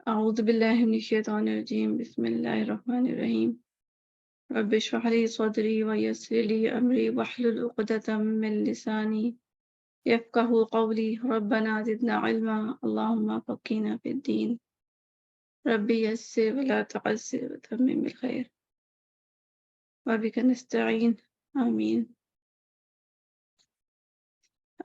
أعوذ بالله من الشيطان الرجيم بسم الله الرحمن الرحيم رب اشرح لي صدري ويسر لي أمري واحلل عقدة من لساني يفقه قولي ربنا زدنا علما اللهم فقهنا في الدين ربي يسر ولا تعسر وتمم بالخير وبك نستعين آمين.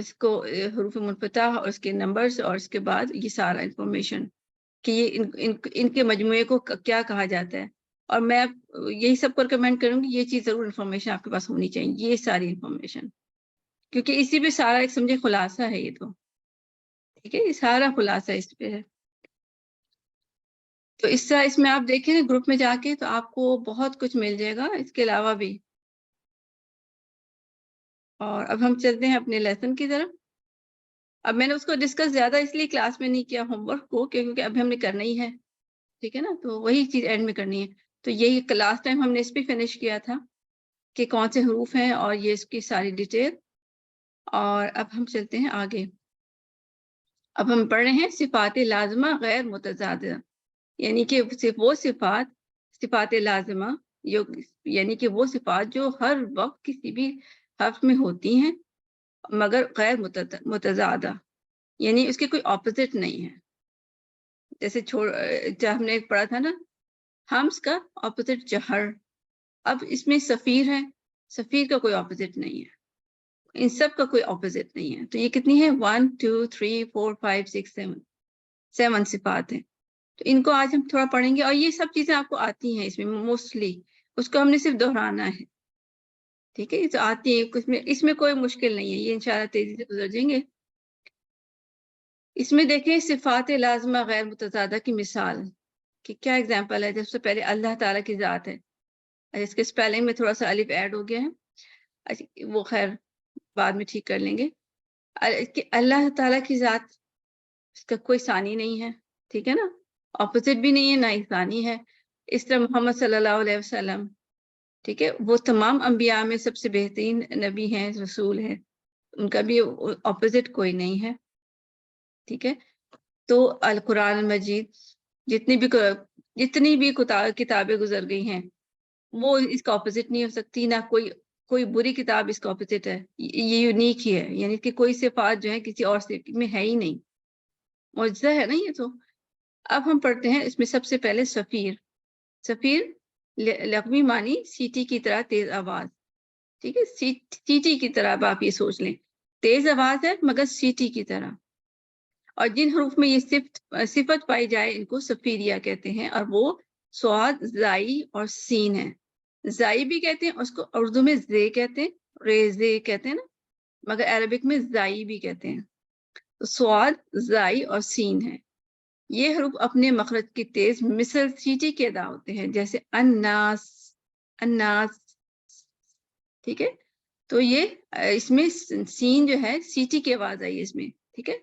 اس کو حروف منفتح اور اس کے نمبرز اور اس کے بعد یہ سارا انفارمیشن کہ یہ ان کے مجموعے کو کیا کہا جاتا ہے. اور میں یہی سب کو ریکمینڈ کروں گی یہ چیز ضرور انفارمیشن آپ کے پاس ہونی چاہیے، یہ ساری انفارمیشن، کیونکہ اسی پہ سارا ایک سمجھے خلاصہ ہے یہ تو. ٹھیک ہے، یہ سارا خلاصہ اس پہ ہے. تو اس طرح اس میں آپ دیکھیں نا گروپ میں جا کے تو آپ کو بہت کچھ مل جائے گا اس کے علاوہ بھی. اور اب ہم چلتے ہیں اپنے لیسن کی طرف. اب میں نے اس کو ڈسکس زیادہ اس لیے کلاس میں نہیں کیا ہوم ورک کو کیونکہ اب ہم نے کرنا ہی ہے. ٹھیک ہے نا، تو وہی چیز اینڈ میں کرنی ہے. تو یہی لاسٹ ٹائم ہم نے اس پہ فنش کیا تھا کہ کون سے حروف ہیں اور یہ اس کی ساری ڈیٹیل. اور اب ہم چلتے ہیں آگے. اب ہم پڑھ رہے ہیں صفات لازمہ غیر متضادہ، یعنی کہ وہ صفات لازمہ یعنی کہ وہ صفات جو ہر وقت کسی بھی حرف میں ہوتی ہیں مگر غیر متضادہ، یعنی اس کے کوئی اپوزٹ نہیں ہے. جیسے جب ہم نے ایک پڑھا تھا نا ہمس کا اپوزٹ جہر، اب اس میں صفیر ہے، صفیر کا کوئی اپوزٹ نہیں ہے، ان سب کا کوئی اپوزٹ نہیں ہے. تو یہ کتنی ہے 1 2 3 4 5 6 7 صفات ہیں. تو ان کو آج ہم تھوڑا پڑھیں گے اور یہ سب چیزیں آپ کو آتی ہیں اس میں موسٹلی، اس کو ہم نے صرف دہرانا ہے. ٹھیک ہے، یہ تو آتی ہے، اس میں کوئی مشکل نہیں ہے، یہ انشاءاللہ تیزی سے گزر جائیں گے. اس میں دیکھیں صفات لازمہ غیر متضادہ کی مثال کہ کیا ایگزامپل ہے. سب سے پہلے اللہ تعالیٰ کی ذات ہے، اس کے اسپیلنگ میں تھوڑا سا الف ایڈ ہو گیا ہے، وہ خیر بعد میں ٹھیک کر لیں گے. اللہ تعالیٰ کی ذات، اس کا کوئی ثانی نہیں ہے. ٹھیک ہے نا، اپوزٹ بھی نہیں ہے نہ ہی ثانی ہے. اس طرح محمد صلی اللہ علیہ وسلم، ٹھیک ہے، وہ تمام انبیاء میں سب سے بہترین نبی ہیں، رسول ہیں، ان کا بھی اپوزٹ کوئی نہیں ہے. ٹھیک ہے، تو القرآن المجید جتنی بھی کتابیں گزر گئی ہیں وہ اس کا اپوزٹ نہیں ہو سکتی، نہ کوئی بری کتاب اس کا اپوزٹ ہے. یہ یونیک ہی ہے، یعنی کہ کوئی صفات جو ہے کسی اور صفت میں ہے ہی نہیں، معجزہ ہے نا یہ تو. اب ہم پڑھتے ہیں اس میں سب سے پہلے سفیر لغوی معنی سیٹی کی طرح تیز آواز. ٹھیک ہے، سیٹی کی طرح آپ یہ سوچ لیں، تیز آواز ہے مگر سیٹی کی طرح. اور جن حروف میں یہ صفت پائی جائے ان کو سفیریا کہتے ہیں، اور وہ صاد، زائی اور سین ہے. زائی بھی کہتے ہیں، اس کو اردو میں زے کہتے ہیں، ریزے کہتے ہیں نا، مگر عربک میں زائی بھی کہتے ہیں. تو صاد، زائی اور سین ہے. یہ حروف اپنے مخرج کی تیز مثل سیٹی کے ادا ہوتے ہیں، جیسے اناس. ٹھیک ہے، تو یہ اس میں سین جو ہے سیٹی کی آواز آئی ہے اس میں. ٹھیک ہے،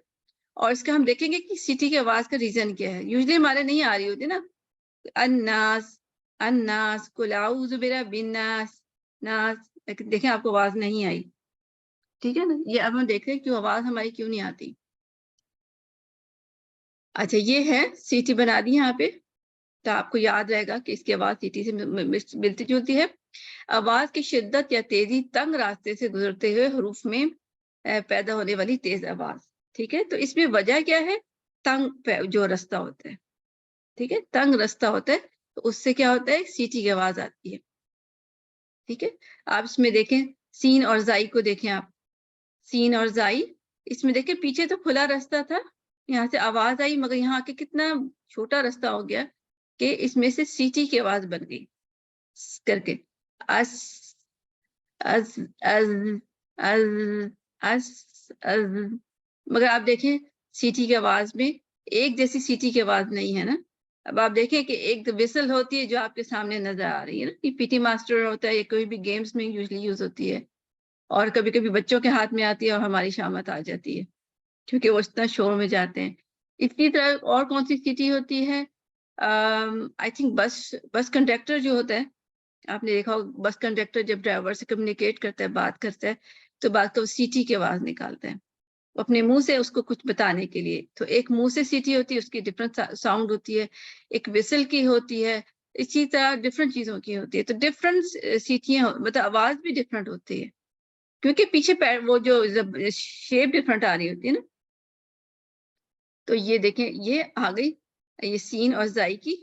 اور اس کا ہم دیکھیں گے کہ سیٹی کی آواز کا ریزن کیا ہے. یوزلی ہمارے نہیں آ رہی ہوتی نا، اناس قل اعوذ برب الناس ناس، دیکھیں آپ کو آواز نہیں آئی. ٹھیک ہے نا، یہ اب ہم دیکھ رہے ہیں کیوں آواز ہماری کیوں نہیں آتی. اچھا، یہ ہے سیٹی بنا دی یہاں پہ، تو آپ کو یاد رہے گا کہ اس کی آواز سیٹی سے ملتی جلتی ہے. آواز کی شدت یا تیزی تنگ راستے سے گزرتے ہوئے حروف میں پیدا ہونے والی تیز آواز. ٹھیک ہے، تو اس میں وجہ کیا ہے؟ تنگ جو رستہ ہوتا ہے. ٹھیک ہے، تنگ رستہ ہوتا ہے تو اس سے کیا ہوتا ہے؟ سیٹی کی آواز آتی ہے. ٹھیک ہے، آپ اس میں دیکھیں سین اور زائی کو دیکھیں، آپ سین اور زائی اس میں دیکھیں پیچھے تو کھلا رستہ تھا، یہاں سے آواز آئی مگر یہاں کے کتنا چھوٹا رستہ ہو گیا کہ اس میں سے سیٹی کی آواز بن گئی کر کے اس از از از از از. مگر آپ دیکھیں سیٹی کی آواز میں ایک جیسی سیٹی کی آواز نہیں ہے نا. اب آپ دیکھیں کہ ایک وسل ہوتی ہے جو آپ کے سامنے نظر آ رہی ہے نا، کہ پی ٹی ماسٹر ہوتا ہے یا کوئی بھی گیمز میں یوزلی یوز ہوتی ہے، اور کبھی کبھی بچوں کے ہاتھ میں آتی ہے اور ہماری شامت آ جاتی ہے کیونکہ وہ اتنا شور میں جاتے ہیں. اسی طرح اور کون سی سیٹی ہوتی ہے؟ آئی تھنک بس کنڈکٹر جو ہوتا ہے، آپ نے دیکھا ہوگا بس کنڈکٹر جب ڈرائیور سے کمیونیکیٹ کرتا ہے، بات کرتا ہے، تو بات کا وہ سیٹی کی آواز نکالتا ہے اپنے منہ سے اس کو کچھ بتانے کے لیے. تو ایک منہ سے سیٹی ہوتی ہے، اس کی ڈفرنٹ ساؤنڈ ہوتی ہے، ایک وسل کی ہوتی ہے، اسی طرح ڈفرنٹ چیزوں کی ہوتی ہے. تو ڈفرنٹ سیٹیاں مطلب آواز بھی ڈفرنٹ ہوتی ہے کیونکہ پیچھے وہ جو شیپ ڈفرنٹ آ رہی ہوتی ہے نا. تو یہ دیکھیں یہ آ گئی یہ سین اور زائی کی.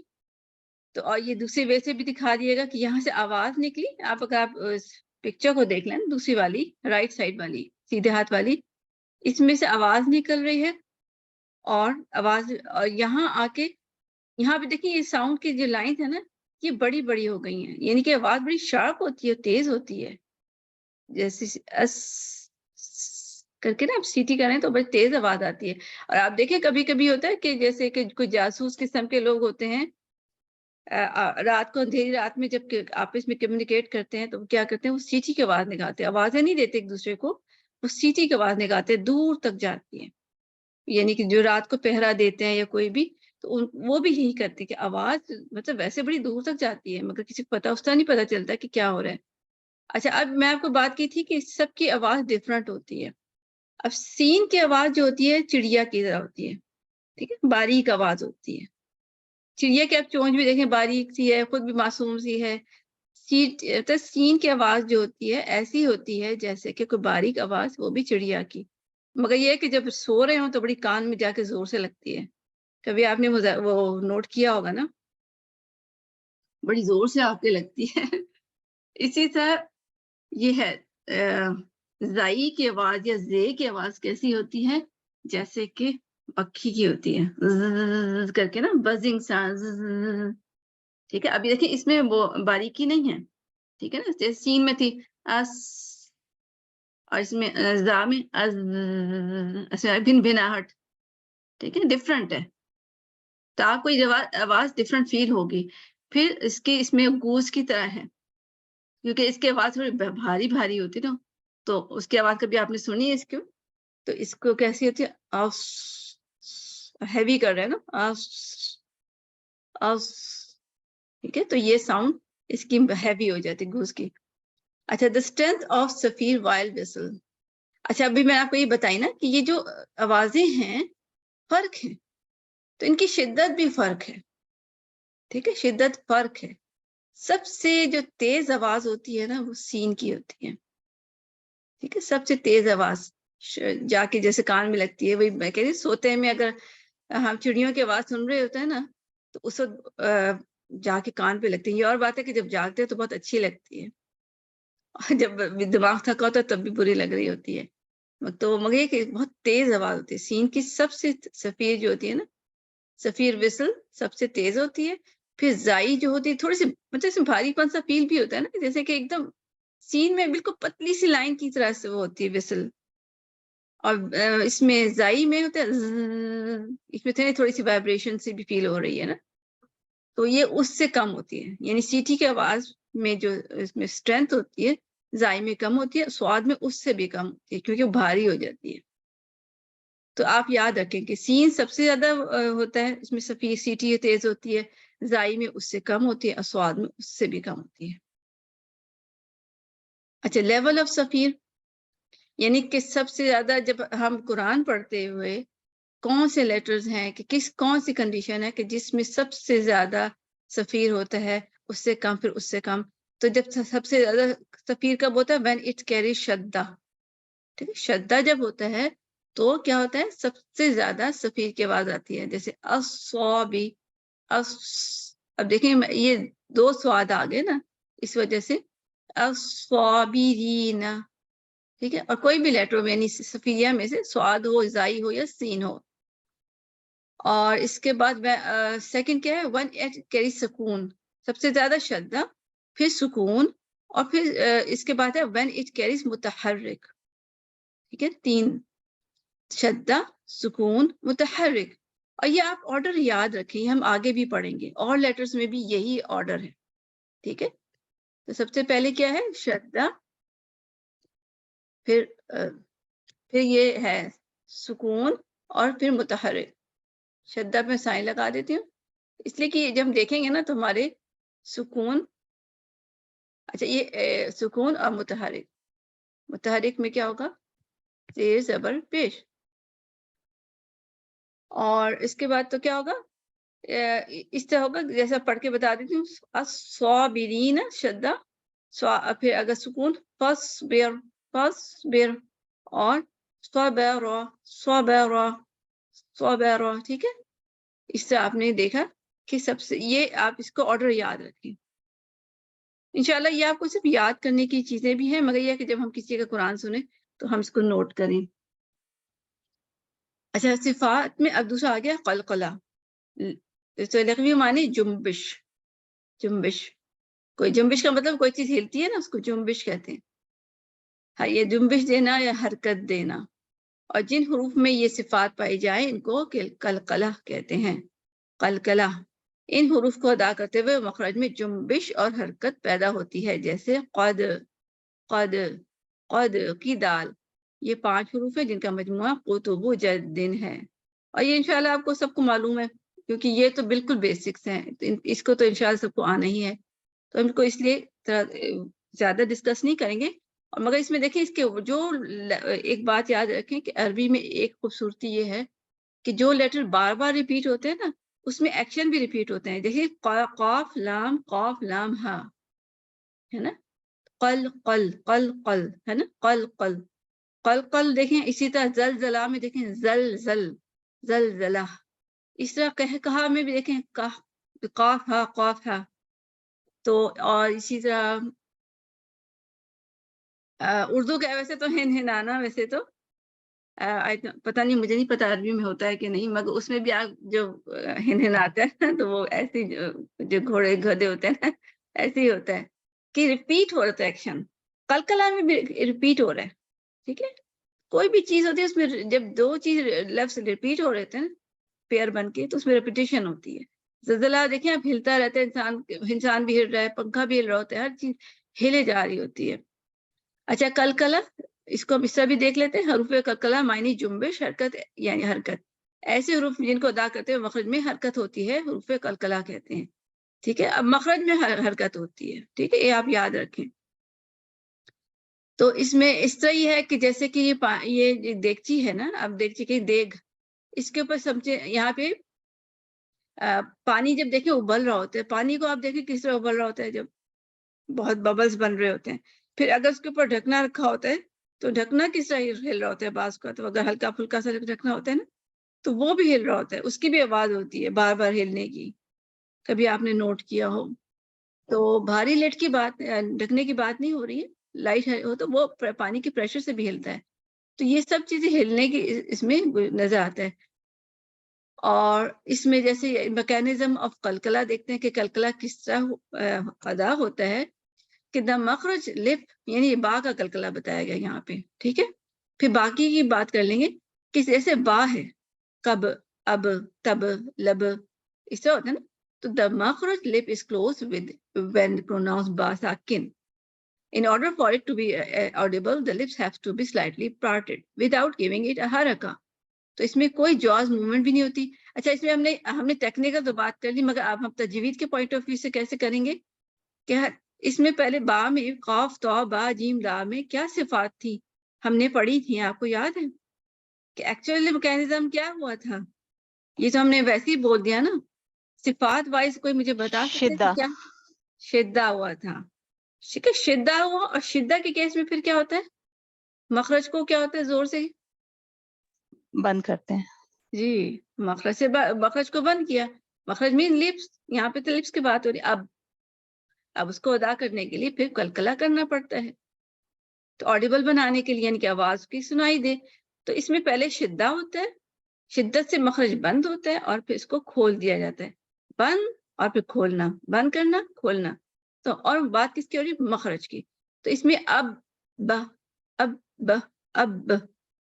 تو اور یہ دوسرے وے سے بھی دکھا دیے گا کہ یہاں سے آواز نکلی. اگر آپ پکچر کو دیکھ لیں دوسری والی رائٹ سائڈ والی سیدھے ہاتھ والی، اس میں سے آواز نکل رہی ہے اور آواز، اور یہاں آ کے یہاں پہ دیکھیں یہ ساؤنڈ کی جو لائن ہے نا یہ بڑی بڑی ہو گئی ہیں، یعنی کہ آواز بڑی شارپ ہوتی ہے، تیز ہوتی ہے. جیسے اس کر کے نا آپ سیٹی کریں تو بڑی تیز آواز آتی ہے. اور آپ دیکھیں کبھی کبھی ہوتا ہے کہ جیسے کہ کوئی جاسوس قسم کے لوگ ہوتے ہیں، رات کو اندھیری رات میں جب آپس میں کمیونیکیٹ کرتے ہیں تو وہ کیا کرتے ہیں، وہ سیٹی کی آواز نکالتے ہیں. آوازیں نہیں دیتے ایک دوسرے کو، وہ سیٹی کی آواز نکالتے ہیں، دور تک جاتی ہے. یعنی کہ جو رات کو پہرا دیتے ہیں یا کوئی بھی، تو وہ بھی یہی کرتے کہ آواز مطلب ویسے بڑی دور تک جاتی ہے مگر کسی کو پتا، اس طرح نہیں پتا چلتا کہ کیا ہو رہا ہے. اچھا اب میں آپ کو بات کی تھی کہ سب کی آواز ڈفرنٹ ہوتی ہے. اب سین کی آواز جو ہوتی ہے چڑیا کی طرح ہوتی ہے، ٹھیک ہے، باریک آواز ہوتی ہے. چڑیا کی آپ چونچ بھی دیکھیں باریک سی ہے، خود بھی معصوم سی ہے. سین کی آواز جو ہوتی ہے ایسی ہوتی ہے جیسے کہ کوئی باریک آواز، وہ بھی چڑیا کی، مگر یہ ہے کہ جب سو رہے ہوں تو بڑی کان میں جا کے زور سے لگتی ہے. کبھی آپ نے وہ نوٹ کیا ہوگا نا، بڑی زور سے آپ کے لگتی ہے. اسی طرح یہ ہے زائی کی آواز یا زے کی آواز کیسی ہوتی ہے، جیسے کہ پکھی کی ہوتی ہے، کر کے نا بزنگ ساؤنڈ. ٹھیک ہے، ابھی دیکھیں اس میں وہ باریکی نہیں ہے، ٹھیک ہے نا، جیسے سین میں تھی اس، اور اس میں زا میں بھناہٹ، ٹھیک ہے، ڈفرنٹ ہے. تو آپ کو یہ آواز ڈفرنٹ فیل ہوگی. پھر اس میں گوز کی طرح ہے، کیونکہ اس کی آواز تھوڑی بھاری بھاری ہوتی نا، تو اس کی آواز کبھی آپ نے سنی ہے اس کو، تو اس کو کیسی ہوتی ہے، ہیوی کر رہے ہیں نا، ٹھیک ہے، تو یہ ساؤنڈ اس کی ہیوی ہو جاتی گوز کی. اچھا دا اسٹرینتھ آف صفیر وائل وسل. اچھا ابھی میں آپ کو یہ بتائی نا کہ یہ جو آوازیں ہیں فرق ہے، تو ان کی شدت بھی فرق ہے، ٹھیک ہے، شدت فرق ہے. سب سے جو تیز آواز ہوتی ہے نا وہ سین کی ہوتی ہے، ٹھیک ہے، سب سے تیز آواز جا کے جیسے کان میں لگتی ہے. وہی میں کہہ رہی سوتے میں اگر ہم چڑیوں کی آواز سن رہے ہوتے ہیں نا تو اس وقت جا کے کان پہ لگتی ہے. یہ اور بات ہے کہ جب جاگتے ہیں تو بہت اچھی لگتی ہے، اور جب دماغ تھکا ہوتا ہے تب بھی بری لگ رہی ہوتی ہے. تو مگر یہ کہ بہت تیز آواز ہوتی ہے سین کی. سب سے صفیر جو ہوتی ہے نا، صفیر وسل سب سے تیز ہوتی ہے. پھر زائی جو ہوتی ہے تھوڑی سی مطلب اس میں بھاری پن سا فیل بھی ہوتا ہے نا، جیسے کہ ایک دم سین میں بالکل پتلی سی لائن کی طرح سے وہ ہوتی ہے وسل. اور اس میں زائی میں ہوتا ہے، اس میں تھوڑی سی وائبریشن سے بھی فیل ہو رہی ہے نا، تو یہ اس سے کم ہوتی ہے. یعنی سیٹی کی آواز میں جو اس میں اسٹرینتھ ہوتی ہے زائی میں کم ہوتی ہے، سواد میں اس سے بھی کم ہوتی ہے کیونکہ وہ بھاری ہو جاتی ہے. تو آپ یاد رکھیں کہ سین سب سے زیادہ ہوتا ہے، اس میں سیٹی تیز ہوتی ہے، زائی میں اس سے کم ہوتی ہے، اسواد میں اس سے بھی کم ہوتی ہے. اچھا لیول آف صفیر، یعنی کہ سب سے زیادہ جب ہم قرآن پڑھتے ہوئے کون سے لیٹرز ہیں کہ کون سی کنڈیشن ہے کہ جس میں سب سے زیادہ صفیر ہوتا ہے، اس سے کم، پھر اس سے کم. تو جب سب سے زیادہ صفیر کب ہوتا ہے، when it carries شدہ، ٹھیک ہے، شدہ جب ہوتا ہے تو کیا ہوتا ہے، سب سے زیادہ صفیر کی آواز آتی ہے. جیسے اصوابی، اب دیکھیں یہ دو سواد آ گئے نا اس وجہ سے، اصوابرین، ٹھیک ہے. اور کوئی بھی لیٹر میں یعنی صفیہ میں سے سواد ہو، زائی ہو یا سین ہو. اور اس کے بعد سیکنڈ کیا ہے، ون ایٹ کیری سکون، سب سے زیادہ شدہ، پھر سکون، اور پھر اس کے بعد ہے when it carries متحرک، ٹھیک ہے، 3 شدہ، سکون، متحرک. اور یہ آپ آرڈر یاد رکھیں، ہم آگے بھی پڑھیں گے، اور لیٹرز میں بھی یہی آرڈر ہے، ٹھیک ہے. تو سب سے پہلے کیا ہے، شدہ، پھر یہ ہے سکون، اور پھر متحرک. شدہ میں سائن لگا دیتی ہوں اس لیے کہ جب ہم دیکھیں گے نا تو ہمارے سکون، اچھا یہ سکون اور متحرک، متحرک میں کیا ہوگا، زیر زبر پیش. اور اس کے بعد تو کیا ہوگا، اس طرح ہوگا جیسا پڑھ کے بتا دیتی ہوں، الصابرین شدہ، پھر اگر سکون فصبر، فصبر، اور صبر، صبر، صبر، ٹھیک ہے. اس سے آپ نے دیکھا کہ سب سے یہ آپ اس کو آرڈر یاد رکھیں. انشاءاللہ یہ آپ کو صرف یاد کرنے کی چیزیں بھی ہیں، مگر یہ کہ جب ہم کسی کا قرآن سنیں تو ہم اس کو نوٹ کریں. اچھا صفات میں اب دوسرا آ گیا قلقلہ. تو لغوی معنی جنبش. جنبش، کوئی جنبش کا مطلب کوئی چیز ہلتی ہے نا، اس کو جنبش کہتے ہیں. ہاں، یہ جنبش دینا یا حرکت دینا. اور جن حروف میں یہ صفات پائی جائیں ان کو قلقلہ کہتے ہیں. قلقلہ، ان حروف کو ادا کرتے ہوئے مخرج میں جنبش اور حرکت پیدا ہوتی ہے، جیسے قد، قد، قد کی دال. یہ 5 حروف ہیں جن کا مجموعہ قطب جدن ہے. اور یہ انشاءاللہ آپ کو سب کو معلوم ہے، کیونکہ یہ تو بالکل بیسکس ہیں، اس کو تو انشاءاللہ سب کو آنا ہی ہے. تو ہم کو اس لیے زیادہ ڈسکس نہیں کریں گے. اور مگر اس میں دیکھیں، اس کے جو ایک بات یاد رکھیں کہ عربی میں ایک خوبصورتی یہ ہے کہ جو لیٹر بار بار ریپیٹ ہوتے ہیں نا، اس میں ایکشن بھی ریپیٹ ہوتے ہیں. دیکھیے قاف لام ہا ہے نا، قل قل قل قل ہے نا، قل قل قل قل. دیکھیں اسی طرح زلزلہ میں دیکھیں زل زل زلزلہ. اس طرح کہا میں بھی دیکھیں قاف ہا. تو اور اسی طرح اردو کا ویسے تو ہنانا، ویسے تو پتہ نہیں، مجھے نہیں پتا عربی میں ہوتا ہے کہ نہیں، مگر اس میں بھی آپ جو ہناتے ہیں تو وہ ایسے جو گھوڑے گدھے ہوتے ہیں نا، ایسے ہی ہوتا ہے کہ ریپیٹ ہو رہا ہے ایکشن. قلقلہ میں بھی ریپیٹ ہو رہا ہے. ٹھیک ہے، کوئی بھی چیز ہوتی ہے اس میں جب 2 چیز لفظ ریپیٹ ہو رہے ہیں پیئر بن کے، تو اس میں ریپیٹیشن ہوتی ہے. زلزلہ دیکھیں آپ ہلتا رہتا ہے، انسان بھی ہل رہا ہے، پنکھا بھی ہل رہا ہوتا ہے، ہر چیز ہلے جا رہی ہوتی ہے. اچھا قلقلہ، اس کو ہم اس طرح بھی دیکھ لیتے ہیں. حروف قلقلہ معنی جنبش، حرکت یعنی حرکت. ایسے حروف جن کو ادا کرتے ہوئے مخرج میں حرکت ہوتی ہے حروف قلقلہ کہتے ہیں. ٹھیک ہے، اب مخرج میں حرکت ہوتی ہے. ٹھیک ہے، یہ آپ یاد رکھیں. تو اس میں اس طرح یہ ہے کہ جیسے کہ یہ دیگچی ہے نا، اب دیگچی کی دیگ، اس کے اوپر سمجھے یہاں پہ پانی جب دیکھیں ابل رہا ہوتا ہے، پانی کو آپ دیکھیں کس طرح ابل رہا ہوتا ہے، جب بہت ببلز بن رہے ہوتے ہیں. پھر اگر اس کے اوپر ڈھکنا رکھا ہوتا ہے تو ڈھکنا کس طرح ہل رہا ہوتا ہے. بعض کا تو اگر ہلکا پھلکا سا ڈھکنا ہوتا ہے نا تو وہ بھی ہل رہا ہوتا ہے، اس کی بھی آواز ہوتی ہے بار بار ہلنے کی. کبھی آپ نے نوٹ کیا ہو تو بھاری لیٹ کی بات، ڈھکنے کی بات نہیں ہو رہی ہے. لائٹ ہو تو وہ پانی کے پریشر سے بھی ہلتا ہے. تو یہ سب چیزیں ہلنے کی اس میں نظر آتا ہے. اور اس میں جیسے میکینزم آف قلقلہ دیکھتے ہیں کہ قلقلہ کس طرح ادا ہوتا ہے کہ دا مخرج لپ، یعنی با کا قلقلہ بتایا گیا یہاں پہ. ٹھیک ہے، پھر باقی کی بات کر لیں گے کہ جیسے با ہے، کب، اب، تب، لب، اس طرح ہوتا ہے نا. تو the makhraj lip is closed when pronounced ba sakin. In order for it to be audible, the lips have to be slightly parted without giving it a haraka. تو اس میں کوئی جواز موومنٹ بھی نہیں ہوتی. اچھا، اس میں ہم نے ٹیکنیکل تو بات کر لی، مگر آپ ہم تجوید کے پوائنٹ آف ویو سے کیسے کریں گے کہ اس میں پہلے با میں قاف تو با جیم دا میں کیا صفات تھی ہم نے پڑھی تھی، آپ کو یاد ہے کہ ایکچولی میکینزم کیا ہوا تھا؟ یہ تو ہم نے ویسے ہی بول دیا نا. صفات وائز کوئی مجھے بتا سکتے کہ کیا شدہ ہوا تھا؟ شدہ ہوا. اور شدہ کے کیس میں پھر کیا ہوتا ہے؟ مخرج کو کیا ہوتا ہے؟ زور سے بند کرتے ہیں. جی، مخرج سے مخرج کو بند کیا. مخرج میں لپس، یہاں پہ تو لپس کی بات ہو رہی. اب اس کو ادا کرنے کے لیے پھر قلقلہ کرنا پڑتا ہے، تو آڈیبل بنانے کے لیے، یعنی کہ آواز کی سنائی دے. تو اس میں پہلے شدہ ہوتا ہے، شدت سے مخرج بند ہوتا ہے اور پھر اس کو کھول دیا جاتا ہے. بند اور پھر کھولنا، بند کرنا، کھولنا. تو اور بات کس کی ہو رہی ہے؟ مخرج کی. تو اس میں اب ب، اب ب، اب ب.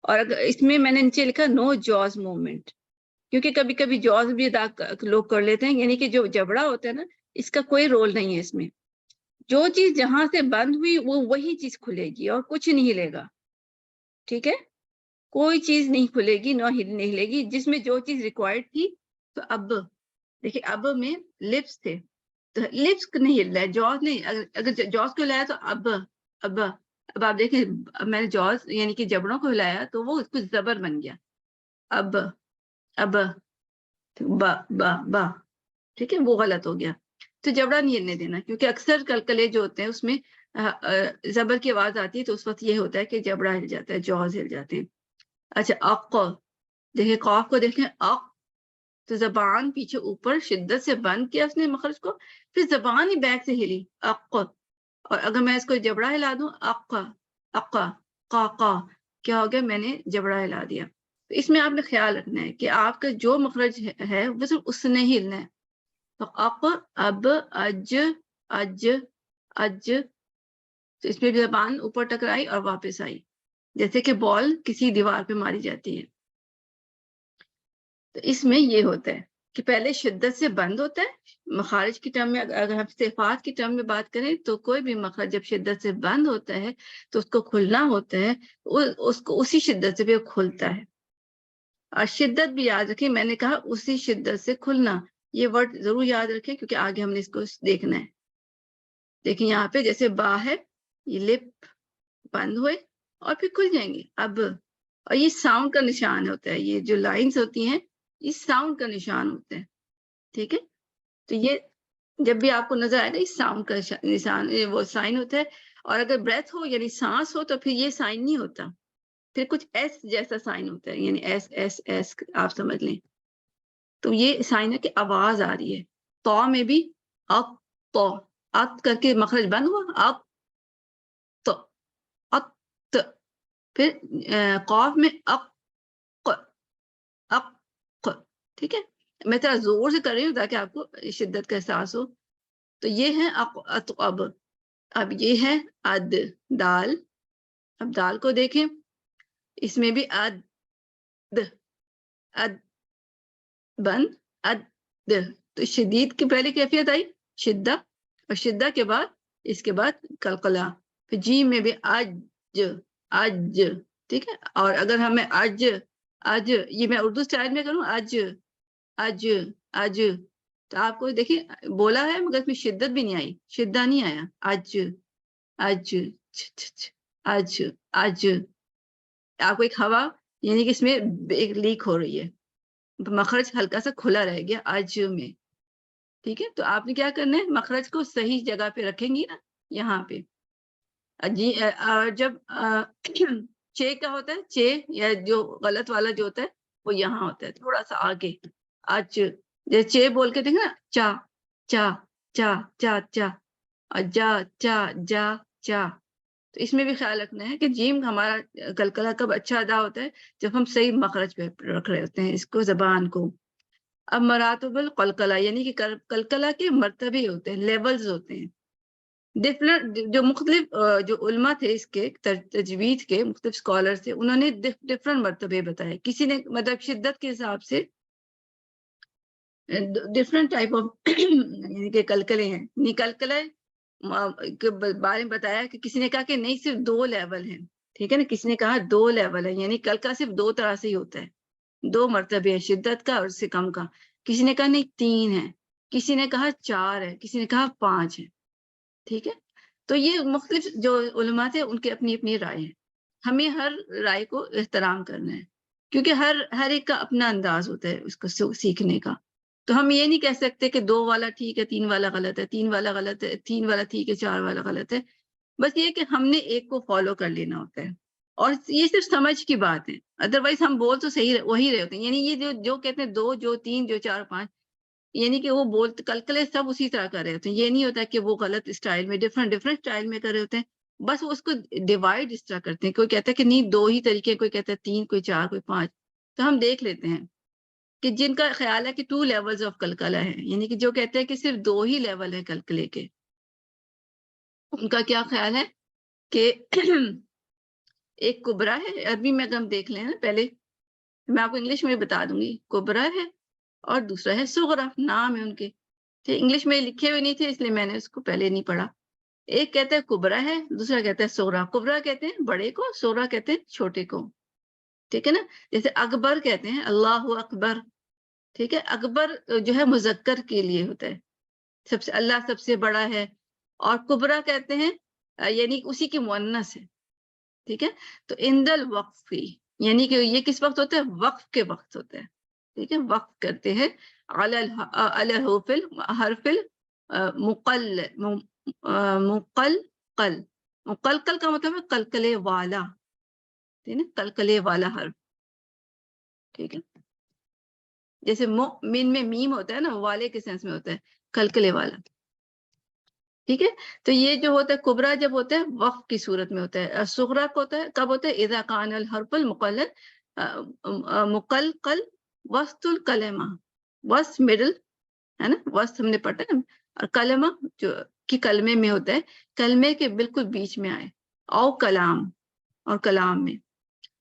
اور اگر اس میں نے نیچے لکھا نو جاز موومنٹ، کیونکہ کبھی کبھی جاز بھی ادا لوگ کر لیتے ہیں، یعنی کہ جو جبڑا ہوتا ہے نا، اس کا کوئی رول نہیں ہے اس میں. جو چیز جہاں سے بند ہوئی وہ وہی چیز کھلے گی اور کچھ نہیں ہلے گا. ٹھیک ہے، کوئی چیز نہیں کھلے گی، نہ نہیں ہلے گی. جس میں جو چیز ریکوائرڈ تھی، تو اب دیکھیں اب میں لپس تھے تو لپس نہیں ہل رہا ہے، جاز نہیں. اگر جاز کو ہلایا تو اب آپ دیکھیں، میں نے جاز یعنی کہ جبڑوں کو ہلایا تو وہ کچھ زبر بن گیا. اب با با با. ٹھیک ہے، وہ غلط ہو گیا. تو جبڑا نہیں ہلنے دینا، کیونکہ اکثر قلقلے جو ہوتے ہیں اس میں زبر کی آواز آتی ہے تو اس وقت یہ ہوتا ہے کہ جبڑا ہل جاتا ہے، جاز ہل جاتے ہیں. اچھا اق، دیکھیں قاف کو دیکھیں اق، تو زبان پیچھے اوپر شدت سے بند کیا اس نے مخرج کو، پھر زبان ہی بیک سے ہلی اق. اور اگر میں اس کو جبڑا ہلا دوں اق اق قا قا، کیا ہو گیا؟ میں نے جبڑا ہلا دیا. تو اس میں آپ نے خیال رکھنا ہے کہ آپ کا جو مخرج ہے وہ صرف اس نے ہی ہلنا ہے. تو اق، اب، اج، اج، اج، تو اس میں بھی زبان اوپر ٹکرائی اور واپس آئی، جیسے کہ بال کسی دیوار پہ ماری جاتی ہے. تو اس میں یہ ہوتا ہے کہ پہلے شدت سے بند ہوتا ہے. مخارج کی ٹرم میں اگر ہم صفات کی ٹرم میں بات کریں تو کوئی بھی مخرج جب شدت سے بند ہوتا ہے تو اس کو کھلنا ہوتا ہے، اس کو اسی شدت سے بھی کھلتا ہے. اور شدت بھی یاد رکھیں، میں نے کہا اسی شدت سے کھلنا، یہ ورڈ ضرور یاد رکھیں کیونکہ آگے ہم نے اس کو دیکھنا ہے. دیکھیں یہاں پہ جیسے با ہے، یہ لپ بند ہوئے اور پھر کھل جائیں گے اب، اور یہ ساؤنڈ کا نشان ہوتا ہے. یہ جو لائنز ہوتی ہیں یہ ساؤنڈ کا نشان ہوتا ہے. ٹھیک ہے، تو یہ جب بھی آپ کو نظر آئے نا اس ساؤنڈ کا نشان، وہ سائن ہوتا ہے. اور اگر بریتھ ہو یعنی سانس ہو تو پھر یہ سائن نہیں ہوتا، پھر کچھ ایس جیسا سائن ہوتا ہے، یعنی ایس ایس ایس آپ سمجھ لیں. تو یہ سائن ہے کہ آواز آ رہی ہے. تو میں بھی اق، تو اق کر کے مخرج بند ہوا، اق تو اق، پھر قاف میں اق، اق. ٹھیک ہے، میں تھوڑا زور سے کر رہی ہوں تاکہ آپ کو شدت کا احساس ہو. تو یہ ہے اب. اب یہ ہے اد، دال. اب دال کو دیکھیں، اس میں بھی اد، اد بند، اد. تو شدید کی پہلی کیفیت آئی شدہ، اور شدہ کے بعد اس کے بعد قلقلہ. پھر جیم میں بھی اج، اج. ٹھیک ہے، اور اگر ہمیں اج، اج یہ میں اردو سٹائل میں کروں، اج، اج، اج، تو آپ کو دیکھیں بولا ہے مگر اس میں شدت بھی نہیں آئی، شدہ نہیں آیا. اج، اج، اج، اج. آپ کو ایک ہوا یعنی کہ اس میں ایک لیک ہو رہی ہے، مخرج ہلکا سا کھلا رہ گیا اج میں. ٹھیک ہے، تو آپ نے کیا کرنا ہے، مخرج کو صحیح جگہ پہ رکھیں گی نا یہاں پہ. جی جب چے کا ہوتا ہے، چے یا جو غلط والا جو ہوتا ہے وہ یہاں ہوتا ہے تھوڑا سا آگے. اچ، جیسے چے بول کے دیکھیں نا، چا، چا، چا، چا، چا، جا، چا، جا، چا. تو اس میں بھی خیال رکھنا ہے کہ جیم ہمارا قلقلہ کب اچھا ادا ہوتا ہے، جب ہم صحیح مخرج پہ رکھ رہے ہوتے ہیں اس کو، زبان کو. اب مراتب القلقلہ یعنی کہ قلقلہ کے مرتبے ہوتے ہیں، لیولز ہوتے ہیں. ڈفرنٹ جو مختلف جو علماء تھے اس کے تجوید کے مختلف اسکالر تھے، انہوں نے ڈفرنٹ مرتبے بتائے. کسی نے مطلب شدت کے حساب سے ڈفرنٹ ٹائپ آف یعنی کہ قلقلے ہیں. قلقلے کے بارے میں بتایا کہ کسی نے کہا کہ نہیں صرف 2 لیول ہیں. ٹھیک ہے نا، کسی نے کہا 2 لیول ہیں، یعنی قلقلہ صرف 2 طرح سے ہی ہوتا ہے، 2 مرتبے ہیں، شدت کا اور اس سے کم کا. کسی نے کہا نہیں 3 ہے، کسی نے کہا 4 ہے، کسی نے کہا 5 ہے. ٹھیک ہے، تو یہ مختلف جو علماء تھے ان کی اپنی اپنی رائے ہے. ہمیں ہر رائے کو احترام کرنا ہے کیونکہ ہر ایک کا اپنا انداز ہوتا ہے اس کو سیکھنے کا. تو ہم یہ نہیں کہہ سکتے کہ 2 والا ٹھیک ہے 3 والا غلط ہے، 3 والا غلط ہے 3 والا ٹھیک ہے 4 والا غلط ہے. بس یہ کہ ہم نے ایک کو فالو کر لینا ہوتا ہے، اور یہ صرف سمجھ کی بات ہے. ادروائز ہم بول تو صحیح وہی رہے ہوتے ہیں. یعنی یہ جو کہتے ہیں 2، جو 3، جو 4، 5، یعنی کہ وہ بولتے قلقلے سب اسی طرح کر رہے ہوتے ہیں. یہ نہیں ہوتا کہ وہ غلط اسٹائل میں ڈفرنٹ اسٹائل میں کر رہے ہوتے ہیں، بس وہ اس کو ڈیوائڈ اس طرح کرتے ہیں. کوئی کہتا ہے کہ نہیں 2 ہی طریقے، کوئی کہتا ہے 3، کوئی 4، کوئی 5. تو ہم دیکھ لیتے ہیں کہ جن کا خیال ہے کہ 2 لیولز آف قلقلہ ہے، یعنی کہ جو کہتے ہیں کہ صرف 2 ہی لیول ہے قلقلے کے، ان کا کیا خیال ہے کہ ایک کبرا ہے. عربی میں اگر ہم دیکھ لیں نا، پہلے میں آپ کو انگلش میں بتا دوں گی. کبرا ہے اور دوسرا ہے صغرا، نام ہے ان کے. انگلش میں لکھے ہوئے نہیں تھے اس لیے میں نے اس کو پہلے نہیں پڑھا. ایک کہتا ہے کبرا ہے، دوسرا کہتا ہے صغرا. کبرا کہتے ہیں بڑے کو، صغرا کہتے ہیں چھوٹے کو. ٹھیک ہے نا، جیسے اکبر کہتے ہیں اللہ اکبر. ٹھیک ہے، اکبر جو ہے مذکر کے لیے ہوتا ہے، سب سے اللہ سب سے بڑا ہے. اور کبرا کہتے ہیں یعنی اسی کی مؤنث ہے. ٹھیک ہے، تو عند الوقف یعنی کہ یہ کس وقت ہوتا ہے، وقف کے وقت ہوتا ہے. ٹھیک ہے، وقف کرتے ہیں علی حرف مقلقل. مقلقل کا مطلب ہے قلقلے والا. ٹھیک ہے، قلقلے والا حرف. ٹھیک ہے، جیسے مؤمن میں میم ہوتا ہے نا، والے کے سینس میں ہوتا ہے، قلقلے والا. ٹھیک ہے، تو یہ جو ہوتا ہے کبرا جب ہوتا ہے وقف کی صورت میں ہوتا ہے. صغرا کو ہوتا ہے کب ہوتا ہے، اذا کان الحرف المقلد مقلقل وسط الکلمہ، وسط مڈل ہے نا، وسط ہم نے پڑھا ہے، اور کلمہ جو کہ کلمے میں ہوتا ہے، کلمے کے بالکل بیچ میں آئے، او کلام، اور کلام میں.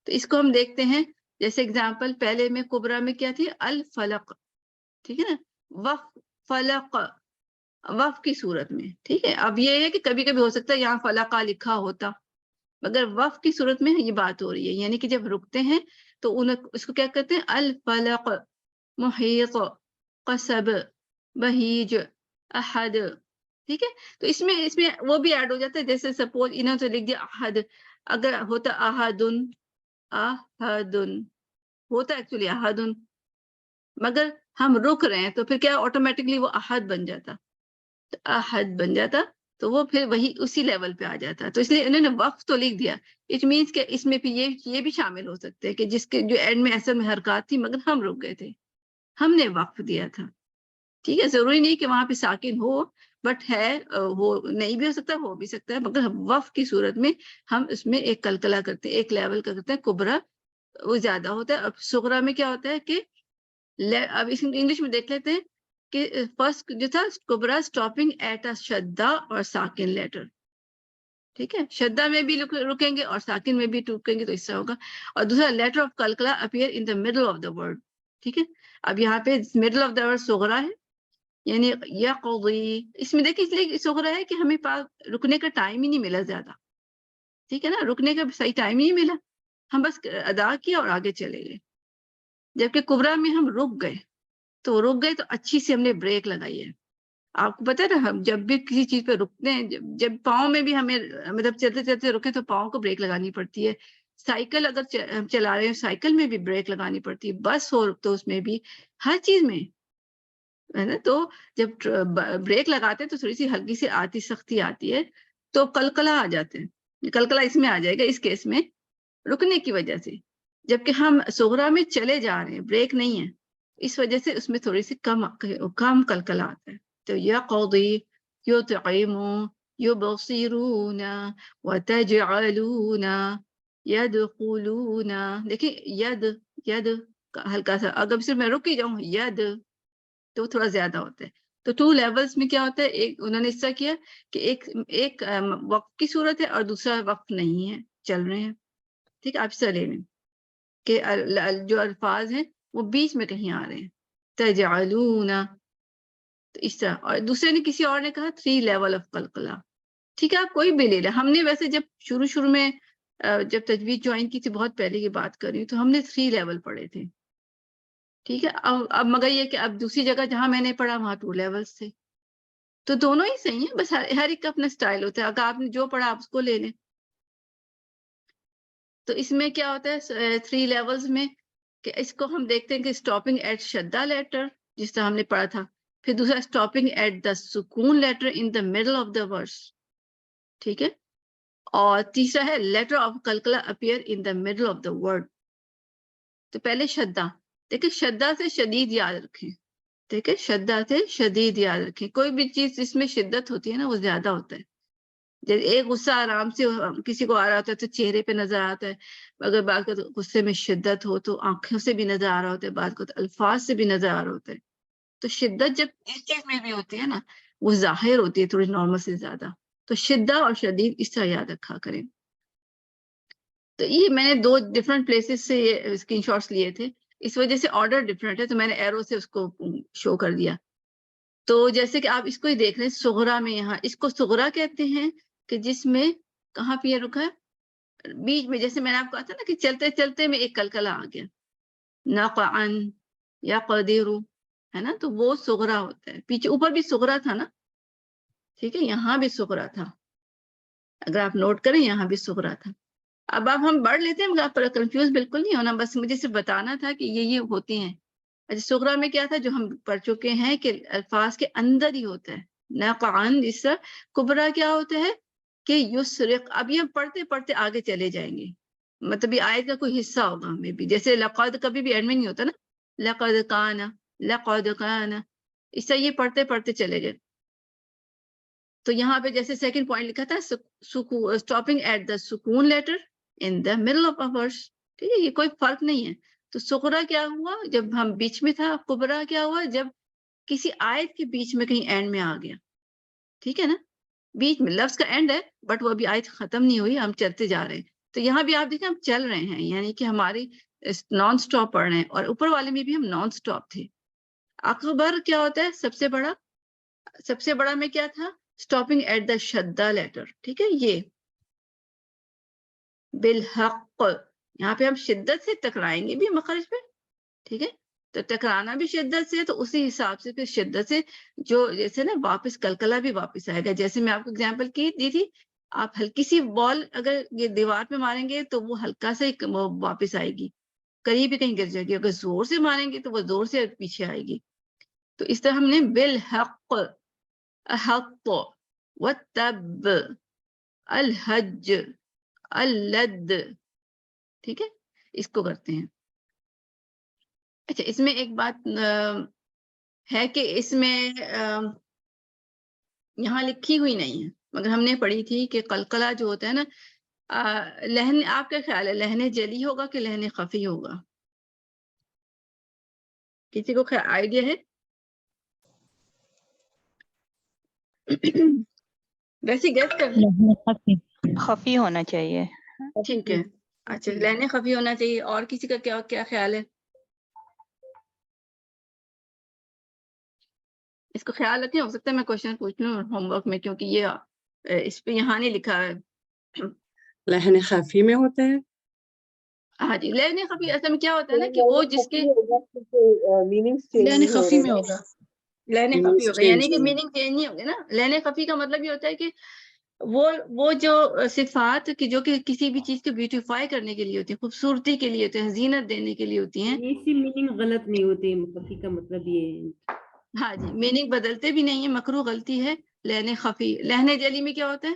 تو اس کو ہم دیکھتے ہیں، جیسے اگزامپل پہلے میں کبرا میں کیا تھی، الفلق، ٹھیک ہے نا، وقف فلق، وقف کی صورت میں. ٹھیک ہے، اب یہ ہے کہ کبھی کبھی ہو سکتا ہے یہاں فلقہ لکھا ہوتا، مگر وقف کی صورت میں یہ بات ہو رہی ہے، یعنی کہ جب رکتے ہیں تو اس کو کیا کہتے ہیں، الفلق، محیط، قصب، بہیج، احد. ٹھیک ہے، تو اس میں وہ بھی ایڈ ہو جاتا ہے، جیسے سپوز انہوں نے لکھ دیا احد، اگر ہوتا احدن، احدن ہوتا ایکچولی احدن، مگر ہم رک رہے ہیں تو پھر کیا آٹومیٹکلی وہ احد بن جاتا، تو احد بن جاتا، تو وہ پھر وہی اسی لیول پہ آ جاتا. تو اس لیے انہوں نے وقف تو لکھ دیا، اٹ مینس کہ اس میں پھر یہ بھی شامل ہو سکتے ہیں کہ جس کے جو اینڈ میں اصل میں حرکات تھی مگر ہم رک گئے تھے، ہم نے وقف دیا تھا. ٹھیک ہے، ضروری نہیں کہ وہاں پہ ساکن ہو، بٹ ہے، وہ نہیں بھی ہو سکتا، ہو بھی سکتا ہے، مگر وقف کی صورت میں ہم اس میں ایک کلکلا کرتے ہیں، ایک لیول کا کرتے ہیں. کبرا وہ زیادہ ہوتا ہے. اب صغرا میں کیا ہوتا ہے کہ اب اس انگلش میں دیکھ لیتے ہیں کہ فرسٹ جو تھا کبرا اسٹاپنگ ایٹ اے شدہ اور ساکن لیٹر. ٹھیک ہے، شدہ میں بھی رکیں گے اور ساکن میں بھی رکیں گے تو اس طرح ہوگا. اور دوسرا لیٹر آف کلکلا appear in the middle of the word. ٹھیک ہے، اب یہاں پہ مڈل آف دا ورڈ صغرا ہے، یعنی یقضی، اس میں دیکھیں اس لیے صغرا ہے کہ ہمیں پاس رکنے کا ٹائم ہی نہیں ملا زیادہ. ٹھیک ہے نا، رکنے کا صحیح ٹائم ہی نہیں ملا، ہم بس ادا کیا اور آگے چلے گئے. جبکہ کبرا میں ہم رک گئے، تو رک گئے تو اچھی سے ہم نے بریک لگائی ہے. آپ کو پتا ہے نا، ہم جب بھی کسی چیز پہ رکتے ہیں، جب پاؤں میں بھی ہمیں مطلب چلتے چلتے رکے تو پاؤں کو بریک لگانی پڑتی ہے. سائیکل اگر ہم چلا رہے ہیں، سائیکل میں بھی بریک لگانی پڑتی ہے، بس ہو تو اس میں بھی، ہر چیز میں ہے نا. تو جب بریک لگاتے ہیں تو تھوڑی سی ہلکی سی آتی سختی آتی ہے، تو کلکلا آ جاتے ہیں. کلکلا اس میں آ جائے گا اس کیس میں، رکنے کی وجہ سے. جبکہ ہم صغرا میں چلے جا رہے ہیں، بریک نہیں ہے، اس وجہ سے اس میں تھوڑی سی کم کلکلا آتا ہے. تو یقضی، یطعم، یبصرون، وتجعلون، یدخلون. دیکھیں ید ہلکا سا، اگر صرف میں رک ہی جاؤں ید تو تھوڑا زیادہ ہوتا ہے. تو 2 لیولز میں کیا ہوتا ہے، ایک انہوں نے اس طرح کیا کہ ایک وقف کی صورت ہے اور دوسرا وقف نہیں ہے، چل رہے ہیں. ٹھیک ہے، آپ سے لے لیں کہ جو الفاظ ہیں وہ بیچ میں کہیں آ رہے ہیں، تجعلون، تو اس طرح. اور دوسرے نے کسی اور نے کہا 3 لیول آف قلقلہ. ٹھیک ہے، آپ کوئی بھی لے لیں. ہم نے ویسے جب شروع میں جب تجوید جوائن کی تھی، بہت پہلے کی بات کر رہی ہوں، تو ہم نے 3 لیول پڑھے تھے. ٹھیک ہے، اب مگر یہ کہ اب دوسری جگہ جہاں میں نے پڑھا وہاں 2 لیولز تھے. تو دونوں ہی صحیح ہیں، بس ہر ایک کا اپنا سٹائل ہوتا ہے. اگر آپ نے جو پڑھا آپ اس کو لے لیں. تو اس میں کیا ہوتا ہے 3 لیولز میں، کہ اس کو ہم دیکھتے ہیں کہ اسٹاپنگ ایٹ شدہ لیٹر، جس طرح ہم نے پڑھا تھا. پھر دوسرا اسٹاپنگ ایٹ دا سکون letter in the middle of the verse. ٹھیک ہے، اور تیسرا ہے لیٹر آف کلکلا appear in the middle of the word. تو پہلے شدہ، دیکھیں شدہ سے شدید یاد رکھیں. ٹھیک ہے، شدہ سے شدید یاد رکھیں. کوئی بھی چیز جس میں شدت ہوتی ہے نا وہ زیادہ ہوتا ہے. جیسے ایک غصہ آرام سے کسی کو آ رہا ہوتا ہے تو چہرے پہ نظر آتا ہے، اگر بات کو غصے میں شدت ہو تو آنکھوں سے بھی نظر آ رہا ہوتا ہے، بات کو الفاظ سے بھی نظر آ رہا ہوتا ہے. تو شدت جب اس چیز میں بھی ہوتی ہے نا، وہ ظاہر ہوتی ہے تھوڑی نارمل سے زیادہ. تو شدہ اور شدید اس طرح یاد رکھا کریں. تو یہ میں نے 2 ڈفرینٹ پلیسز سے یہ اسکرین شاٹس لیے تھے، اس وجہ سے آرڈر ڈفرینٹ ہے، تو میں نے ایرو سے اس کو شو کر دیا. تو جیسے کہ آپ اس کو ہی دیکھ رہے ہیں صغرا میں، یہاں اس کو صغرا کہتے ہیں کہ جس میں کہاں پہ یہ رکا ہے بیچ میں. جیسے میں نے آپ کو کہا تھا نا کہ چلتے چلتے میں ایک کلکلا آ گیا، نقعن یا قدیرو، ہے نا، تو وہ صغرا ہوتا ہے. پیچھے اوپر بھی صغرا تھا نا، ٹھیک ہے، یہاں بھی صغرا تھا، اگر آپ نوٹ کریں یہاں بھی صغرا تھا. اب ہم پڑھ لیتے ہیں، مگر آپ کنفیوز بالکل نہیں ہونا، بس مجھے صرف بتانا تھا کہ یہ ہوتے ہیں. صغرا میں کیا تھا جو ہم پڑھ چکے ہیں کہ الفاظ کے اندر ہی ہوتا ہے، نقعن. اس طرح کبرا کیا ہوتا ہے کہ یسرق. اب یہ پڑھتے پڑھتے آگے چلے جائیں گے، مطلب یہ آیت کا کوئی حصہ ہوگا ہمیں بھی. جیسے لقد کبھی بھی اینڈ میں نہیں ہوتا نا، لقد کان، لقد کان، اس طرح یہ پڑھتے پڑھتے چلے گئے. تو یہاں پہ جیسے سیکنڈ پوائنٹ لکھا تھا اسٹاپنگ ایٹ دا سکون letter in the middle of a verse. ٹھیک ہے, یہ کوئی فرق نہیں ہے. تو سغرا کیا ہوا جب ہم بیچ میں تھا, کبرا کیا ہوا جب کسی آیت کے بیچ میں کہیں اینڈ میں آ گیا. ٹھیک ہے نا, بیچ میں لفظ کا اینڈ ہے بٹ وہ ابھی آیت ختم نہیں ہوئی, ہم چلتے جا رہے ہیں. تو یہاں بھی آپ دیکھیں ہم چل رہے ہیں, یعنی کہ ہماری نان سٹاپ پڑھ رہے ہیں, اور اوپر والے میں بھی ہم نان سٹاپ تھے. اکبر کیا ہوتا ہے سب سے بڑا, سب سے بڑا میں کیا تھا, اسٹاپنگ ایٹ دا شدہ لیٹر. ٹھیک ہے, یہ بالحق, یہاں پہ ہم شدت سے ٹکرائیں گے بھی مخرج پہ. ٹھیک ہے, تو ٹکرانا بھی شدت سے, تو اسی حساب سے پھر شدت سے جو جیسے نا واپس کلکلا بھی واپس آئے گا. جیسے میں آپ کو اگزامپل دی تھی, آپ ہلکی سی بال اگر یہ دیوار پہ ماریں گے تو وہ ہلکا سے واپس آئے گی, قریب ہی کہیں گر جائے گی. اگر زور سے ماریں گے تو وہ زور سے پیچھے آئے گی. تو اس طرح ہم نے بالحق, احق, والتب, الحج, اللد. ٹھیک ہے, اس کو کرتے ہیں. اچھا, اس میں ایک بات ہے کہ اس میں یہاں لکھی ہوئی نہیں ہے, مگر ہم نے پڑھی تھی کہ قلقلہ جو ہوتا ہے نا, لہن, آپ کا خیال ہے لہن جلی ہوگا کہ لہن خفی ہوگا؟ کسی کو آئیڈیا ہے؟ ویسے گیس کر لیں. خفی ہونا چاہیے. ٹھیک ہے, اچھا لہن خفی ہونا چاہیے. اور کسی کا کیا خیال ہے؟ اس کو خیال رکھیں, ہو سکتا ہے میں کوشچن پوچھ لوں ہوم ورک میں, کیونکہ یہ اس پہ یہاں نہیں لکھا ہے. لہن خفی میں ہوتا ہے. ہاں جی, لہن خفی اصل میں کیا ہوتا ہے نا کہ وہ جس کے لہن خفی میں ہوگا, لہن خفی ہوگا, یعنی کہ میننگ چینج نہیں ہوگا نا. لہن خفی کا مطلب یہ ہوتا ہے کہ وہ جو صفات کی جو کہ کسی بھی چیز کو بیوٹیفائی کرنے کے لیے ہوتی ہیں, خوبصورتی کے لیے ہوتی ہیں, زینت دینے کے لیے ہوتی ہیں. اسی میننگ غلط نہیں ہوتی, خفی کا مطلب یہ ہے. ہاں جی, میننگ بدلتے بھی نہیں ہیں, مکروہ غلطی ہے لہن خفی. لہن جلی میں کیا ہوتا ہے,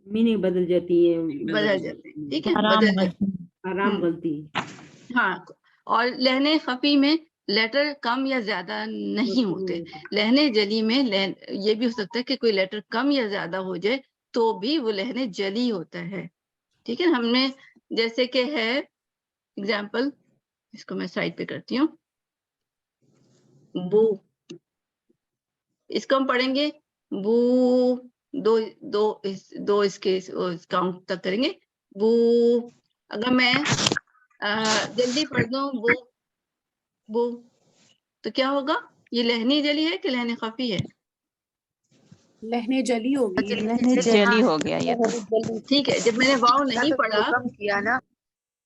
میننگ بدل جاتی ہے, بدل جاتے ہیں. ٹھیک ہے, حرام بدل جاتے حرام غلطی. ہاں, اور لہن خفی میں لیٹر کم یا زیادہ نہیں ہوتے. لہن جلی میں یہ بھی ہو سکتا ہے کہ کوئی لیٹر کم یا زیادہ ہو جائے تو بھی وہ لہن جلی ہوتا ہے. ٹھیک ہے, ہم نے جیسے کہ ہے اگزامپل, اس کو میں سائڈ پہ کرتی ہوں, بو, اس کو ہم پڑھیں گے بو, دو اس کے کاؤنٹ تک کریں گے بو. اگر میں جلدی پڑھ دوں بو بو تو کیا ہوگا, یہ لہنی جلی ہے کہ لہن خفی ہے؟ لہن جلی ہوگی. جلی ہو گیا یہ تو. ٹھیک ہے, جب میں نے واؤ نہیں پڑھا کیا نا,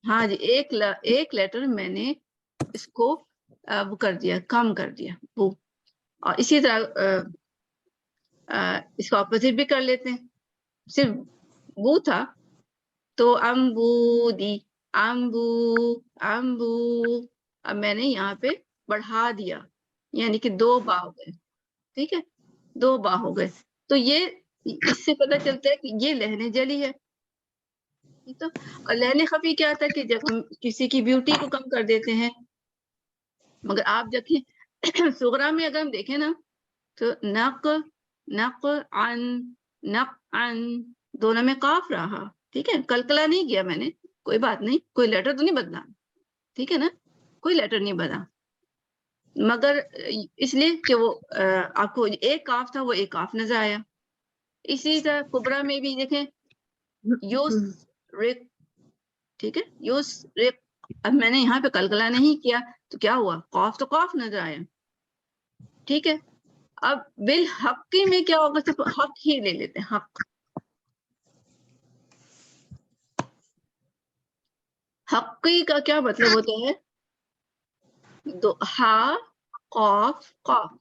ہاں جی, ایک لیٹر میں نے اس کو وہ کر دیا, کم کر دیا وہ. اور اسی طرح اس کو اپوزٹ بھی کر لیتے ہیں, صرف وہ تھا تو امبودی, امبو امبو. اب میں نے یہاں پہ بڑھا دیا, یعنی کہ 2 با ہو گئے. ٹھیک ہے, 2 با ہو گئے. تو یہ اس سے پتہ چلتا ہے کہ یہ لہن جلی ہے. تو اور لہن خفی کیا تھا کہ جب ہم کسی کی بیوٹی کو کم کر دیتے ہیں. مگر آپ دیکھیں صغرا میں اگر ہم دیکھیں نا تو نق عن دونوں میں قاف رہا. ٹھیک ہے, کلکلا نہیں کیا میں نے, کوئی بات نہیں, کوئی لیٹر تو نہیں بدلا. ٹھیک ہے نا, کوئی لیٹر نہیں بدلا, مگر اس لیے کہ وہ آپ کو ایک کاف تھا, وہ ایک کاف نظر آیا. اسی طرح کبرا میں بھی دیکھیں یوس رک. ٹھیک ہے, یوس رک. اب میں نے یہاں پہ کلکلا نہیں کیا تو کیا ہوا, قاف تو قاف نظر آیا. ٹھیک ہے, اب بالحقی میں کیا ہوگا, صرف حق ہی لے لیتے ہیں, حق. حقی کا کیا مطلب ہوتا ہے, ہا قاف قاف.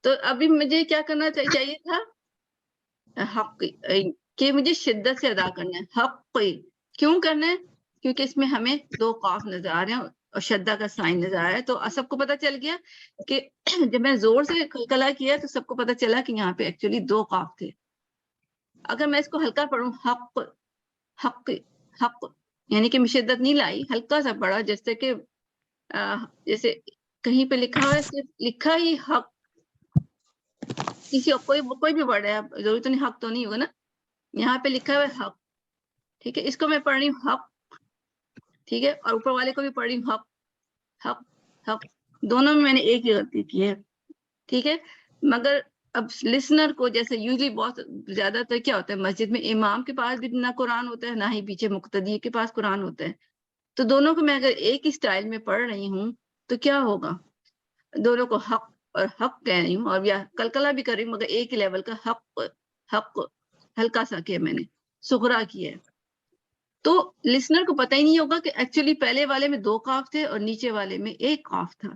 تو ابھی مجھے کیا کرنا چاہیے تھا, حق کہ مجھے شدت سے ادا کرنا ہے. حق کیوں کرنا ہے, کیونکہ اس میں ہمیں 2 قاف نظر آ رہے ہیں اور شدہ کا سائن نظر آ رہا ہے. تو سب کو پتہ چل گیا کہ جب میں زور سے کلکلا کیا تو سب کو پتہ چلا کہ یہاں پہ ایکچولی 2 قاف تھے. اگر میں اس کو ہلکا پڑھوں حق حق حق, یعنی کہ میں شدت نہیں لائی, ہلکا سا پڑھا, جیسے کہ جیسے کہیں پہ لکھا ہوا ہے, صرف لکھا ہی حق. کسی کوئی بھی ورڈ ہے, ضروری تو نہیں حق تو نہیں ہوگا نا, یہاں پہ لکھا ہوا ہے حق. ٹھیک ہے, اس کو میں پڑھ رہی ہوں حق, ٹھیک ہے, اور اوپر والے کو بھی پڑھ رہی ہوں حق حق حق, دونوں میں نے ایک ہی غلطی کی ہے, ٹھیک ہے. مگر اب لسنر کو جیسے یوزلی بہت زیادہ تر کیا ہوتا ہے, مسجد میں امام کے پاس بھی نہ قرآن ہوتا ہے نہ ہی پیچھے مقتدی کے پاس قرآن ہوتا ہے, تو دونوں کو میں اگر ایک ہی سٹائل میں پڑھ رہی ہوں تو کیا ہوگا, دونوں کو حق اور حق کہہ رہی ہوں, اور یا کلکلا بھی کر رہی ہوں, مگر ایک ہی لیول کا حق حق ہلکا سا کیا میں نے سغرا کیا ہے. تو لسنر کو پتہ ہی نہیں ہوگا کہ ایکچولی پہلے والے میں 2 قاف تھے اور نیچے والے میں 1 قاف تھا.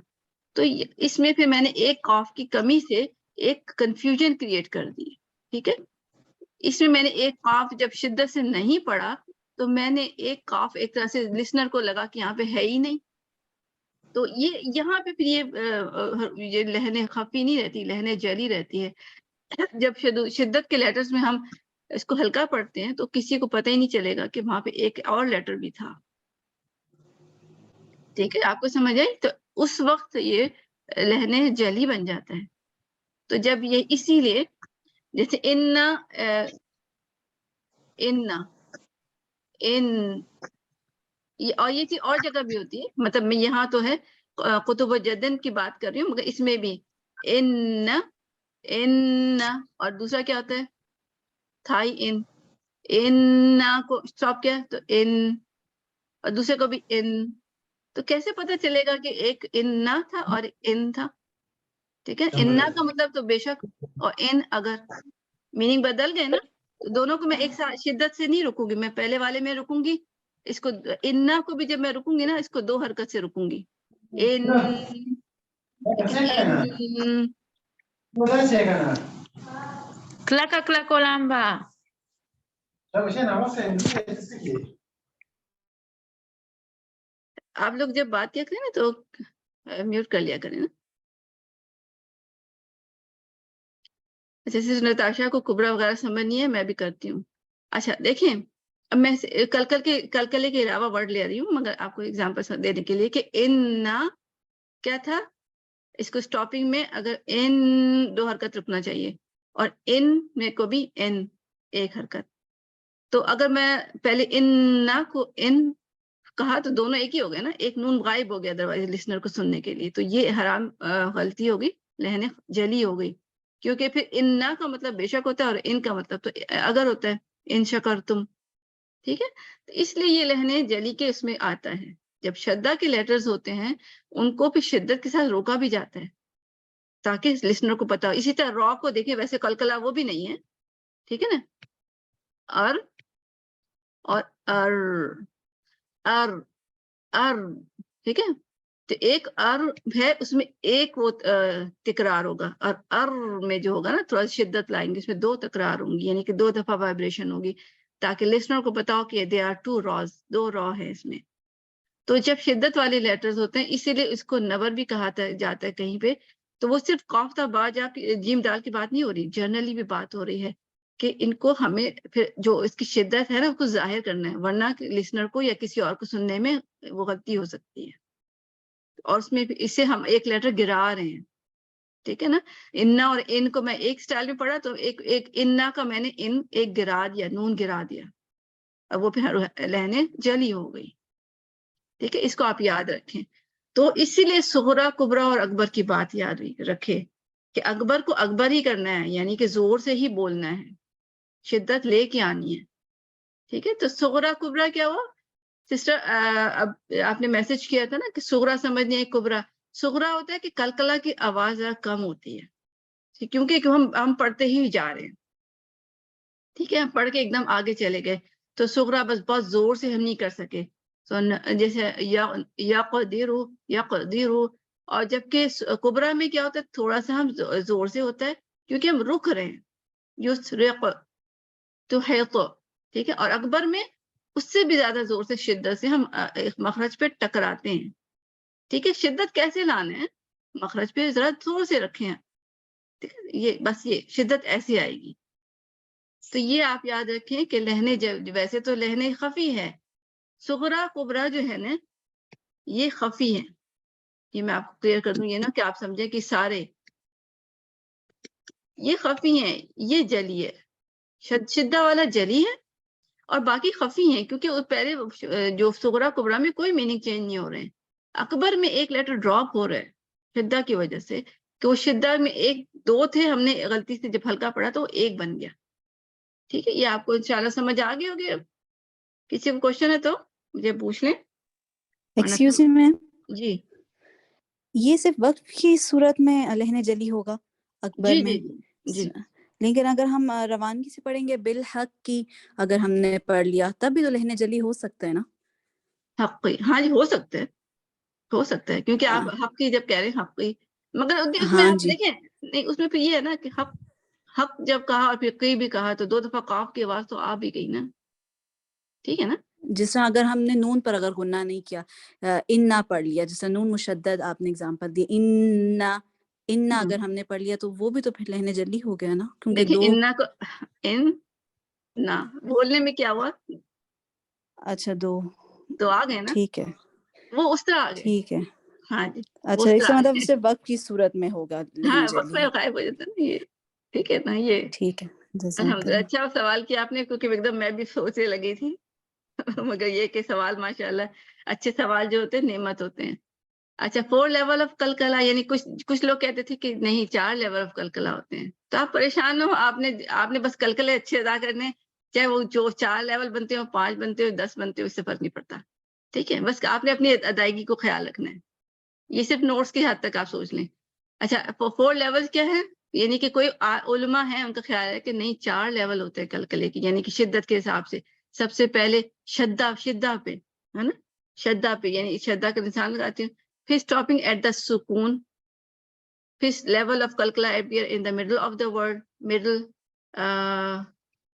تو اس میں پھر میں نے 1 قاف کی کمی سے ایک کنفیوژن کریٹ کر دی, ٹھیک ہے. اس میں میں نے 1 قاف جب شدت سے نہیں پڑھا تو میں نے 1 قاف ایک طرح سے لسنر کو لگا کہ یہاں پہ ہے ہی نہیں. تو یہ یہاں پہ پھر یہ لہنیں خفی نہیں رہتی, لہنیں جلی رہتی ہے. جب شدت کے لیٹرز میں ہم اس کو ہلکا پڑھتے ہیں تو کسی کو پتہ ہی نہیں چلے گا کہ وہاں پہ ایک اور لیٹر بھی تھا, ٹھیک ہے. آپ کو سمجھ آئی؟ تو اس وقت یہ لہنیں جلی بن جاتا ہے. تو جب یہ اسی لیے جیسے ان اور یہ چیز اور جگہ بھی ہوتی ہے, مطلب میں یہاں تو ہے قطب و جدن کی بات کر رہی ہوں, مگر اس میں بھی ان اور دوسرا کیا ہوتا ہے تھائی ان کو اسٹاپ کیا تو ان, اور دوسرے کو بھی ان. تو کیسے پتہ چلے گا کہ ایک ان تھا اور ان تھا, ٹھیک ہے. ان کا مطلب تو بے شک, اور ان اگر میننگ بدل گئے نا تو دونوں کو میں ایک ساتھ شدت سے نہیں رکوں گی, میں پہلے والے میں رکوں گی, اس کو ان کو بھی جب میں رکوں گی نا اس کو 2 حرکت سے رکوں گی. ان آپ لوگ جب بات کیا کریں نا تو میوٹ کر لیا کریں نا. اچھا, سسٹر نتاشا کو کبرا وغیرہ سمجھ نہیں ہے, میں بھی کرتی ہوں. اچھا دیکھیں, اب میں کلکلے کے علاوہ ورڈ لے رہی ہوں, مگر آپ کو ایگزامپل دینے کے لیے کہ ان کیا تھا, اس کو سٹاپنگ میں اگر ان 2 حرکت رکنا چاہیے, اور ان میں کو بھی ان 1 حرکت. تو اگر میں پہلے ان کو ان کہا تو دونوں ایک ہی ہو گئے نا, ایک نون غائب ہو گیا ادروائز لسنر کو سننے کے لیے. تو یہ حرام غلطی ہوگی, لہنیں جلی ہو گئی, کیونکہ پھر ان کا مطلب بے شک ہوتا ہے اور ان کا مطلب تو اگر ہوتا ہے, ان شکر تم, ٹھیک ہے. تو اس لیے یہ لہنیں جلی کے اس میں آتا ہے. جب شدہ کے لیٹرز ہوتے ہیں ان کو پھر شدت کے ساتھ روکا بھی جاتا ہے تاکہ لسنر کو پتا ہو. اسی طرح را کو دیکھیں, ویسے کلکلا وہ بھی نہیں ہے, ٹھیک ہے نا. اور ار ٹھیک ہے. تو ایک ار ہے, اس میں ایک وہ تکرار ہوگا, اور ار میں جو ہوگا نا تھوڑا شدت لائیں گے, اس میں 2 تکرار ہوں گی, یعنی کہ 2 دفعہ وائبریشن ہوگی تاکہ لسنر کو پتا ہو کہ دے آر 2 راز, 2 را ہے اس میں. تو جب شدت والے لیٹرز ہوتے ہیں اسی لیے اس کو نور بھی کہا جاتا ہے کہیں پہ. تو وہ صرف قاف تا با جا جیم دال کی بات نہیں ہو رہی, جرنلی بھی بات ہو رہی ہے کہ ان کو ہمیں پھر جو اس کی شدت ہے نا اس کو ظاہر کرنا ہے, ورنہ لسنر کو یا کسی اور کو سننے میں وہ غلطی ہو سکتی ہے. اور اس میں اسے ہم ایک لیٹر گرا رہے ہیں, ٹھیک ہے نا. انا اور ان کو میں ایک سٹائل میں پڑھا تو ایک انا کا میں نے ان ایک گرا دیا, نون گرا دیا, اور وہ پھر لہنیں جلی ہو گئی, ٹھیک ہے. اس کو آپ یاد رکھیں. تو اسی لیے صغرا کبرا اور اکبر کی بات یاد رکھے کہ اکبر کو اکبر ہی کرنا ہے, یعنی کہ زور سے ہی بولنا ہے, شدت لے کے آنی ہے, ٹھیک ہے. تو صغرا کبرا کیا ہوا سسٹر, اب آپ نے میسج کیا تھا نا کہ صغرا سمجھنے ہے کبرا. صغرا ہوتا ہے کہ کلکلا کی آواز ذرا کم ہوتی ہے, کیونکہ ہم پڑھتے ہی جا رہے ہیں, ٹھیک ہے. ہم پڑھ کے ایک دم آگے چلے گئے تو صغرا بس بہت زور سے ہم نہیں کر سکے. جیسے یا قدیرو, اور جبکہ کبرا میں کیا ہوتا ہے تھوڑا سا ہم زور سے ہوتا ہے کیونکہ ہم رک رہے ہیں, یسرق تحیط, ٹھیک ہے. اور اکبر میں اس سے بھی زیادہ زور سے شدت سے ہم مخرج پہ ٹکراتے ہیں, ٹھیک ہے. شدت کیسے لانا ہے, مخرج پہ ذرا زور سے رکھیں, ٹھیک ہے. یہ بس یہ شدت ایسی آئے گی. تو یہ آپ یاد رکھیں کہ لہنے ویسے تو لہنے خفی ہے, صغرا کبرا جو ہے نا یہ خفی ہے. یہ میں آپ کو کلیئر کر دوں, یہ نا کہ آپ سمجھیں کہ سارے یہ خفی ہیں, یہ جلی ہے. شدہ والا جلی ہے اور باقی خفی ہیں کیونکہ وہ پہلے جو صغرا کبرا میں کوئی میننگ چینج نہیں ہو رہے ہیں. اکبر میں ایک لیٹر ڈراپ ہو رہا ہے شدہ کی وجہ سے کہ وہ شدہ میں ایک دو تھے, ہم نے غلطی سے جب ہلکا پڑا تو وہ ایک بن گیا. ٹھیک ہے, یہ آپ کو انشاءاللہ سمجھ آ گئی ہوگی. اب کسی کو کوشچن ہے تو مجھے پوچھ لیں. ایکسکیوز می میم, جی یہ صرف وقت کی صورت میں لہن جلی ہوگا اکبر جی میں؟ جی جی لیکن اگر ہم روانگی سے پڑھیں گے بالحق کی, اگر ہم نے پڑھ لیا تب بھی تو لہن جلی ہو سکتا ہے نا؟ حقی, ہاں جی ہو سکتا ہے, ہو سکتا ہے کیونکہ آپ حق کی جب کہہ رہے ہیں حقی, مگر اس میں ہاں آپ جی, دیکھیں نہیں, اس میں پھر یہ ہے نا کہ حق جب کہا اور پھر قی بھی کہا تو دو دفعہ قاف کی آواز تو آ بھی گئی نا. ٹھیک ہے نا. جس طرح اگر ہم نے نون پر اگر غنہ نہیں کیا, اننا پڑھ لیا, جس طرح نون مشدد آپ نے اگزامپل دی, اننا اگر ہم نے پڑھ لیا تو وہ بھی تو پھر لہن جلی ہو گیا نا, کیونکہ دیکھیں دو. اننا کو ان نہ بولنے میں کیا ہوا, اچھا دو, تو آ گئے نا, ٹھیک ہے وہ اس طرح آ گئے. ٹھیک ہے. ہاں جی وہ اچھا اس اس طرح کا آ مطلب گئے. صرف وقت کی صورت میں ہوگا ہاں لہن وقت جلی. میں غائب ہو جاتا ہے نا یہ. ٹھیک ہے نا. یہ ٹھیک ہے, جزاک الحمدللہ اللہ. اچھا سوال کیا آپ نے, کیونکہ ایک دم میں بھی سوچنے لگی تھی مگر یہ کہ سوال ماشاءاللہ اچھے سوال جو ہوتے ہیں نعمت ہوتے ہیں. اچھا 4 لیول آف کلکلا, یعنی کچھ لوگ کہتے تھے کہ نہیں 4 لیول آف کلکلا ہوتے ہیں. تو آپ پریشان ہو, آپ نے بس کلکلے اچھے ادا کرنے, چاہے وہ جو 4 لیول بنتے ہو, 5 بنتے ہو, 10 بنتے ہو, اس سے فرق نہیں پڑتا. ٹھیک ہے, بس آپ نے اپنی ادائیگی کو خیال رکھنا ہے. یہ صرف نوٹس کی حد تک آپ سوچ لیں. اچھا 4 لیول کیا ہے, یعنی کہ کوئی علماء ہیں ان کا خیال ہے کہ نہیں 4 لیول ہوتے ہیں کلکلے کی, یعنی کہ شدت کے حساب سے. سب سے پہلے شدہ پہ ہے نا, شدہ پہ یعنی شدہ کا نشان لگاتے ہیں, پھر اسٹاپنگ ایٹ دا سکون, پھر لیول آف کلکلا appear in the middle of the word.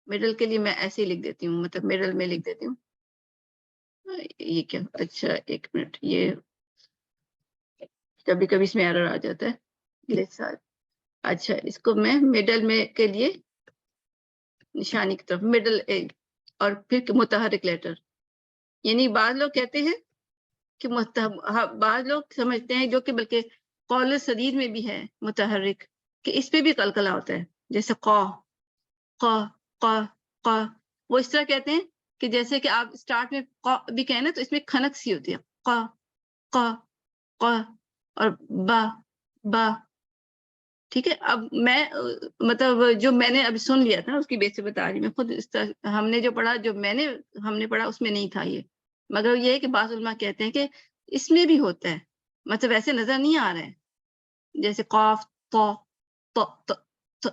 Middle کے لیے میں ایسے ہی لکھ دیتی ہوں, مطلب مڈل میں لکھ دیتی ہوں. یہ کیا, اچھا ایک منٹ, یہ کبھی کبھی اس میں ایرر آ جاتا ہے. اچھا اس کو میں مڈل میں کے لیے نشانی کی طرف مڈل اور پھر متحرک لیٹر. یعنی بعض لوگ کہتے ہیں کہ بعض لوگ سمجھتے ہیں, جو کہ بلکہ قول سدید میں بھی ہے متحرک, کہ اس پہ بھی کلکلا ہوتا ہے, جیسے قا قا قا قا. وہ اس طرح کہتے ہیں کہ جیسے کہ آپ اسٹارٹ میں قا بھی کہیں نا تو اس میں کھنک سی ہوتی ہے, قا قا قا اور با با. ٹھیک ہے, اب میں مطلب جو میں نے ابھی سن لیا تھا اس کی بیس سے بتا رہی, میں خود اس طرح ہم نے جو پڑھا, جو ہم نے پڑھا اس میں نہیں تھا یہ. مگر یہ ہے کہ بعض علماء کہتے ہیں کہ اس میں بھی ہوتا ہے, مطلب ایسے نظر نہیں آ رہا ہے, جیسے قاف تو تو تو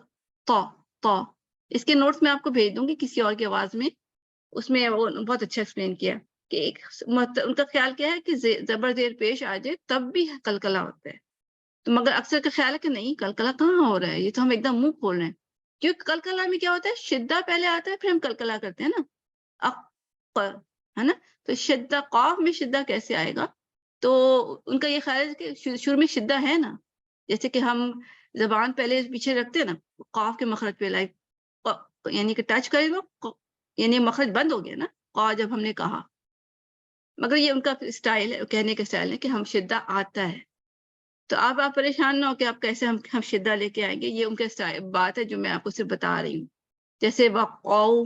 تو تو. اس کے نوٹس میں آپ کو بھیج دوں گی کسی اور کی آواز میں, اس میں وہ بہت اچھا ایکسپلین کیا کہ ان کا خیال کیا ہے کہ زبر زیر پیش آ جائے تب بھی کلکلا ہوتا ہے. تو مگر اکثر کا خیال ہے کہ نہیں کلکلا کہاں ہو رہا ہے, یہ تو ہم ایک دم منہ کھول رہے ہیں. کیونکہ کلکلا میں کیا ہوتا ہے, شدہ پہلے آتا ہے پھر ہم کلکلا کرتے ہیں نا, ہے نا. تو شدہ قاف میں شدہ کیسے آئے گا, تو ان کا یہ خیال ہے کہ شروع میں شدہ ہے نا, جیسے کہ ہم زبان پہلے پیچھے رکھتے ہیں نا قاف کے مخرج پہ, لائک یعنی کہ ٹچ کرے گا یعنی مخرج بند ہو گیا نا قا جب ہم نے کہا. مگر یہ ان کا اسٹائل ہے, کہنے کا اسٹائل ہے کہ ہم شدہ آتا ہے. تو آپ پریشان نہ ہو کہ آپ کیسے ہم شدہ لے کے آئیں گے, یہ ان کا بات ہے جو میں آپ کو صرف بتا رہی ہوں. جیسے وقو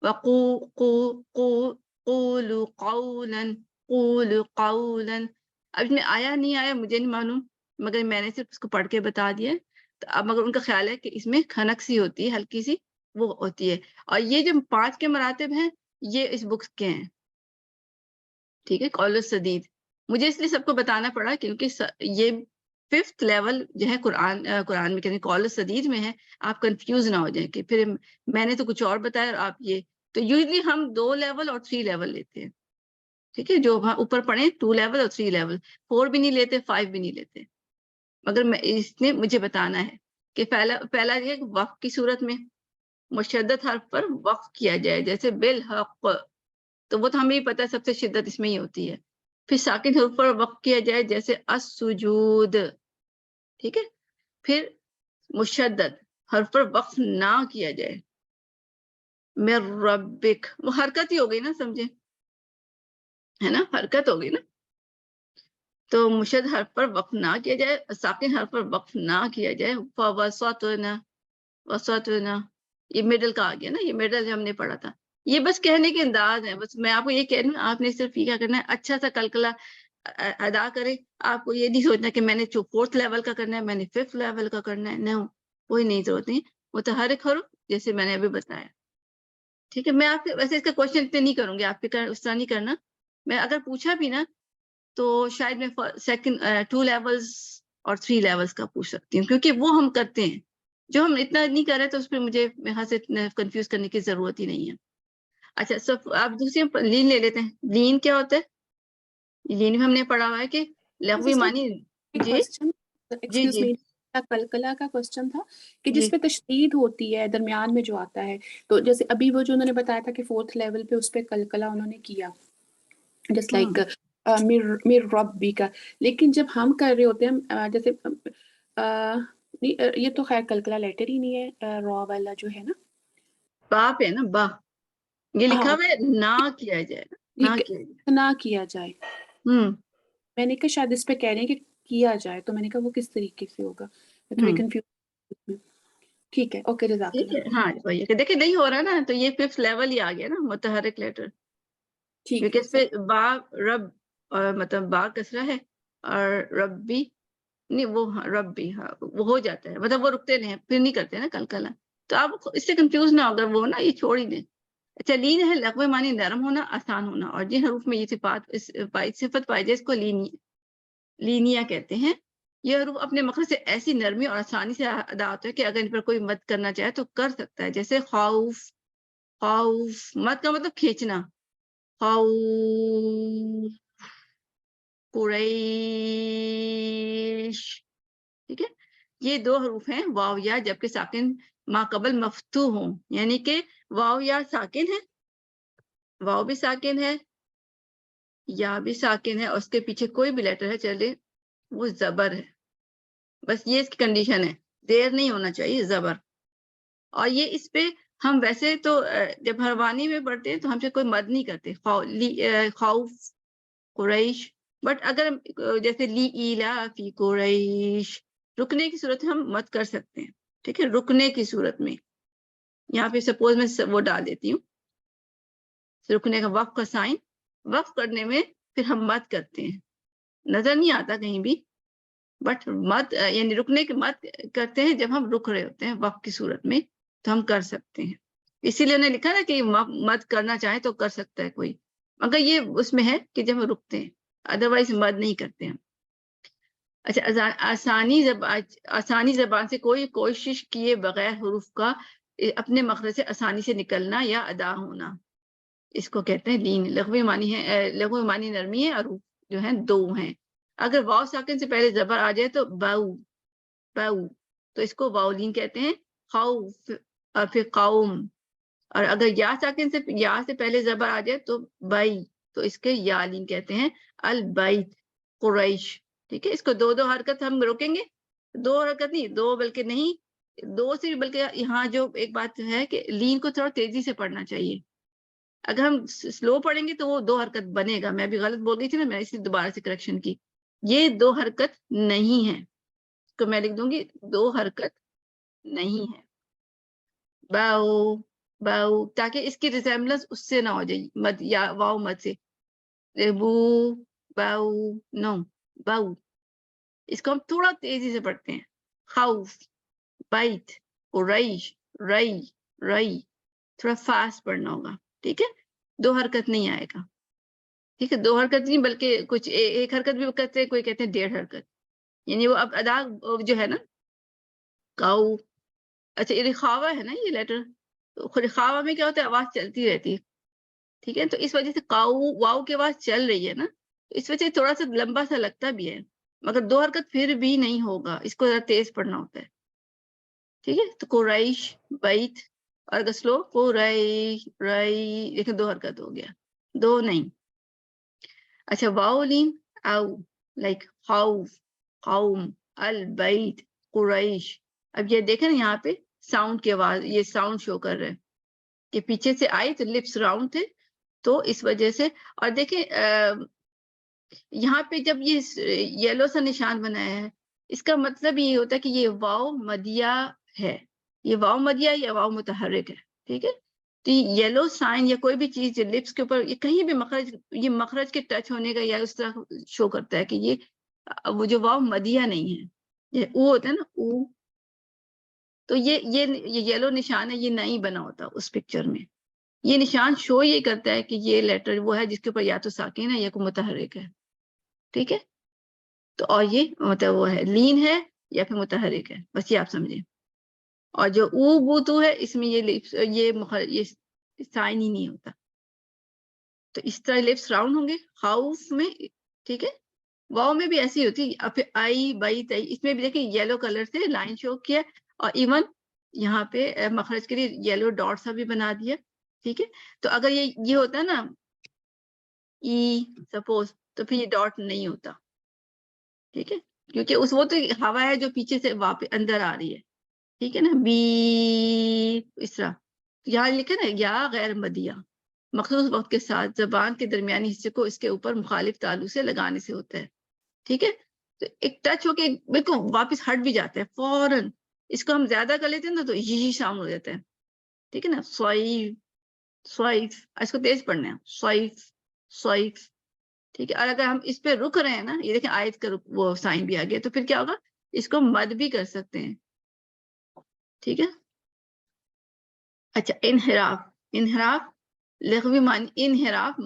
وقو قو قو قولوا قولا قولوا قولا. اب اس میں آیا نہیں آیا مجھے نہیں معلوم, مگر میں نے صرف اس کو پڑھ کے بتا دیا. تو اب مگر ان کا خیال ہے کہ اس میں کھنک سی ہوتی ہے, ہلکی سی وہ ہوتی ہے. اور یہ جو 5 کے مراتب ہیں یہ اس بکس کے ہیں. ٹھیک ہے, قول السدید. مجھے اس لیے سب کو بتانا پڑا کیونکہ یہ 5th لیول جو ہے قرآن میں کہتے ہیں قول السدید میں ہے. آپ کنفیوز نہ ہو جائیں کہ پھر میں نے تو کچھ اور بتایا اور آپ یہ. تو یوزلی ہم 2 لیول اور 3 لیول لیتے ہیں. ٹھیک ہے, جو اوپر پڑھیں 2 لیول اور 3 لیول, 4 بھی نہیں لیتے 5 بھی نہیں لیتے. مگر اس نے مجھے بتانا ہے کہ پہلا یہ وقف کی صورت میں مشدد حرف پر وقف کیا جائے, جیسے بالحق, تو وہ تو ہمیں بھی پتہ ہے سب سے شدت اس میں ہی ہوتی ہے. پھر ساکن حرف پر وقف کیا جائے جیسے السجود. ٹھیک ہے, پھر مشدد حرف پر وقف نہ کیا جائے, من ربک, وہ حرکت ہی ہو گئی نا, سمجھے ہے نا, حرکت ہو گئی نا. تو مشدد حرف پر وقف نہ کیا جائے, ساکن حرف پر وقف نہ کیا جائے. فوسطنا, وسطنا, یہ مڈل کا آ گیا نا, یہ مڈل ہم نے پڑھا تھا. یہ بس کہنے کے انداز ہے. بس میں آپ کو یہ کہہ رہی ہوں, آپ نے صرف یہ کیا کرنا ہے, اچھا سا کلکلا ادا کرے. آپ کو یہ نہیں سوچنا کہ میں نے 4th لیول کا کرنا ہے, میں نے 5th لیول کا کرنا ہے. نو, کوئی نہیں ضرورت نہیں. متحرک حروف جیسے میں نے ابھی بتایا. ٹھیک ہے, میں آپ کے ویسے اس کا کوشچن اتنے نہیں کروں گی, آپ کے اس طرح نہیں کرنا. میں اگر پوچھا بھی نا تو شاید میں 2 لیولز اور 3 لیولز کا پوچھ سکتی ہوں, کیونکہ وہ ہم کرتے ہیں. جو ہم اتنا نہیں کر رہے تو اس پہ مجھے یہاں سے کنفیوز کرنے کی ضرورت ہی نہیں ہے. اچھا, سب آپ دوسری لین لے لیتے ہیں. لین کیا ہوتا ہے؟ لین میں ہم نے پڑھا ہوا ہے کہ لغوی معنی. جی جی جی کلکلا کا کوشچن تھا کہ جی جس پہ تشدید ہوتی ہے درمیان میں جو آتا ہے, تو جیسے ابھی وہ جو انہوں نے بتایا تھا کہ 4th لیول پہ اس پہ کلکلا انہوں نے کیا, جس لائک میر ربی کا. لیکن جب ہم کر رہے ہوتے ہیں جیسے یہ تو خیر کلکلا لیٹر ہی نہیں ہے, را والا جو ہے نا, با پہ نا, با یہ لکھا ہاں ہوا ہے نہ کیا جائے, نہ کیا جائے. نہ کیا جائے. میں نے کہا شاید اس پہ کہہ رہے ہیں کہ کیا جائے, تو میں نے کہا وہ کس طریقے سے ہوگا, میں تھوڑی کنفیوز. ٹھیک ہے, اوکے, جزاک ٹھیک ہے. اللہ. ہاں وہی کہ دیکھیں نہیں ہو رہا نا, تو یہ 5th لیول ہی آ گیا نا, متحرک لیٹر. ٹھیک کیونکہ ہے اس پہ با رب, اور مطلب با کسرہ ہے, اور ربی نہیں, وہ ربی, ہاں وہ ہو جاتا ہے, مطلب وہ رکتے نہیں, پھر نہیں کرتے نا کلکلا. تو آپ اس سے کنفیوز نہ ہوگا, وہ نا یہ چھوڑ ہی دیں. اچھا, لین ہے لغوی معنی نرم ہونا, آسان ہونا, اور جن حروف میں یہ صفت پائی جائے اس کو لینیا کہتے ہیں. یہ حروف اپنے مخرج سے ایسی نرمی اور آسانی سے ادا ہوتا ہے کہ اگر ان پر کوئی مد کرنا چاہے تو کر سکتا ہے. جیسے خوف, خوف, مد کا مطلب کھینچنا. خوف, قریش. ٹھیک ہے, یہ 2 حروف ہیں واو یا, جبکہ ساکن ما قبل مفتوح ہوں, یعنی کہ واو یا ساکن ہے, واو بھی ساکن ہے, یا بھی ساکن ہے, اور اس کے پیچھے کوئی بھی لیٹر ہے چلے وہ زبر ہے. بس یہ اس کی کنڈیشن ہے, دیر نہیں ہونا چاہیے, زبر. اور یہ اس پہ ہم ویسے تو جب حروانی میں پڑھتے ہیں تو ہم سے کوئی مد نہیں کرتے, خوف, قریش. بٹ اگر جیسے لی ایلا فی قریش, رکنے کی صورت میں ہم مد کر سکتے ہیں. ٹھیک ہے, رکنے کی صورت میں یہاں پہ سپوز میں وہ ڈال دیتی ہوں, رکنے کا وقف کا سائن, وقف کرنے میں پھر ہم مد کرتے ہیں, نظر نہیں آتا کہیں بھی, بٹ مد یعنی رکنے کے مد کرتے ہیں جب ہم رک رہے ہوتے ہیں وقف کی صورت میں, تو ہم کر سکتے ہیں. اسی لیے انہوں نے لکھا نا کہ مد کرنا چاہے تو کر سکتا ہے کوئی, مگر یہ اس میں ہے کہ جب ہم رکتے ہیں, ادروائز مد نہیں کرتے ہم. اچھا, آسانی زبان سے کوئی کوشش کیے بغیر حروف کا اپنے مخرج سے آسانی سے نکلنا یا ادا ہونا, اس کو کہتے ہیں لین. لغوی معنی ہے, لغوی معنی نرمی ہے, اور جو ہیں 2 ہیں. اگر واو ساکن سے پہلے زبر آ جائے تو باؤ, باؤ, تو اس کو واؤلین کہتے ہیں. خوف, اور پھر قوم. اور اگر یا ساکن سے, یا سے پہلے زبر آ جائے تو بائی, تو اس کے یالین کہتے ہیں. البیت, قریش. ٹھیک ہے, اس کو 2 حرکت ہم روکیں گے, 2 حرکت نہیں, 2 بلکہ نہیں, 2 سے بھی, بلکہ یہاں جو ایک بات ہے کہ لین کو تھوڑا تیزی سے پڑھنا چاہیے. اگر ہم سلو پڑھیں گے تو وہ 2 حرکت بنے گا. میں بھی غلط بول گئی تھی نا, میں اسی دوبارہ سے کریکشن کی. یہ 2 حرکت نہیں ہے, تو میں لکھ دوں گی 2 حرکت نہیں ہے. باؤ, باؤ, تاکہ اس کی ریزیمبلنس اس سے نہ ہو جائے مد یا واؤ مد سے. بو, باؤ, نو, باؤ. اس کو ہم تھوڑا تیزی سے پڑھتے ہیں. خوف, بیت, قریش, رئی, رئی, تھوڑا فاسٹ پڑھنا ہوگا. ٹھیک ہے, 2 حرکت نہیں آئے گا. ٹھیک ہے, 2 حرکت نہیں, بلکہ کچھ 1 حرکت بھی کرتے ہیں, کوئی کہتے ہیں 1.5 حرکت, یعنی وہ اب ادا جو ہے نا, کاؤ. اچھا, یہ رخاوا ہے نا یہ لیٹر, تو رخاوا میں کیا ہوتا ہے, آواز چلتی رہتی ہے. ٹھیک ہے, تو اس وجہ سے کاؤ واؤ کی آواز چل رہی ہے نا, تو اس وجہ سے تھوڑا سا لمبا سا لگتا بھی ہے, مگر 2 حرکت پھر بھی نہیں ہوگا, اس کو ذرا تیز پڑھنا ہوتا ہے. ٹھیک ہے, تو قریش, بیت, اور اگر سلو قریش, رئی, دیکھیں 2 حرکت ہو گیا, 2 نہیں. اچھا, واؤلین او, لائک خوف, قوم, البیت, قریش. اب یہ دیکھیں نا یہاں پہ ساؤنڈ کی آواز, یہ ساؤنڈ شو کر رہے ہیں کہ پیچھے سے آئی تو لپس راؤنڈ تھے, تو اس وجہ سے. اور دیکھیں یہاں پہ جب یہ یلو سا نشان بنایا ہے, اس کا مطلب یہ ہوتا ہے کہ یہ واؤ مدیہ ہے, یہ واؤ مدیہ یا واؤ متحرک ہے. ٹھیک ہے, تو یلو سائن یا کوئی بھی چیز جو لپس کے اوپر یہ کہیں بھی مخرج، یہ مخرج کے ٹچ ہونے کا یا اس طرح شو کرتا ہے کہ یہ وہ جو واو مدیہ نہیں ہے، یہ او ہوتا ہے نا او، تو یہ یلو نشان ہے، یہ نہیں بنا ہوتا اس پکچر میں. یہ نشان شو یہ کرتا ہے کہ یہ لیٹر وہ ہے جس کے اوپر یا تو ساکن ہے یا کوئی متحرک ہے. ٹھیک ہے، تو اور یہ مطلب وہ ہے لین ہے یا پھر متحرک ہے، بس یہ آپ سمجھیں. اور جو او بو تو ہے اس میں یہ سائن ہی نہیں ہوتا. تو اس طرح لپس راؤنڈ ہوں گے ہاؤس میں. ٹھیک ہے، واؤ میں بھی ایسی ہوتی ہے. اب آئی بائی تئی اس میں بھی دیکھیں یلو کلر سے لائن شو کیا، اور ایون یہاں پہ مخرج کے لیے یلو ڈاٹ سا بھی بنا دیا. ٹھیک ہے، تو اگر یہ ہوتا ہے نا ای سپوز، تو پھر یہ ڈاٹ نہیں ہوتا. ٹھیک ہے، کیونکہ وہ تو ہوا ہے جو پیچھے سے واپس اندر آ رہی ہے. ٹھیک ہے نا، بی اس طرح یہاں لکھے نا یا غیر مدیہ مخصوص وقت کے ساتھ زبان کے درمیانی حصے کو اس کے اوپر مخالف تعلق سے لگانے سے ہوتا ہے. ٹھیک ہے، تو ایک ٹچ ہو کے بالکل واپس ہٹ بھی جاتا ہے فوراً. اس کو ہم زیادہ کر لیتے ہیں نا تو یہ شامل ہو جاتا ہے. ٹھیک ہے نا، سوائف اس کو تیز پڑھنا ہے، سوائف. ٹھیک ہے، اور اگر ہم اس پہ رک رہے ہیں نا، یہ دیکھیں آیت کا وہ سائن بھی آ گیا، تو پھر کیا ہوگا، اس کو مد بھی کر سکتے ہیں. ٹھیک ہے، اچھا انحراف لغوی معنی انحراف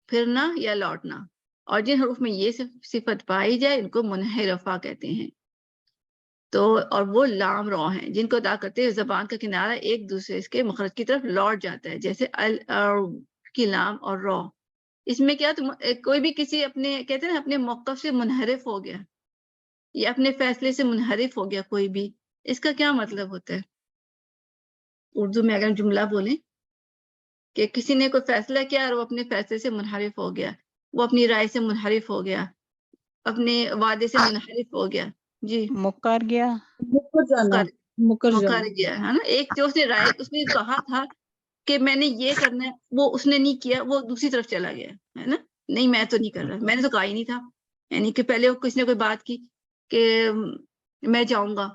پھرنا یا لوٹنا، اور جن حروف میں یہ صفت پائی جائے ان کو منحرفہ کہتے ہیں. تو اور وہ لام رو ہیں جن کو ادا کرتے ہوئے زبان کا کنارہ ایک دوسرے کے مخرج کی طرف لوٹ جاتا ہے، جیسے کی لام اور رو. اس میں کیا تو کوئی بھی کسی اپنے کہتے ہیں نا اپنے موقف سے منحرف ہو گیا یا اپنے فیصلے سے منحرف ہو گیا کوئی بھی، اس کا کیا مطلب ہوتا ہے؟ اردو میں اگر ہم جملہ بولیں کہ کسی نے کوئی فیصلہ کیا اور وہ اپنے فیصلے سے منحرف ہو گیا، وہ اپنی رائے سے منحرف ہو گیا، اپنے وعدے سے منحرف ہو گیا. جی مکر گیا. مکر گیا ہے نا. ایک جو اس نے رائے اس نے کہا تھا کہ میں نے یہ کرنا ہے، وہ اس نے نہیں کیا، وہ دوسری طرف چلا گیا ہے نا. نہیں میں تو نہیں کر رہا، میں نے تو کہا ہی نہیں تھا. یعنی کہ پہلے کسی نے کوئی بات کی کہ میں جاؤں گا،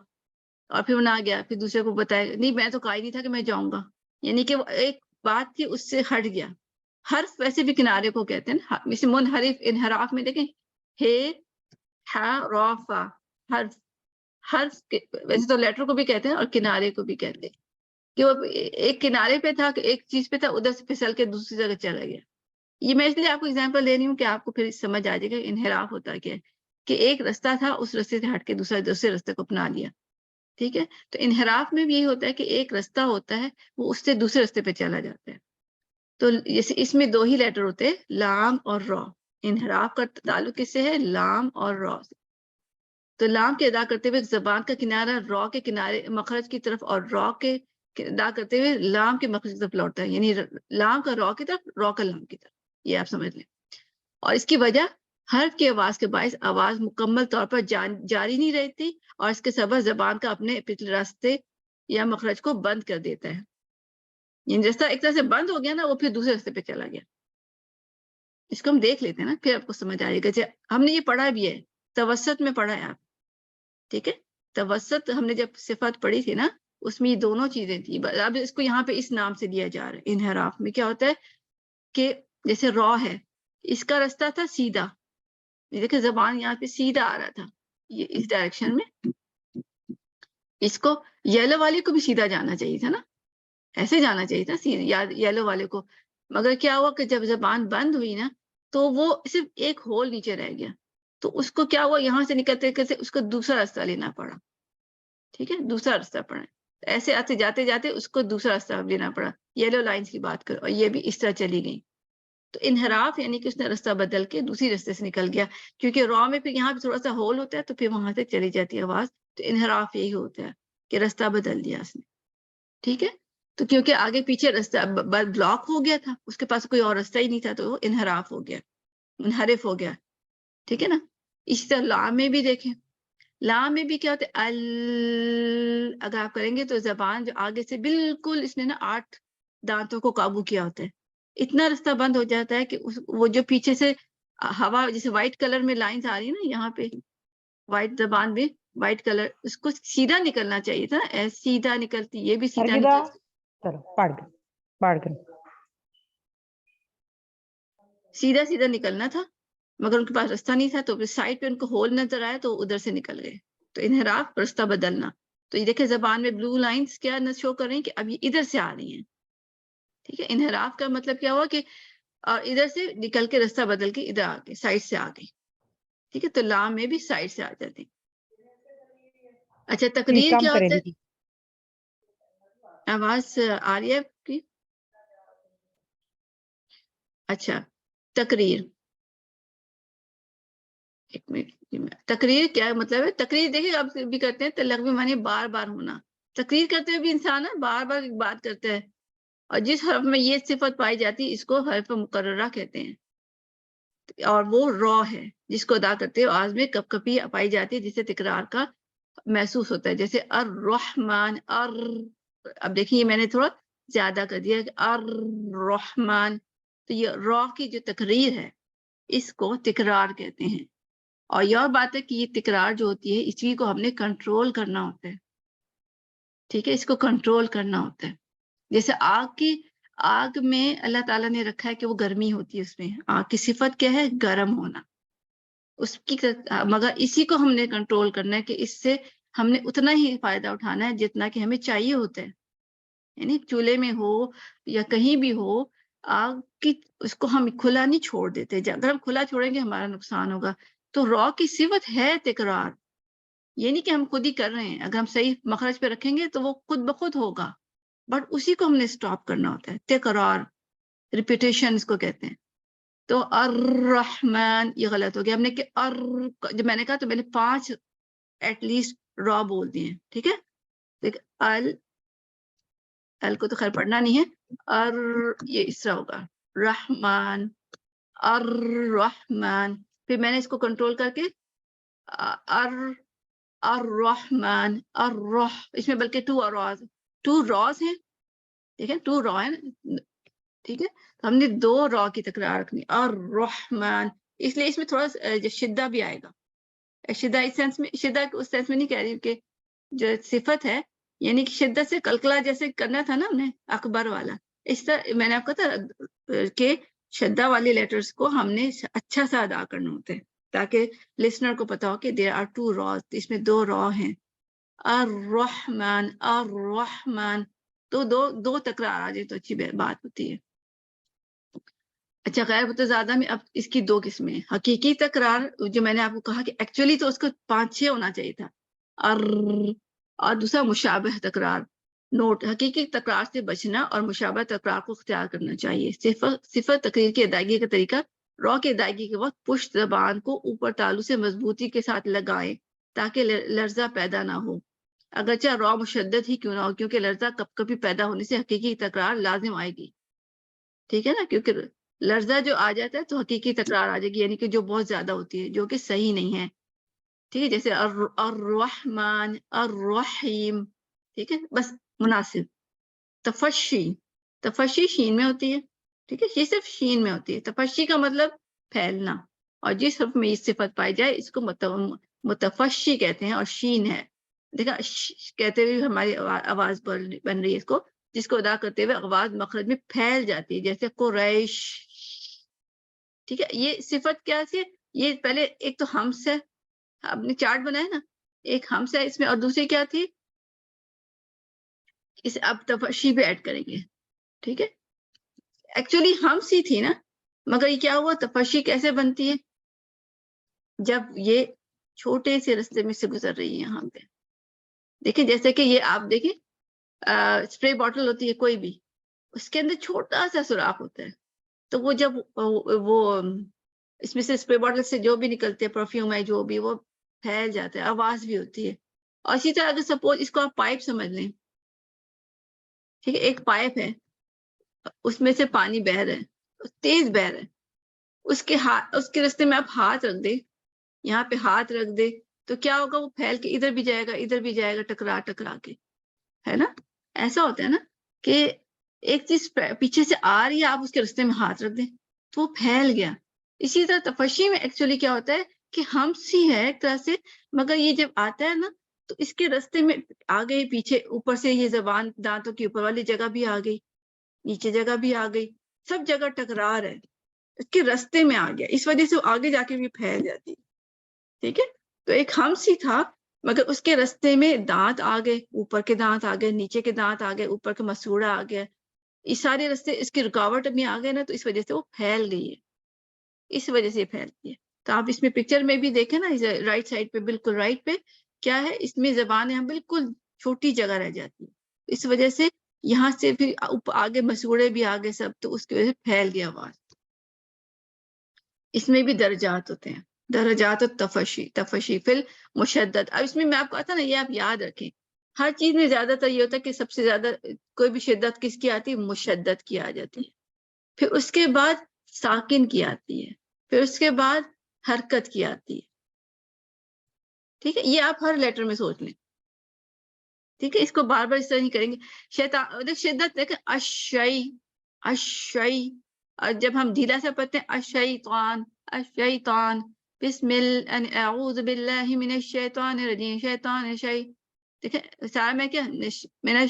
اور پھر وہ نہ گیا، پھر دوسرے کو بتایا نہیں میں تو کہا ہی نہیں تھا کہ میں جاؤں گا. یعنی کہ ایک بات تھی اس سے ہٹ گیا. حرف ویسے بھی کنارے کو کہتے ہیں نا، مثل منحرف انحراف میں دیکھیں ہے ہا را فا، حرف ویسے تو لیٹر کو بھی کہتے ہیں اور کنارے کو بھی کہتے ہیں کہ وہ ایک کنارے پہ تھا کہ ایک چیز پہ تھا، ادھر سے پھسل کے دوسری جگہ چلا گیا. یہ میں اس لیے آپ کو اگزامپل دے رہی ہوں کہ آپ کو پھر سمجھ آ جائے گا انحراف ہوتا کیا ہے، کہ ایک رستہ تھا اس رستے سے ہٹ کے دوسرے رستے کو اپنا لیا. ٹھیک ہے، تو انحراف میں بھی یہی ہوتا ہے کہ ایک رستہ ہوتا ہے وہ اس سے دوسرے رستے پہ چلا جاتا ہے. تو جیسے اس میں دو ہی لیٹر ہوتے ہیں لام اور را. انحراف کا تعلق کس سے ہے؟ لام اور را سے. تو لام کے ادا کرتے ہوئے زبان کا کنارہ را کے کنارے مخرج کی طرف اور را کے ادا کرتے ہوئے لام کے مخرج کی طرف لوٹتا ہے، یعنی لام کا را کی طرف، را کا لام کی طرف. یہ آپ سمجھ لیں. اور اس کی وجہ حرف کی آواز کے باعث آواز مکمل طور پر جاری نہیں رہتی، اور اس کے سبب زبان کا اپنے پچھلے راستے یا مخرج کو بند کر دیتا ہے. یعنی رستہ ایک طرح سے بند ہو گیا نا، وہ پھر دوسرے راستے پہ چلا گیا. اس کو ہم دیکھ لیتے ہیں نا، پھر آپ کو سمجھ آئے گا. ہم نے یہ پڑھا بھی ہے، توسط میں پڑھا ہے آپ. ٹھیک ہے، توسط ہم نے جب صفت پڑھی تھی نا، اس میں یہ دونوں چیزیں تھی. اب اس کو یہاں پہ اس نام سے دیا جا رہا ہے. انحراف میں کیا ہوتا ہے کہ جیسے را ہے، اس کا رستہ تھا سیدھا، دیکھیں زبان یہاں پہ سیدھا آ رہا تھا یہ اس ڈائریکشن میں. اس کو یلو والے کو بھی سیدھا جانا چاہیے تھا نا، ایسے جانا چاہیے تھا یلو والے کو. مگر کیا ہوا کہ جب زبان بند ہوئی نا، تو وہ صرف ایک ہول نیچے رہ گیا. تو اس کو کیا ہوا، یہاں سے نکلتے نکلتے اس کو دوسرا راستہ لینا پڑا. ٹھیک ہے، دوسرا راستہ پڑا. ایسے آتے جاتے جاتے اس کو دوسرا راستہ لینا پڑا. یلو لائنس کی بات کرو، اور یہ بھی اس طرح چلی گئی. تو انحراف یعنی کہ اس نے راستہ بدل کے دوسری راستے سے نکل گیا، کیونکہ را میں پھر یہاں پہ تھوڑا سا ہول ہوتا ہے تو پھر وہاں سے چلی جاتی ہے آواز. تو انحراف یہی ہوتا ہے کہ راستہ بدل دیا اس نے. ٹھیک ہے، تو کیونکہ آگے پیچھے راستہ بلاک ہو گیا تھا، اس کے پاس کوئی اور راستہ ہی نہیں تھا، تو وہ انحراف ہو گیا، منحرف ہو گیا. ٹھیک ہے نا. اسی طرح لام میں بھی دیکھیں، لام میں بھی کیا ہوتا ہے، اگر آپ کریں گے تو زبان جو آگے سے بالکل اس نے نا 8 دانتوں کو قابو کیا ہوتا ہے، اتنا راستہ بند ہو جاتا ہے کہ وہ جو پیچھے سے ہوا جیسے وائٹ کلر میں لائنز آ رہی ہیں نا، یہاں پہ وائٹ زبان میں وائٹ کلر، اس کو سیدھا نکلنا چاہیے تھا، سیدھا نکلتی، یہ بھی سیدھا نکلتی. چلو پڑھ گئے. پڑھ کر سیدھا سیدھا نکلنا تھا مگر ان کے پاس راستہ نہیں تھا، تو سائڈ پہ ان کو ہول نظر آیا تو ادھر سے نکل گئے. تو انحراف راستہ بدلنا. تو یہ دیکھیں زبان میں بلو لائنز کیا شو کر رہی ہیں کہ اب یہ ادھر سے آ رہی ہیں. ٹھیک ہے، انحراف کا مطلب کیا ہوا کہ اور ادھر سے نکل کے راستہ بدل کے ادھر آ گئے، سائڈ سے آ گئی. ٹھیک ہے، تو لام میں بھی سائڈ سے آ جاتی. اچھا تقریر کم کیا کریں ہوتا ہے؟ دیدی. آواز آ رہی ہے آپ کی؟ اچھا تقریر، ایک منٹ. تقریر کیا مطلب ہے؟ تقریر دیکھیں آپ بھی کرتے ہیں، لغوی معنی بار بار ہونا. تقریر کرتے ہوئے بھی انسان ہے بار بار ایک بات کرتا ہے، اور جس حرف میں یہ صفت پائی جاتی ہے اس کو حرف مقررہ کہتے ہیں، اور وہ را ہے جس کو ادا کرتے ہوئے آواز میں کپ کپی پائی جاتی ہے، جسے تکرار کا محسوس ہوتا ہے. جیسے الرحمن، اب دیکھیے میں نے تھوڑا زیادہ کر دیا کہ الرحمن. تو یہ را کی جو تقریر ہے اس کو تکرار کہتے ہیں. اور یہ اور بات ہے کہ یہ تکرار جو ہوتی ہے اسی کو ہم نے کنٹرول کرنا ہوتا ہے. ٹھیک ہے، اس کو کنٹرول کرنا ہوتا ہے. جیسے آگ میں اللہ تعالیٰ نے رکھا ہے کہ وہ گرمی ہوتی ہے، اس میں آگ کی صفت کیا ہے؟ گرم ہونا. اس کی مگر اسی کو ہم نے کنٹرول کرنا ہے کہ اس سے ہم نے اتنا ہی فائدہ اٹھانا ہے جتنا کہ ہمیں چاہیے ہوتا ہے. یعنی چولہے میں ہو یا کہیں بھی ہو، آگ کی اس کو ہم کھلا نہیں چھوڑ دیتے. اگر ہم کھلا چھوڑیں گے ہمارا نقصان ہوگا. تو را کی صفت ہے تکرار. یہ نہیں کہ ہم خود ہی کر رہے ہیں، اگر ہم صحیح مخرج پہ رکھیں گے تو وہ خود بخود ہوگا، بٹ اسی کو ہم نے سٹاپ کرنا ہوتا ہے. تکرار، ریپیٹیشن اس کو کہتے ہیں. تو الرحمن یہ غلط ہو گیا ہم نے کہ جب میں نے کہا تو میں نے 5 ایٹ لیسٹ را بول دیے. ٹھیک ہے، دیکھ ال کو تو خیر پڑھنا نہیں ہے، یہ اس طرح ہوگا رحمان، الرحمن. پھر میں نے اس کو کنٹرول کر کے الرحمن، اس میں بلکہ 2 راز ہیں. ٹھیک ہے، 2 را ہیں. ٹھیک ہے، تو ہم نے 2 را کی تکرار رکھنی. الرحمن، اس لیے اس میں تھوڑا شدہ بھی آئے گا. شدہ اس سینس میں، شدہ اس سینس میں نہیں کہہ رہی کہ جو صفت ہے یعنی کہ شدت سے کلکلا جیسے کرنا تھا نا ہم نے اکبر والا، اس طرح میں نے آپ کو کہا کہ شدہ والی لیٹرز کو ہم نے اچھا سا ادا کرنا ہوتا ہے تاکہ لسنر کو پتا ہو کہ دیر آر 2 راز، اس میں 2 را ہیں. الرحمن، الرحمن، تو دو تکرار آ جائے تو اچھی بات ہوتی ہے. اچھا غیر متضادہ میں اب اس کی 2 قسمیں ہیں. حقیقی تکرار جو میں نے آپ کو کہا کہ ایکچولی تو اس کو 5-6 ہونا چاہیے تھا، اور دوسرا مشابہ تکرار. نوٹ، حقیقی تکرار سے بچنا اور مشابہ تکرار کو اختیار کرنا چاہیے. صفت تقریر کی ادائیگی کا طریقہ، را کی ادائیگی کے وقت پشت زبان کو اوپر تالو سے مضبوطی کے ساتھ لگائیں تاکہ لرزہ پیدا نہ ہو، اگرچہ را مشدد ہی کیوں نہ ہو، کیونکہ لرزہ کب کبھی پیدا ہونے سے حقیقی تکرار لازم آئے گی. ٹھیک ہے نا، کیونکہ لرزہ جو آ جاتا ہے تو حقیقی تکرار آ جائے گی، یعنی کہ جو بہت زیادہ ہوتی ہے جو کہ صحیح نہیں ہے. ٹھیک ہے، جیسے الرحمن، الرحیم. ٹھیک ہے، بس مناسب. تفشی شین میں ہوتی ہے. ٹھیک ہے، یہ صرف شین میں ہوتی ہے. تفشی کا مطلب پھیلنا، اور جس حرف میں یہ صفت پائی جائے اس کو متفشی کہتے ہیں، اور شین ہے. دیکھا کہتے ہوئے ہماری آواز بن رہی ہے، اس کو جس کو ادا کرتے ہوئے آواز مخرج میں پھیل جاتی ہے، جیسے قریش. ٹھیک ہے، یہ صفت کیا ہے؟ یہ پہلے ایک تو ہمس ہے، آپ نے چارٹ بنایا نا، ایک ہمس ہے اس میں، اور دوسری کیا تھی؟ اسے اب تفشی پہ ایڈ کریں گے. ٹھیک ہے، ایکچولی ہمس ہی تھی نا، مگر یہ کیا ہوا؟ تفشی کیسے بنتی ہے؟ جب یہ چھوٹے سے رستے میں سے گزر رہی ہے. یہاں پہ دیکھیں، جیسے کہ یہ آپ دیکھیں اسپرے باٹل ہوتی ہے کوئی بھی، اس کے اندر چھوٹا سا سوراخ ہوتا ہے، تو وہ جب وہ اس میں سے اسپرے باٹل سے جو بھی نکلتے ہیں، پرفیوم ہے جو بھی، وہ پھیل جاتا ہے، آواز بھی ہوتی ہے. اور اسی طرح اگر سپوز اس کو آپ پائپ سمجھ لیں. ٹھیک ہے، ایک پائپ ہے، اس میں سے پانی بہہ رہا ہے، تیز بہہ رہا ہے، اس کے راستے میں آپ ہاتھ رکھ دیں، یہاں پہ ہاتھ رکھ دے تو کیا ہوگا؟ وہ پھیل کے ادھر بھی جائے گا، ادھر بھی جائے گا، ٹکرا کے. ہے نا، ایسا ہوتا ہے نا کہ ایک چیز پیچھے سے آ رہی ہے، آپ اس کے راستے میں ہاتھ رکھ دیں تو وہ پھیل گیا. اسی طرح تفشی میں ایکچولی کیا ہوتا ہے کہ ہمس ہی ہے ایک طرح سے، مگر یہ جب آتا ہے نا تو اس کے راستے میں آ گئی، پیچھے اوپر سے یہ زبان دانتوں کی اوپر والی جگہ بھی آ گئی، نیچے جگہ بھی آ گئی, سب جگہ ٹکرار ہے, اس کے رستے میں آ گیا, اس وجہ سے وہ آگے جا کے بھی پھیل جاتی. ٹھیک ہے, تو ایک ہمس ہی تھا مگر اس کے رستے میں دانت آ گئے, اوپر کے دانت آ گئے, نیچے کے دانت آ گئے, اوپر کا مسوڑا آ گیا, یہ سارے رستے اس کی رکاوٹ میں آ گئے نا, تو اس وجہ سے وہ پھیل گئی ہے, اس وجہ سے یہ پھیلتی ہے. تو آپ اس میں پکچر میں بھی دیکھیں نا, رائٹ سائڈ پہ بالکل رائٹ پہ کیا ہے, اس میں زبان یہاں بالکل چھوٹی جگہ رہ جاتی ہے, اس وجہ سے یہاں سے پھر آگے مسوڑے بھی آگے سب, تو اس کی وجہ سے پھیل گیا آواز. اس میں بھی درجات ہوتے ہیں, درجات التفشی, تفشی فی المشدد. اب اس میں آپ کو آتا نا, یہ آپ یاد رکھیں, ہر چیز میں زیادہ تر یہ ہوتا ہے کہ سب سے زیادہ کوئی بھی شدت کس کی آتی ہے, مشدد کی آ جاتی ہے, پھر اس کے بعد ساکن کی آتی ہے, پھر اس کے بعد حرکت کی آتی ہے. ٹھیک ہے, یہ آپ ہر لیٹر میں سوچ لیں. ٹھیک ہے, اس کو بار بار اس طرح نہیں کریں گے. شیطان شدت دیکھیں, اشعی, اشعی, اور جب ہم ڈھیلا سے پڑھتے ہیں الشیطان, الشیطان, بسم اللہ, اعوذ باللہ من الشیطان الرجیم, شیطان شی. دیکھیں سارا میں کیا میں نے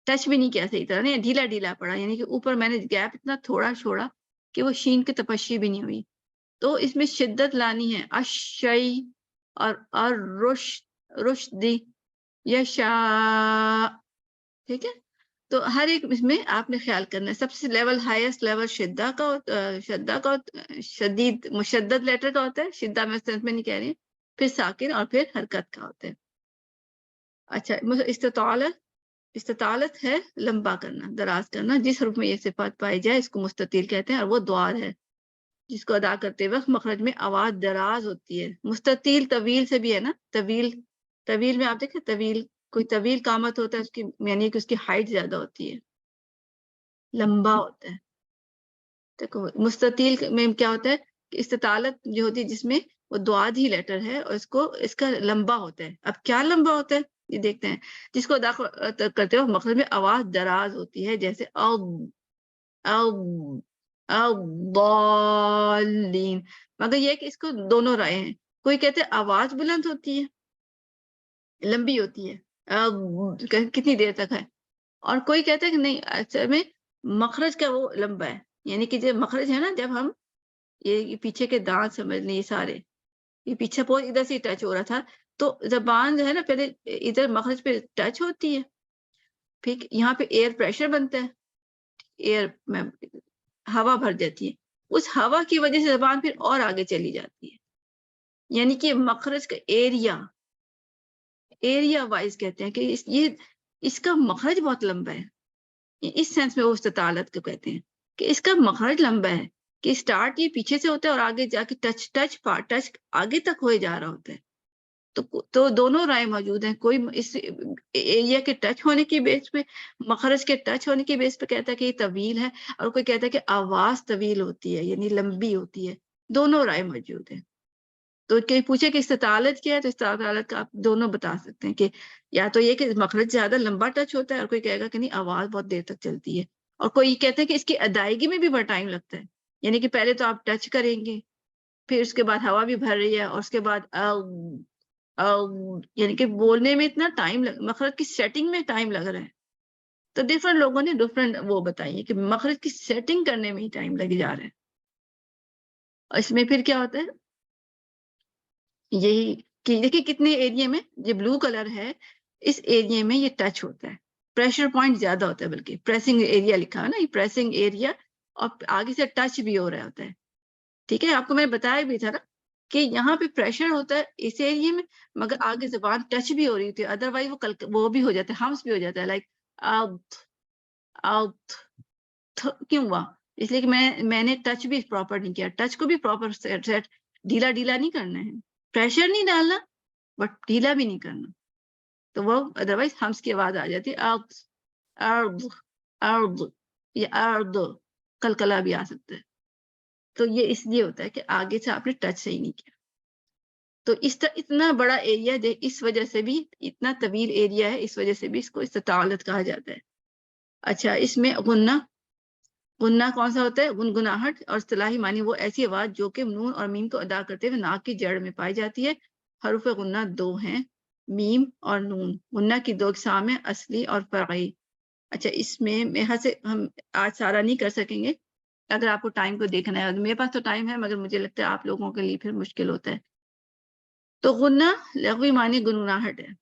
ٹچ بھی نہیں کیا صحیح طرح, نہیں ڈھیلا ڈھیلا پڑا, یعنی کہ اوپر میں نے گیپ اتنا تھوڑا چھوڑا کہ وہ شین کی تپشی بھی نہیں ہوئی. تو اس میں شدت لانی ہے, اشعی اور رشدی, یشا. ٹھیک ہے, تو ہر ایک اس میں آپ نے خیال کرنا ہے. سب سے لیول ہائیسٹ لیول شدہ کا شدید مشدد لیٹر کا ہوتا ہے, شدہ میں سینس میں نہیں کہہ رہی ہیں, پھر ساکن اور پھر حرکت کا ہوتا ہے. اچھا, استطالت ہے لمبا کرنا, دراز کرنا. جس حرف میں یہ صفات پائی جائے اس کو مستطیل کہتے ہیں, اور وہ دوار ہے جس کو ادا کرتے وقت مخرج میں آواز دراز ہوتی ہے. مستطیل طویل سے بھی ہے نا, طویل میں آپ دیکھیں, طویل کوئی طویل قامت ہوتا ہے, اس کی یعنی کہ اس کی ہائٹ زیادہ ہوتی ہے, لمبا ہوتا ہے. دیکھو مستطیل میں کیا ہوتا ہے کہ استطالت جو ہوتی ہے جس میں وہ دواد ہی لیٹر ہے, اور اس کا لمبا ہوتا ہے. اب کیا لمبا ہوتا ہے یہ دیکھتے ہیں. جس کو ادا کرتے وقت مخرج میں آواز دراز ہوتی ہے, جیسے الضالین. مگر یہ کہ اس کو دونوں رائے ہیں. کوئی کہتے ہیں آواز بلند ہوتی ہے, لمبی ہوتی ہے, کتنی دیر تک ہے, اور کوئی کہتا ہے کہ نہیں اصل میں مخرج کا وہ لمبا ہے, یعنی کہ جو مخرج ہے نا, جب ہم یہ پیچھے کے دانت سمجھ لیں, یہ سارے یہ پیچھے پہنچ ادھر سے ٹچ ہو رہا تھا, تو زبان جو ہے نا پہلے ادھر مخرج پہ ٹچ ہوتی ہے, پھر یہاں پہ ایئر پریشر بنتا ہے, ایئر میں ہوا بھر جاتی ہے, اس ہوا کی وجہ سے زبان پھر اور آگے چلی جاتی ہے. یعنی کہ مخرج کا ایریا وائز کہتے ہیں کہ اس کا مخرج بہت لمبا ہے. اس سینس میں وہ استطالت کو کہتے ہیں کہ اس کا مخرج لمبا ہے, کہ سٹارٹ یہ پیچھے سے ہوتا ہے اور آگے جا کے ٹچ آگے تک ہوئے جا رہا ہوتا ہے. تو دونوں رائے موجود ہیں. کوئی اس ایریا کے ٹچ ہونے کی بیس پہ, مخرج کے ٹچ ہونے کی بیس پہ کہتا ہے کہ یہ طویل ہے, اور کوئی کہتا ہے کہ آواز طویل ہوتی ہے یعنی لمبی ہوتی ہے. دونوں رائے موجود ہیں. تو کوئی پوچھے کہ استطالت کیا ہے, تو استطالت کا آپ دونوں بتا سکتے ہیں کہ یا تو یہ کہ مخرج زیادہ لمبا ٹچ ہوتا ہے, اور کوئی کہے گا کہ نہیں آواز بہت دیر تک چلتی ہے. اور کوئی کہتے ہیں کہ اس کی ادائیگی میں بھی بڑا ٹائم لگتا ہے, یعنی کہ پہلے تو آپ ٹچ کریں گے, پھر اس کے بعد ہوا بھی بھر رہی ہے, اور اس کے بعد یعنی کہ بولنے میں اتنا ٹائم مخرج کی سیٹنگ میں ٹائم لگ رہا ہے. تو ڈفرنٹ لوگوں نے ڈفرنٹ وہ بتائیے کہ مخرج کی سیٹنگ کرنے میں ہی ٹائم لگ جا رہا ہے. اور اس میں پھر کیا ہوتا ہے یہی کہ دیکھیے کتنے ایریے میں یہ بلو کلر ہے, اس ایریے میں یہ ٹچ ہوتا ہے, پریشر پوائنٹ زیادہ ہوتا ہے, بلکہ پریسنگ ایریا لکھا ہے نا, یہ پریسنگ ایریا, اور آگے سے ٹچ بھی ہو رہا ہوتا ہے. ٹھیک ہے, آپ کو میں نے بتایا بھی تھا نا کہ یہاں پہ پریشر ہوتا ہے اس ایریے میں, مگر آگے زبان ٹچ بھی ہو رہی ہوتی ہے, ادر وائز وہ بھی ہو جاتا ہے, ہمس بھی ہو جاتا ہے, لائک کیوں ہوا, اس لیے کہ میں نے ٹچ بھی پراپر نہیں کیا. ٹچ کو بھی پراپر سیٹ ڈھیلا نہیں کرنا ہے, پریشر نہیں ڈالنا بٹ ڈھیلا بھی نہیں کرنا, تو وہ ادروائز ہمس کی آواز آ جاتی ہے. ارد کلکلا بھی آ سکتا ہے. تو یہ اس لیے ہوتا ہے کہ آگے سے آپ نے ٹچ صحیح نہیں کیا. تو اتنا بڑا ایریا اس وجہ سے بھی اتنا طویل ایریا ہے, اس وجہ سے بھی اس کو استطالت کہا جاتا ہے. اچھا, اس میں غنہ کون سا ہوتا ہے, گنگناہٹ, اور اصطلاحی معنی وہ ایسی آواز جو کہ نون اور میم کو ادا کرتے ہوئے ناک کی جڑ میں پائی جاتی ہے. حروف غنہ دو ہیں, میم اور نون. غنہ کی دو اقسام ہیں, اصلی اور فرعی. اچھا اس میں یہاں سے ہم آج سارا نہیں کر سکیں گے اگر آپ کو ٹائم کو دیکھنا ہے. میرے پاس تو ٹائم ہے مگر مجھے لگتا ہے آپ لوگوں کے لیے پھر مشکل ہوتا ہے. تو غنہ لغوی معنی گنگناہٹ ہے.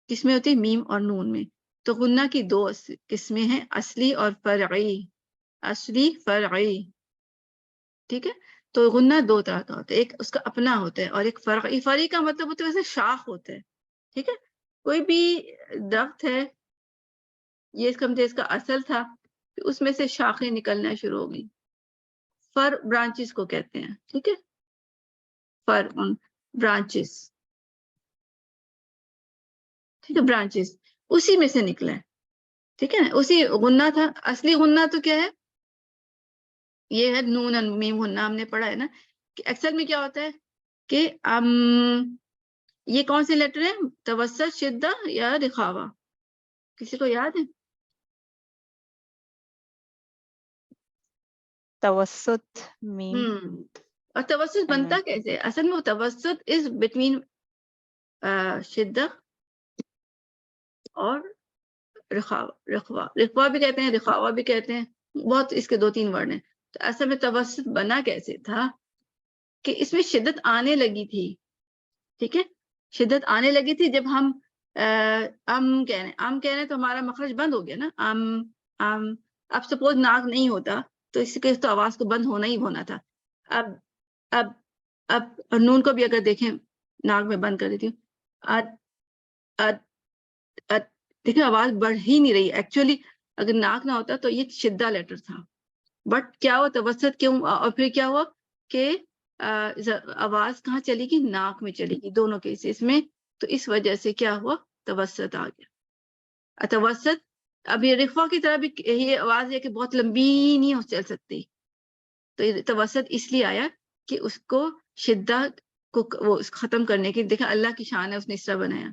کس میں ہوتی ہے؟ میم اور نون میں. تو غنہ کی دو قسمیں ہیں، اصلی اور فرعی. اصلی فرعی، ٹھیک ہے. تو غنہ دو طرح کا ہوتا ہے، ایک اس کا اپنا ہوتا ہے اور ایک فرعی. فرعی کا مطلب ہوتا ہے ویسے شاخ ہوتا ہے، ٹھیک ہے. کوئی بھی درخت ہے، یہ سمجھے اس کا اصل تھا، اس میں سے شاخیں نکلنا شروع ہو گئی. فر برانچز کو کہتے ہیں، ٹھیک ہے. فر برانچز، ٹھیک ہے، برانچز اسی میں سے نکلا ہے، ٹھیک ہے نا. اسی غنہ تھا. اصلی غنہ تو کیا ہے؟ یہ ہے نون اور میم غنہ. ہم نے پڑھا ہے نا کہ اکثر میں کیا ہوتا ہے کہ یہ کون سے لیٹر ہیں؟ توسط، شدہ یا رخاوہ؟ کسی کو یاد ہے؟ توسط میم. اور توسط بنتا کیسے؟ اصل میں وہ توسط از بٹوین شدہ اور رخوا بھی کہتے ہیں، رخاوہ بھی کہتے ہیں. بہت اس کے 2-3 ورڈ ہیں. تو اصل میں توسط بنا کیسے تھا کہ اس میں شدت آنے لگی تھی، ٹھیک ہے. شدت آنے لگی تھی جب ہم کہہ رہے ہیں تو ہمارا مخرج بند ہو گیا نا. اب سپوز ناک نہیں ہوتا تو اس کے تو آواز کو بند ہونا ہی ہونا تھا. اب نون کو بھی اگر دیکھیں ناک میں بند کر دیتی ہوں، دیکھیں آواز بڑھ ہی نہیں رہی. ایکچولی اگر ناک نہ ہوتا تو یہ شدہ لیٹر تھا، بٹ کیا ہوا توسط کیوں؟ اور پھر کیا ہوا کہ آواز کہاں چلی گی؟ ناک میں چلی گی، دونوں کیسز میں. تو اس وجہ سے کیا ہوا؟ توسط آ گیا. توسط اب یہ رخوا کی طرح بھی یہ آواز ہے کہ بہت لمبی نہیں ہو چل سکتی. تو یہ توسط اس لیے آیا کہ اس کو شدت کو وہ ختم کرنے کی. دیکھا اللہ کی شان ہے، اس نے اس طرح بنایا.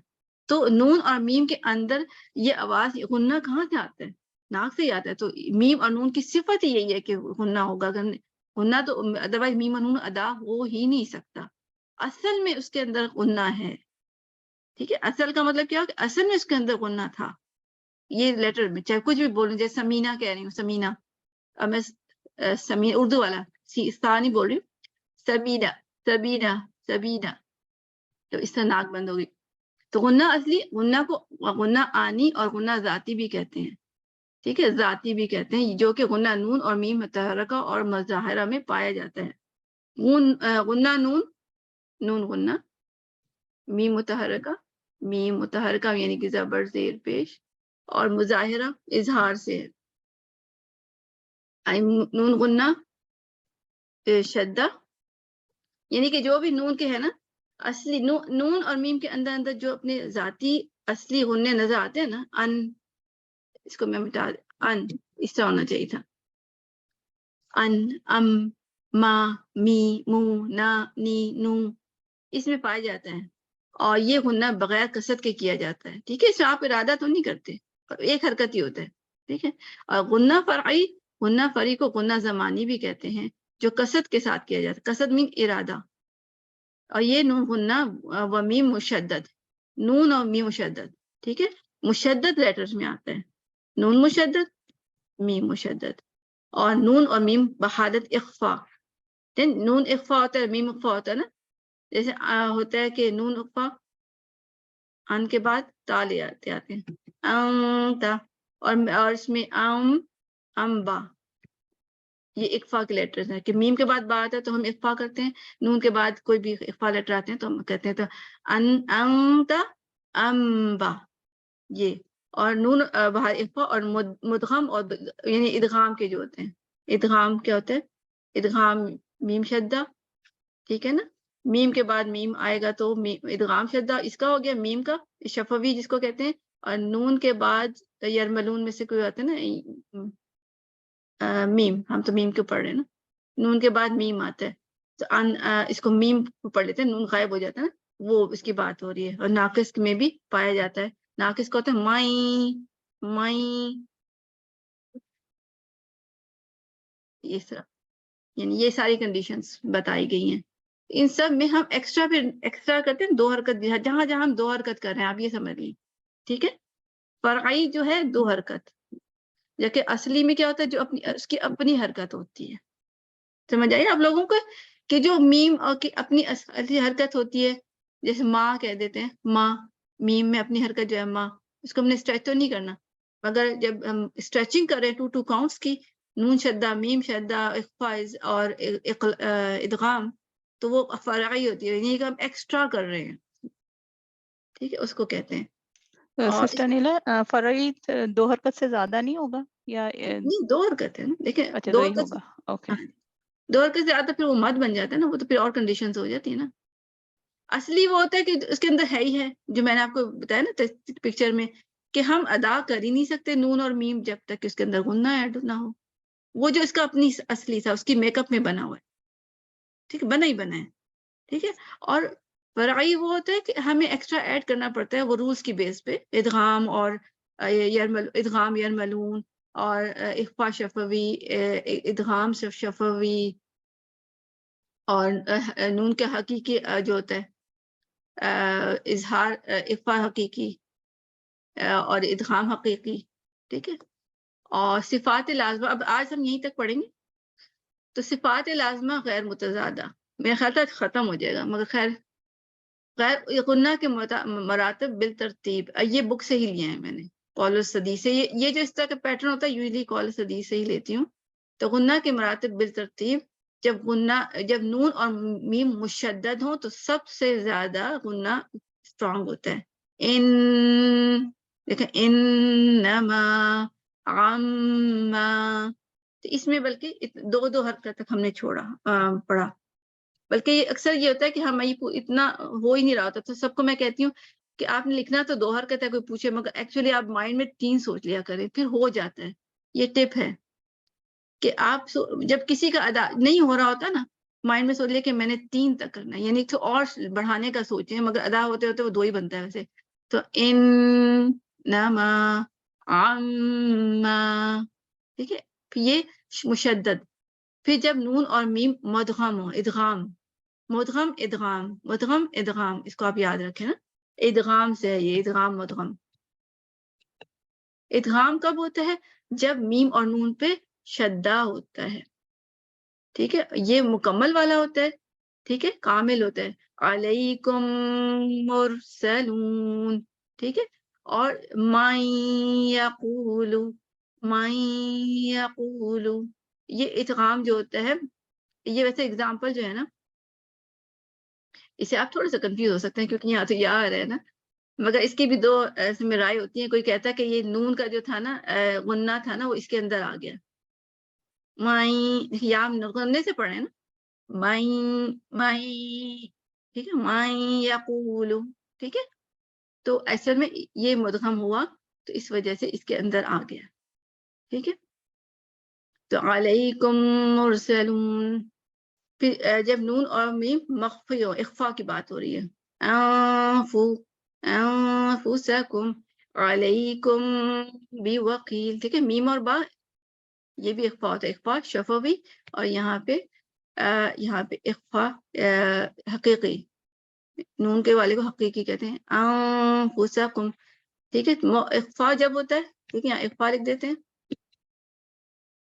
تو نون اور میم کے اندر یہ آواز غنہ کہاں سے آتا ہے؟ ناک سے ہی آتا ہے. تو میم اور نون کی صفت ہی یہی ہے کہ غنہ ہوگا. اگر غنہ تو ادروائز میم اور نون ادا ہو ہی نہیں سکتا. اصل میں اس کے اندر غنہ ہے، ٹھیک ہے. اصل کا مطلب کیا ہو کہ اصل میں اس کے اندر غنہ تھا. یہ لیٹر میں چاہے کچھ بھی بولوں، جیسے سمینہ کہہ رہی ہوں، سمینہ. اب میں سمینہ اردو والا نہیں بول رہی ہوں، سبینہ سبینہ سبینہ. تو اس سے ناک بند ہو گئی. تو غنہ اصلی غنہ کو غنہ آنی اور غنہ ذاتی بھی کہتے ہیں، ٹھیک ہے. ذاتی بھی کہتے ہیں، جو کہ غنہ نون اور میم متحرکہ اور مظاہرہ میں پایا جاتا ہے. غنہ نون غنہ، میم متحرکہ یعنی کہ زبر زیر پیش، اور مظاہرہ اظہار سے ہے. نون غنہ شدہ، یعنی کہ جو بھی نون کے ہے نا اصلی نون اور میم کے اندر جو اپنے ذاتی اصلی غنے نظر آتے ہیں نا، اس کو میں مٹا اس طرح ہونا چاہیے تھا. ام، ما، می، مو، نا، نی، نو، اس میں پایا جاتا ہے. اور یہ غنہ بغیر کسرت کے کیا جاتا ہے، ٹھیک ہے. اس میں آپ ارادہ تو نہیں کرتے، ایک حرکت ہی ہوتا ہے، ٹھیک ہے. اور غنہ فرعی کو غنہ زمانی بھی کہتے ہیں، جو کسرت کے ساتھ کیا جاتا ہے. کسرت مین ارادہ. اور یہ نون غنہ و میم مشدد، نون اور میم مشدد، ٹھیک ہے. مشدد لیٹرز میں آتا ہے، نون مشدد، میم مشدد. اور نون اور میم بحالت اخفا. نون اخفا ہوتا ہے، میم اخفا ہوتا ہے نا. جیسے ہوتا ہے کہ نون اخفا ان کے بعد تا لے آتے ہیں تا، اور اس میں با، یہ اخفا کے لیٹرز ہیں. کہ میم کے بعد با آتا ہے تو ہم اخفا کرتے ہیں، نون کے بعد کوئی بھی اخفا لیٹر آتے ہیں تو ہم کہتے ہیں تو انتا با، یہ. اور نون باہر اخفا اور مدغم اور یعنی ادغام کے جو ہوتے ہیں. ادغام کیا ہوتا ہے؟ ادغام میم شدہ، ٹھیک ہے نا. میم کے بعد میم آئے گا تو ادغام شدہ اس کا ہو گیا، میم کا شفوی جس کو کہتے ہیں. اور نون کے بعد یرملون میں سے کوئی آتا ہے نا میم، ہم تو میم کو پڑھ رہے ہیں نا. نون کے بعد میم آتا ہے تو اس کو میم پڑھ لیتے ہیں، نون غائب ہو جاتا ہے نا، وہ اس کی بات ہو رہی ہے. اور ناقص میں بھی پایا جاتا ہے. ناقص کو ہوتا ہے مائی، اس طرح. یعنی یہ ساری کنڈیشنز بتائی گئی ہیں. ان سب میں ہم ایکسٹرا کرتے ہیں 2 حرکت، جہاں ہم 2 حرکت کر رہے ہیں آپ یہ سمجھ لیں، ٹھیک ہے. فرعی جو ہے 2 حرکت، جبکہ اصلی میں کیا ہوتا ہے جو اس کی اپنی حرکت ہوتی ہے. سمجھ آئی آپ لوگوں کو کہ جو میم اور کی اپنی اصلی حرکت ہوتی ہے, جیسے ماں کہہ دیتے ہیں, ماں, میم میں اپنی حرکت جو ہے ماں, اس کو ہم نے اسٹریچ تو نہیں کرنا, مگر جب ہم اسٹریچنگ کر رہے ہیں 2 کاؤنٹس کی, نون شدہ, میم شدہ, اخفا اور ادغام, تو وہ فرعی ہوتی ہے, یعنی کہ ہم ایکسٹرا کر رہے ہیں. ٹھیک ہے, اس کو کہتے ہیں. اور سسٹر نیلا فرعی 2 حرکت سے زیادہ نہیں ہوگا یا نہیں 2 حرکت ہے نا, دیکھیں اچھا 2 2 ہی حرکت, ہوگا. اوکے. ہاں 2 حرکت سے زیادہ پھر وہ مد بن جاتا ہے نا, وہ تو پھر اور کنڈیشنز ہو جاتی ہے نا. اصلی وہ ہوتا ہے کہ اس کے اندر ہے ہی ہے, جو میں نے آپ کو بتایا نا پکچر میں, کہ ہم ادا کر ہی نہیں سکتے نون اور میم جب تک اس کے اندر غنہ ایڈ نہ ہو. وہ جو اس کا اپنی اصلی تھا, اس کی میک اپ میں بنا ہوا ہے. ٹھیک ہے, بنا ہی بنا ہے. ٹھیک ہے, اور فرعی وہ ہوتا ہے کہ ہمیں ایکسٹرا ایڈ کرنا پڑتا ہے, وہ رولز کی بیس پہ, ادغام اور ادغام یرملون, اور اخفا شفوی, ادغام شفوی, اور نون کا حقیقی جو ہوتا ہے اظہار, اخفا حقیقی اور ادغام حقیقی. ٹھیک ہے, اور صفات لازمہ اب آج ہم یہیں تک پڑھیں گے. تو صفات لازمہ غیر متضادہ میرا خیال تھا ختم ہو جائے گا, مگر خیر غیر غنہ کے مراتب بالترتیب, یہ بک سے ہی لیا ہے میں نے, قول صدی سے. یہ جو اس طرح کا پیٹرن ہوتا ہے یوزلی قول صدی سے ہی لیتی ہوں. تو غنہ کے مراتب بالترتیب, جب نون اور میم مشدد ہوں تو سب سے زیادہ غنہ اسٹرانگ ہوتا ہے. دیکھیں انما, عما, تو اس میں بلکہ 2 حرکت تک ہم نے پڑھا. بلکہ یہ اکثر یہ ہوتا ہے کہ ہمیں اتنا ہو ہی نہیں رہا ہوتا, تو سب کو میں کہتی ہوں کہ آپ نے لکھنا تو 2 حرکت ہے, کوئی پوچھے, مگر ایکچولی آپ مائنڈ میں 3 سوچ لیا کریں, پھر ہو جاتا ہے. یہ ٹپ ہے کہ آپ جب کسی کا ادا نہیں ہو رہا ہوتا نا, مائنڈ میں سوچ لیا کہ میں نے 3 تک کرنا ہے, یعنی تو اور بڑھانے کا سوچیں, مگر ادا ہوتے ہوتے وہ 2 ہی بنتا ہے ویسے. تو انما, عما. ٹھیک ہے, پھر یہ مشدد. پھر جب نون اور میم مدغم ہو, ادغام, مدغم ادغام, مدغم ادغام, اس کو آپ یاد رکھیں نا, ادغام سے ہے یہ, ادغام مدغم. ادغام کب ہوتا ہے؟ جب میم اور نون پہ شدہ ہوتا ہے. ٹھیک ہے, یہ مکمل والا ہوتا ہے. ٹھیک ہے, کامل ہوتا ہے. علیکم مرسلون. ٹھیک ہے, اور من یقول, من یقول, یہ ادغام جو ہوتا ہے, یہ ویسے اگزامپل جو ہے نا, اسے آپ تھوڑا سا کنفیوز ہو سکتے ہیں کیونکہ یہاں تو یا ہے نا, مگر اس کی بھی 2 ایسے میں رائے ہوتی ہیں. کوئی کہتا ہے کہ یہ نون کا جو تھا نا, غنہ تھا نا, وہ اس کے اندر آ گیا. مائیں, یا غننے سے پڑھے نا, مائیں, ٹھیک ہے, مائیں یقول. ٹھیک ہے, تو اصل میں یہ مدغم ہوا, تو اس وجہ سے اس کے اندر آ گیا. ٹھیک ہے, تو علیکم مرسلون. پھر جب نون اور میم مخفی ہو, اخفا کی بات ہو رہی ہے, انفسکم علیکم بوکیل. ٹھیک ہے, میم اور با یہ بھی اخفا ہوتا ہے, اخفا شفوی, اور یہاں پہ اخفا حقیقی, نون کے والے کو حقیقی کہتے ہیں, انفسکم. ٹھیک ہے, اخفا جب ہوتا ہے, ٹھیک ہے, یہاں اخفا لکھ دیتے ہیں,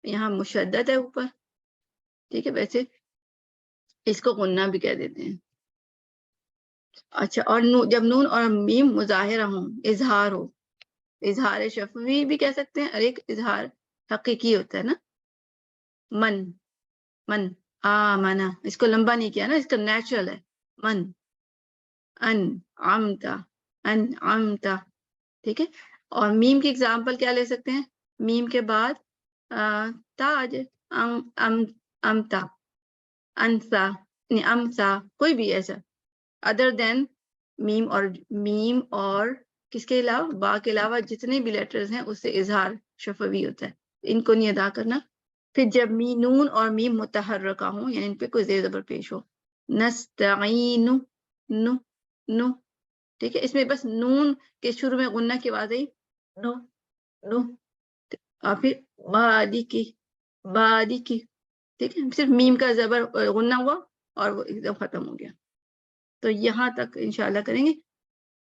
یہاں مشدد ہے اوپر. ٹھیک ہے, ویسے اس کو غنہ بھی کہہ دیتے ہیں. اچھا, اور جب نون اور میم مظاہرہ ہوں, اظہار ہو, اظہار شفوی بھی کہہ سکتے ہیں, اور ایک اظہار حقیقی ہوتا ہے نا, من آمنا, اس کو لمبا نہیں کیا نا, اس کا نیچرل ہے, من, انعمتا. ٹھیک ہے, اور میم کی اگزامپل کیا لے سکتے ہیں, میم کے بعد تا آ جائے, امتا, انسا, امسا, کوئی بھی ایسا ادر دین میم اور کس کے علاوہ, با کے علاوہ جتنے بھی لیٹرز ہیں اس سے اظہار شفوی ہوتا ہے, ان کو نہیں ادا کرنا. پھر جب نون اور میم متحرکہ ہوں, یعنی ان پہ کوئی زیر زبر پیش ہو, نستعین, نو. ٹھیک ہے, اس میں بس نون کے شروع میں غنہ کی آواز آئی, نو, اور پھر بادی کی. ٹھیک ہے, صرف میم کا زبر غنہ ہوا اور وہ ایک دم ختم ہو گیا. تو یہاں تک انشاءاللہ کریں گے.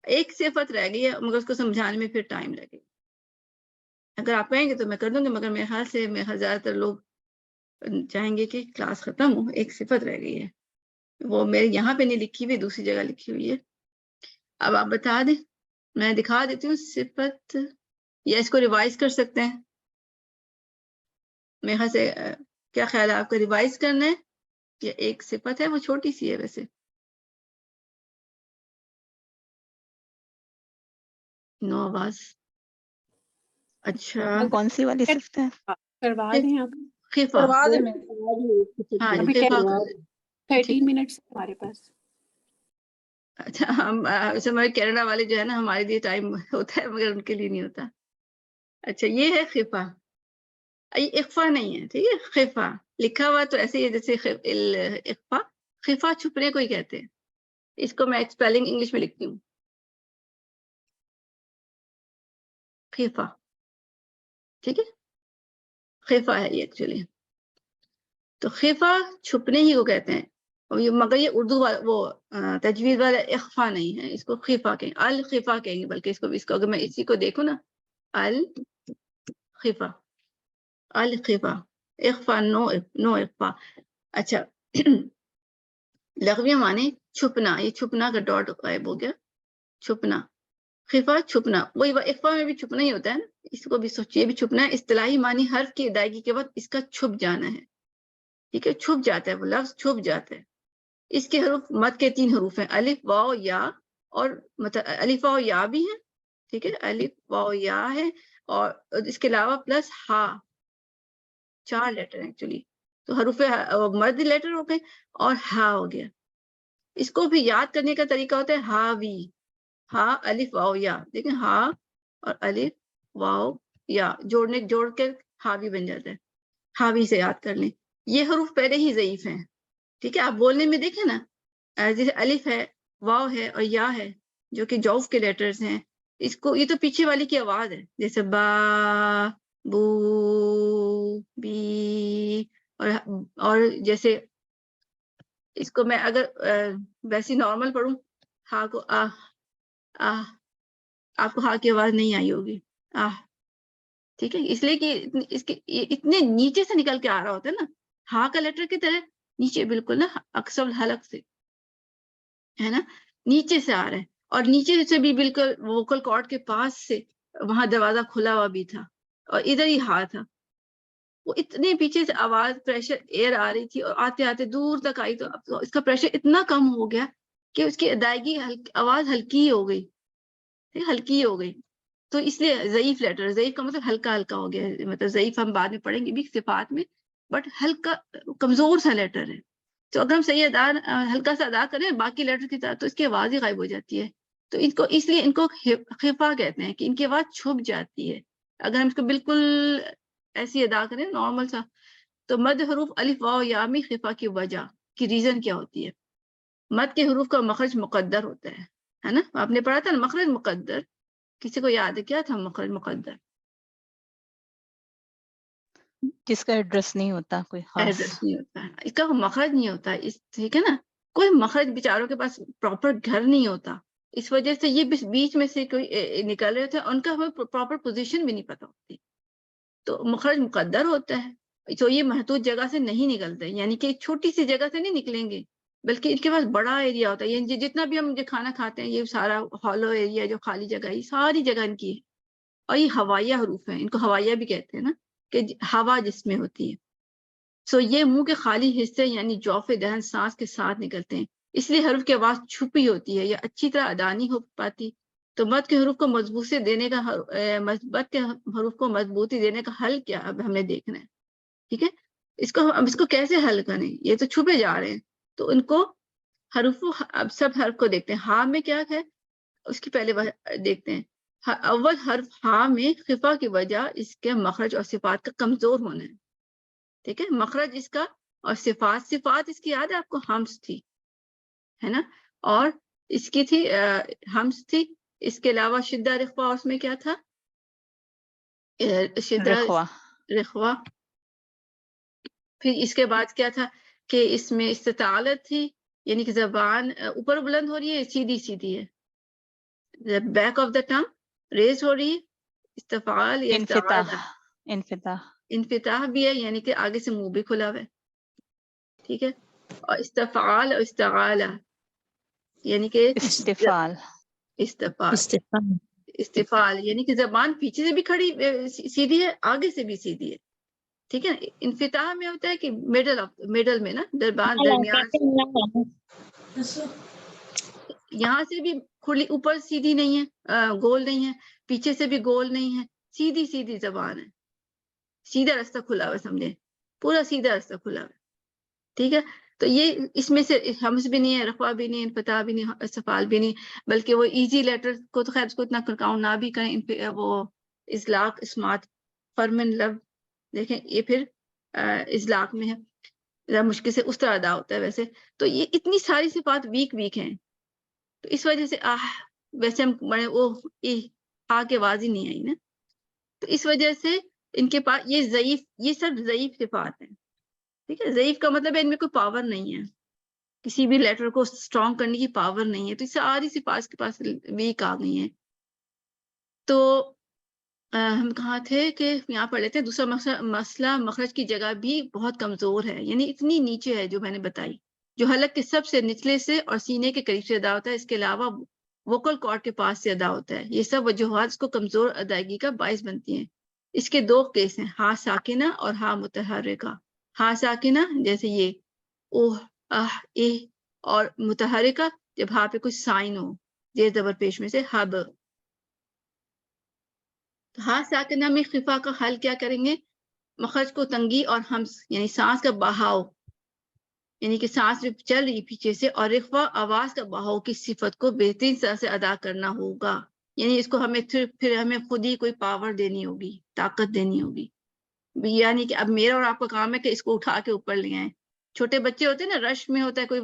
ایک صفت رہ گئی ہے, مگر اس کو سمجھانے میں پھر ٹائم لگے گا. اگر آپ کہیں گے تو میں کر دوں گی، مگر میرے خیال سے زیادہ تر لوگ چاہیں گے کہ کلاس ختم ہو، ایک صفت رہ گئی ہے، وہ میرے یہاں پہ نہیں لکھی ہوئی، دوسری جگہ لکھی ہوئی ہے. اب آپ بتا دیں، میں دکھا دیتی ہوں صفت، یا اس کو ریوائز کر سکتے ہیں. میرے خیال سے کیا خیال ہے آپ کو، ریوائز کرنا ہے یا ایک صفت ہے وہ چھوٹی سی ہے ویسے؟ نو آواز. اچھا کون سی والی صفت ہے؟ کروا دیں آپ. خفا. کروا دیں میں ہاں ابھی خفا. 13 منٹس ہمارے پاس. اچھا ہمارے کینیڈا والے جو ہے نا، ہمارے لیے ٹائم ہوتا ہے مگر ان کے لیے نہیں ہوتا. اچھا یہ ہے خفا، یہ اخفا نہیں ہے، ٹھیک ہے. خفا لکھا ہوا تو ایسے ہی ہے جیسے اخفا. خفا چھپنے کو ہی کہتے ہیں. اس کو میں اسپیلنگ انگلش میں لکھتی ہوں، خفا، ٹھیک ہے. خفا ہے یہ ایکچولی. تو خفا چھپنے ہی کو کہتے ہیں، مگر یہ اردو وہ تجوید والا اخفا نہیں ہے، اس کو خفا کہیں، الخفا کہیں گے. بلکہ اس کو اگر میں اسی کو دیکھوں نا، الخفا، الخفا، اخفا، نو اخفا. اچھا لغوی معنی چھپنا، یہ چھپنا کا ڈاٹ غائب ہو گیا، چھپنا. خفا چھپنا، وہی اخفا میں بھی چھپنا ہی ہوتا ہے نا، اس کو بھی سوچیے بھی چھپنا ہے. اصطلاحی معنی حرف کی ادائیگی کے وقت اس کا چھپ جانا ہے، ٹھیک ہے. چھپ جاتا ہے، وہ لفظ چھپ جاتا ہے. اس کے حروف مد کے 3 حروف ہیں، الف واو یا، اور الف واو یا بھی ہیں، ٹھیک ہے. الف واو یا ہے، اور اس کے علاوہ پلس ہا، 4 لیٹر ایکچولی. تو حروف مد لیٹر ہو گئے اور ہا ہو گیا. اس کو بھی یاد کرنے کا طریقہ ہوتا ہے ہا وی، ہا الف واو یا. دیکھیں ہا اور الف واو یا جوڑ کے ہاوی بن جاتا ہے. ہاوی سے یاد کر لیں. یہ حروف پہلے ہی ضعیف ہیں، ٹھیک ہے. آپ بولنے میں دیکھیں نا، جیسے الف ہے، واو ہے اور یا ہے جو کہ جوف کے لیٹرز ہیں. اس کو، یہ تو پیچھے والی کی آواز ہے، جیسے با، بو، بی، اور جیسے اس کو میں اگر ویسی نارمل پڑھوں، ہا کو آپ کو ہا کی آواز نہیں آئی ہوگی، ٹھیک ہے. اس لیے کہ اس کے اتنے نیچے سے نکل کے آ رہا ہوتا ہے نا، ہا کا لیٹر کی طرح نیچے بالکل نا، اکثر حلق سے ہے نا، نیچے سے آ رہا ہے. اور نیچے سے بھی بالکل ووکل کارڈ کے پاس سے وہاں دروازہ کھلا ہوا بھی تھا، اور ادھر ہی ہا تھا. وہ اتنے پیچھے سے آواز، پریشر ایئر آ رہی تھی، اور آتے آتے دور تک آئی. تو اس کا پریشر اتنا کم ہو گیا کہ اس کی ادائیگی آواز ہلکی ہو گئی، ہلکی ہو گئی. تو اس لیے ضعیف لیٹر، ضعیف کا مطلب ہلکا ہلکا ہو گیا. مطلب ضعیف ہم بعد میں پڑھیں گے بھی صفات میں، بٹ ہلکا کمزور سا لیٹر ہے. تو اگر ہم صحیح ادا ہلکا سا ادا کریں باقی لیٹر کی طرح، تو اس کی آواز ہی غائب ہو جاتی ہے. تو ان کو اس لیے ان کو خفا کہتے ہیں، کہ ان کی آواز چھپ جاتی ہے. اگر ہم اس کو بالکل ایسی ادا کریں نارمل سا. تو مد حروف الف واو یا میں خفا کی وجہ کی ریزن کیا ہوتی ہے؟ مد کے حروف کا مخرج مقدر ہوتا ہے نا. آپ نے پڑھا تھا نا مخرج مقدر. کسی کو یاد ہے کیا تھا مخرج مقدر؟ جس کا ایڈریس نہیں ہوتا کوئی خاص. ایڈریس نہیں ہوتا ہے، اس کا مخرج نہیں ہوتا ہے، ٹھیک ہے نا. کوئی مخرج بیچاروں کے پاس پراپر گھر نہیں ہوتا، اس وجہ سے یہ بیچ میں سے کوئی نکل رہے تھے، ان کا پراپر پوزیشن بھی نہیں پتا ہوتی. تو مخرج مقدر ہوتا ہے. تو یہ محدود جگہ سے نہیں نکلتے، یعنی کہ چھوٹی سی جگہ سے نہیں نکلیں گے، بلکہ ان کے پاس بڑا ایریا ہوتا ہے. یعنی جتنا بھی ہم کھانا کھاتے ہیں، یہ سارا ہالو ایریا جو خالی جگہ، یہ ساری جگہ ان کی ہے. اور یہ ہوائیہ حروف ہیں، ان کو ہوائیہ بھی کہتے ہیں نا، کہ ہوا جس میں ہوتی ہے. سو یہ منہ کے خالی حصے یعنی جوف دہن سانس کے ساتھ نکلتے ہیں، اس لیے حرف کی آواز چھپی ہوتی ہے یا اچھی طرح ادا نہیں ہو پاتی. تو مد کے حروف کو مضبوطی دینے کا مد کے حروف کو مضبوطی دینے کا حل کیا اب ہمیں دیکھنا ہے، ٹھیک ہے. اس کو کیسے حل کریں، یہ تو چھپے جا رہے ہیں. تو ان کو حروف، اب سب حرف کو دیکھتے ہیں. ہاں میں کیا ہے اس کی پہلے دیکھتے ہیں. اول حرف ہاں میں خفا کی وجہ اس کے مخرج اور صفات کا کمزور ہونا ہے، ٹھیک ہے. مخرج اس کا اور صفات اس کی یاد ہے آپ کو، ہمس تھی، ہے نا. اور اس کی تھی ہمس تھی. اس کے علاوہ شدہ رخوا، اس میں کیا تھا؟ شدہ رخوا. پھر اس کے بعد کیا تھا کہ اس میں استطالت تھی، یعنی کہ زبان اوپر بلند ہو رہی ہے، سیدھی سیدھی ہے. Back of the tongue raise ہو رہی ہے، استفعال یا استعالہ. انفتاح بھی ہے یعنی کہ آگے سے منہ بھی کھلا ہوا ہے. ٹھیک ہے. اور استفعال اور استعالہ یعنی کہ استفال. استفعال یعنی کہ زبان پیچھے سے بھی کھڑی سیدھی ہے, آگے سے بھی سیدھی ہے. ٹھیک ہے. انفتاح میں ہوتا ہے کہ مڈل میں نا, درمیان یہاں سے بھی کھلی, اوپر سیدھی نہیں ہے, گول نہیں ہے, پیچھے سے بھی گول نہیں ہے, سیدھی زبان ہے, سیدھا راستہ کھلا ہوا ہے, سمجھے, پورا سیدھا راستہ کھلا ہوا ہے. ٹھیک ہے. تو یہ اس میں سے ہمز بھی نہیں ہے, رفع بھی نہیں, انفتاح بھی نہیں, استفعال بھی نہیں, بلکہ وہ ایزی لیٹر کو تو خیر اس کو اتنا کاؤنٹ نہ بھی کریں. وہ اطلاق, اسمات, فرمن, لب, دیکھیں یہ پھر اطلاق میں ہے, ذرا مشکل سے اس طرح ادا ہوتا ہے ویسے. تو یہ اتنی ساری صفات ویک ہیں, تو اس وجہ سے ویسے ہم بڑے آ کے آواز ہی نہیں آئی نا. تو اس وجہ سے ان کے پاس یہ سب ضعیف صفات ہیں. ٹھیک ہے. ضعیف کا مطلب ہے ان میں کوئی پاور نہیں ہے, کسی بھی لیٹر کو اسٹرانگ کرنے کی پاور نہیں ہے. تو اس سے ساری صفات کے پاس ویک آ گئی ہیں. تو ہم کہاں تھے کہ یہاں پڑھ لیتے ہیں. دوسرا مسئلہ مخرج کی جگہ بھی بہت کمزور ہے, یعنی اتنی نیچے ہے جو میں نے بتائی, جو حلق کے سب سے نچلے سے اور سینے کے قریب سے ادا ہوتا ہے. اس کے علاوہ ووکل کارڈ کے پاس سے ادا ہوتا ہے. یہ سب وجوہات اس کو کمزور ادائیگی کا باعث بنتی ہیں. اس کے دو کیس ہیں, ہا ساکنہ اور ہا متحرکہ. ہا ساکنہ جیسے یہ اوہ, اے, اور متحرکہ جب ہا پہ کچھ سائن ہو, زیر زبر پیش میں سے ہب. ہا ساکنہ میں خفا کا حل کیا کریں گے؟ مخرج کو تنگی اور ہمس یعنی سانس کا بہاؤ, یعنی کہ سانس بھی چل رہی پیچھے سے, اور رخوہ آواز کا بہاؤ کی صفت کو بہترین طرح سے ادا کرنا ہوگا. یعنی اس کو ہمیں پھر ہمیں خود ہی کوئی پاور دینی ہوگی, طاقت دینی ہوگی. یعنی کہ اب میرا اور آپ کا کام ہے کہ اس کو اٹھا کے اوپر لے آئیں. چھوٹے بچے ہوتے ہیں نا, رش میں ہوتا ہے, کوئی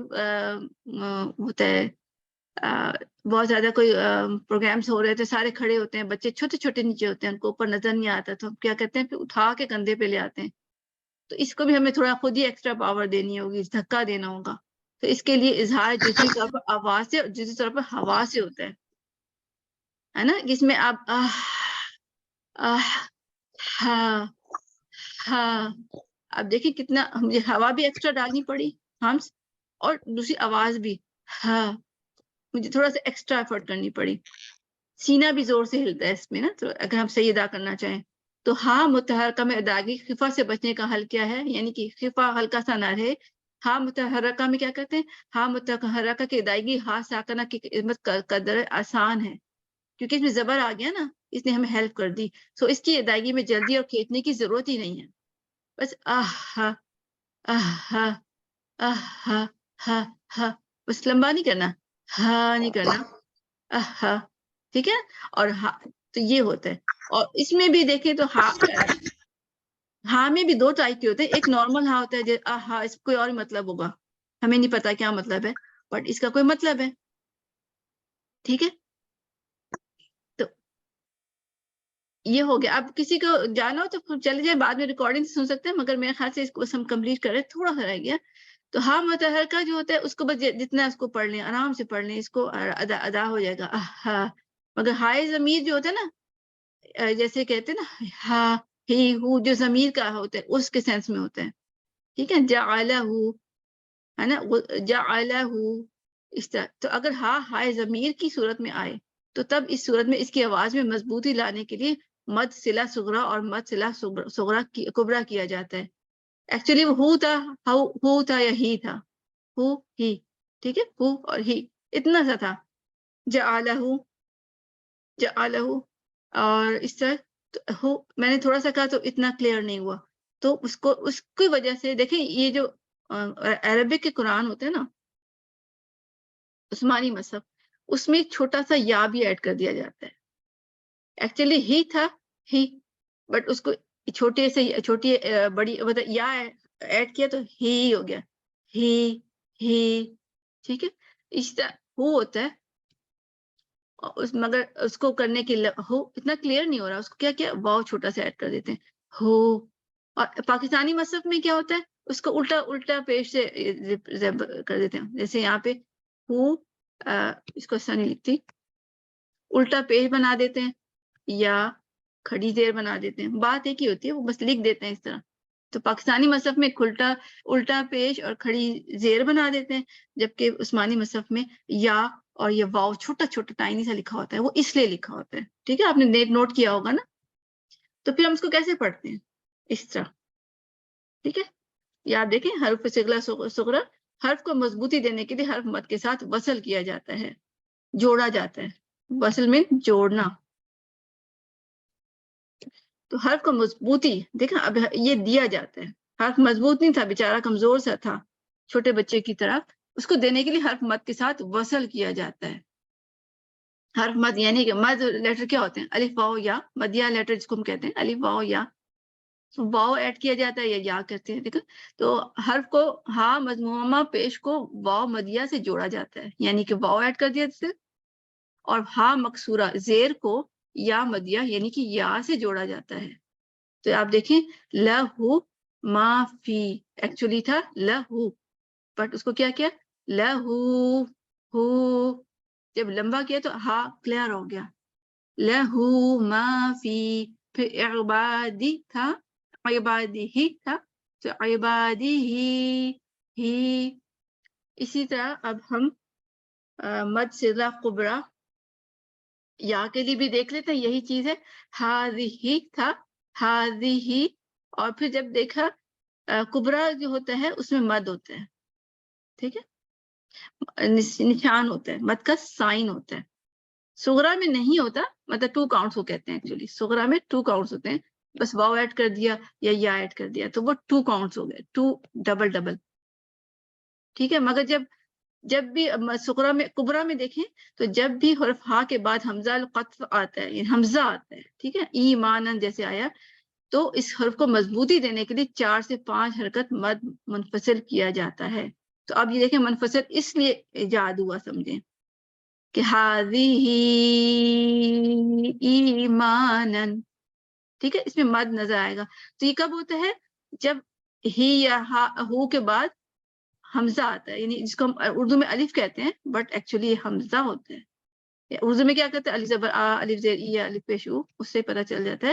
ہوتا ہے بہت زیادہ کوئی پروگرامس ہو رہے تھے, سارے کھڑے ہوتے ہیں, بچے چھوٹے چھوٹے نیچے ہوتے ہیں, ان کو اوپر نظر نہیں آتا, تو ہم کیا کہتے ہیں پھر اٹھا کے کندھے پہ لے آتے ہیں. تو اس کو بھی ہمیں تھوڑا خود ہی ایکسٹرا پاور دینی ہوگی, دھکا دینا ہوگا. تو اس کے لیے اظہار جزوی طور پر آواز سے اور جزوی طور پر ہوا سے ہوتا ہے نا, جس میں آپ ہاں. اب دیکھیں کتنا مجھے ہوا بھی ایکسٹرا ڈالنی پڑی, ہمس, اور دوسری آواز بھی ہاں, مجھے تھوڑا سا ایکسٹرا ایفرٹ کرنی پڑی. سینہ بھی زور سے ہلتا ہے اس میں نا, تو اگر ہم صحیح ادا کرنا چاہیں تو ہاں متحرکہ میں ادائیگی خفا سے بچنے کا حل کیا ہے؟ یعنی کہ خفا ہلکا سا نہ رہے. ہاں متحرکہ میں کیا کہتے ہیں؟ ہاں متحرکہ کی ادائیگی ہاں ساکنہ کی خدمت قدر آسان ہے, کیونکہ اس میں زبر آ گیا نا, اس نے ہمیں ہیلپ کر دی. سو اس کی ادائیگی میں جلدی اور کھینچنے کی ضرورت ہی نہیں ہے. بس بس لمبا نہیں کرنا, ہاں نہیں کرنا, ٹھیک ہے. اور ہاں تو یہ ہوتا ہے. اور اس میں بھی دیکھیں تو ہاں میں بھی دو ٹائپ کے ہوتے ہیں. ایک نارمل ہاں ہوتا ہے, ہاں اس کوئی اور مطلب ہوگا, ہمیں نہیں پتا کیا مطلب ہے, بٹ اس کا کوئی مطلب ہے. ٹھیک ہے. تو یہ ہو گیا. اب کسی کو جانا ہو تو چلے جائے, بعد میں ریکارڈنگ سن سکتے ہیں, مگر میرے خیال سے اس کو ہم کمپلیٹ کریں, تھوڑا سا رہ گیا. تو ہاں متحرکہ جو ہوتا ہے اس کو بس جتنا اس کو پڑھ لیں, آرام سے پڑھ لیں, اس کو ادا ہو جائے گا. مگر ہائے ضمیر جو ہوتا ہے نا, جیسے کہتے ہیں نا ہاں ہی ہو, جو ضمیر کا ہوتا ہے اس کے سینس میں ہوتا ہے. ٹھیک ہے. جعلہ ہے نا, جعلہ اس طرح. تو اگر ہائے ضمیر کی صورت میں آئے تو تب اس صورت میں اس کی آواز میں مضبوطی لانے کے لیے مد صلہ صغرا اور مد صلہ صغرا کبرا کیا جاتا ہے. ایکچولی وہ ہو تھا یا ہی تھا, ہو ہی. ٹھیک ہے. ہو اور ہی اتنا سا تھا. جعلہ اور اس طرح میں نے تھوڑا سا کہا تو اتنا کلیئر نہیں ہوا. تو اس کی وجہ سے دیکھیں, یہ جو عربک کے قرآن ہوتے ہیں نا, عثمانی مذہب, اس میں ایک چھوٹا سا یا بھی ایڈ کر دیا جاتا ہے. ایکچولی ہی تھا ہی, بٹ اس کو چھوٹی بڑی مطلب یا ایڈ کیا تو ہی ہو گیا, ہی. ٹھیک ہے. اس طرح ہو ہوتا ہے, مگر اس کو کرنے کے ہو اتنا کلیئر نہیں ہو رہا, اس کو کیا واو چھوٹا سا ایڈ کر دیتے ہیں ہو. اور پاکستانی مذہب میں کیا ہوتا ہے, اس کو الٹا پیش سے کر دیتے ہیں. جیسے یہاں پہ ہو, اس کو ایسا نہیں لکھتی, الٹا پیش بنا دیتے ہیں, یا کھڑی زیر بنا دیتے ہیں، بات ایک ہی ہوتی ہے، وہ بس لکھ دیتے ہیں اس طرح. تو پاکستانی مصحف میں الٹا پیش اور کھڑی زیر بنا دیتے ہیں، جبکہ عثمانی مصحف میں یا اور یہ واو چھوٹا چھوٹا ٹائنی سا لکھا ہوتا ہے، وہ اس لیے لکھا ہوتا ہے. ٹھیک ہے، آپ نے نوٹ کیا ہوگا نا. تو پھر ہم اس کو کیسے پڑھتے ہیں؟ اس طرح. ٹھیک ہے، یا آپ دیکھیں حرف صغرا صغرا، حرف کو مضبوطی دینے کے لیے حرف مد کے ساتھ وصل کیا جاتا ہے، جوڑا جاتا ہے. وصل میں جوڑنا. تو حرف کو مضبوطی دیکھیں، اب یہ دیا جاتا ہے. حرف مضبوط نہیں تھا، بیچارہ کمزور سا تھا چھوٹے بچے کی طرح، اس کو دینے کے لیے حرف مد کے ساتھ وصل کیا جاتا ہے. حرف مد یعنی کہ مد لیٹر کیا ہوتے ہیں؟ الف واو یا. مدیہ لیٹر جس کو ہم کہتے ہیں الف واو یا. واو ایڈ کیا جاتا ہے یا کرتے ہیں. دیکھو تو حرف کو ہا مضمومہ پیش کو واو مدیہ سے جوڑا جاتا ہے، یعنی کہ واو ایڈ کر دیا جاتا ہے، اور ہا مکسورہ زیر کو یا مدیہ یعنی کہ یا سے جوڑا جاتا ہے. تو آپ دیکھیں لہو ما فی ایکچولی تھا لہو، بٹ اس کو کیا کیا؟ لہو ہو، جب لمبا کیا تو ہا کلیئر ہو گیا. لہو ما فی، پھر عبادی تھا، عبادی ہی تھا، تو عبادی ہی. اسی طرح اب ہم مد صغرا کبرا یا کے لیے بھی دیکھ لیتے ہیں، یہی چیز ہے. ہاذی تھا، ہاذی، اور پھر جب دیکھا کبرا جو ہوتا ہے اس میں مد ہوتا ہے. ٹھیک ہے، نشان ہوتا ہے، مد کا سائن ہوتا ہے. صغرا میں نہیں ہوتا، مطلب 2 کاؤنٹس کو کہتے ہیں ایکچولی. صغرا میں 2 کاؤنٹس ہوتے ہیں، بس واو ایڈ کر دیا یا ایڈ کر دیا تو وہ 2 کاؤنٹس ہو گئے، 2 ڈبل. ٹھیک ہے، مگر جب بھی صغرا میں کبرا میں دیکھیں تو جب بھی حرف ہا کے بعد حمزہ القطف آتا ہے، یعنی حمزہ آتا ہے، ٹھیک ہے، ایمانن جیسے آیا، تو اس حرف کو مضبوطی دینے کے لیے 4 سے 5 حرکت مد منفصل کیا جاتا ہے. تو اب یہ دیکھیں منفصل اس لیے ایجاد ہوا، سمجھیں کہ ہاذیہ ایمانن. ٹھیک ہے، اس میں مد نظر آئے گا. تو یہ کب ہوتا ہے؟ جب ہی یا ہو کے بعد حمزہ آتا ہے، یعنی جس کو ہم اردو میں الف کہتے ہیں بٹ ایکچولی یہ حمزہ ہوتا ہے. اردو میں کیا کہتے ہیں؟ الف زبر آ، الف زیر ای یا الف پیش او، اس سے پتہ چل جاتا ہے.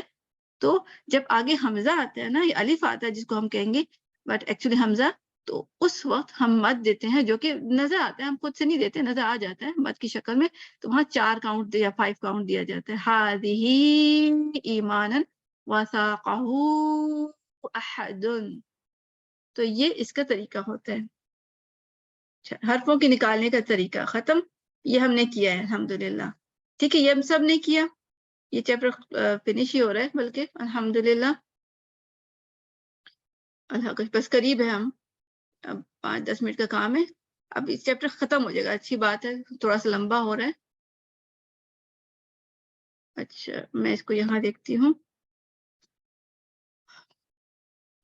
تو جب آگے حمزہ آتا ہے نا، یہ الف آتا ہے جس کو ہم کہیں گے بٹ ایکچولی حمزہ، تو اس وقت ہم مد دیتے ہیں، جو کہ نظر آتا ہے، ہم خود سے نہیں دیتے، نظر آ جاتا ہے مد کی شکل میں. تو وہاں 4 کاؤنٹ یا 5 کاؤنٹ دیا جاتا ہے. ہاذہ ایمانن وثاقہ احد. تو یہ اس کا طریقہ ہوتا ہے. حرفوں کے نکالنے کا طریقہ ختم، یہ ہم نے کیا ہے الحمدللہ. ٹھیک ہے، یہ ہم سب نے کیا، یہ چیپٹر فنش ہی ہو رہا ہے بلکہ الحمدللہ. اللہ کا بس قریب ہے، ہم اب 5-10 منٹ کا کام ہے، اب اس چیپٹر ختم ہو جائے گا. اچھی بات ہے، تھوڑا سا لمبا ہو رہا ہے. اچھا میں اس کو یہاں دیکھتی ہوں.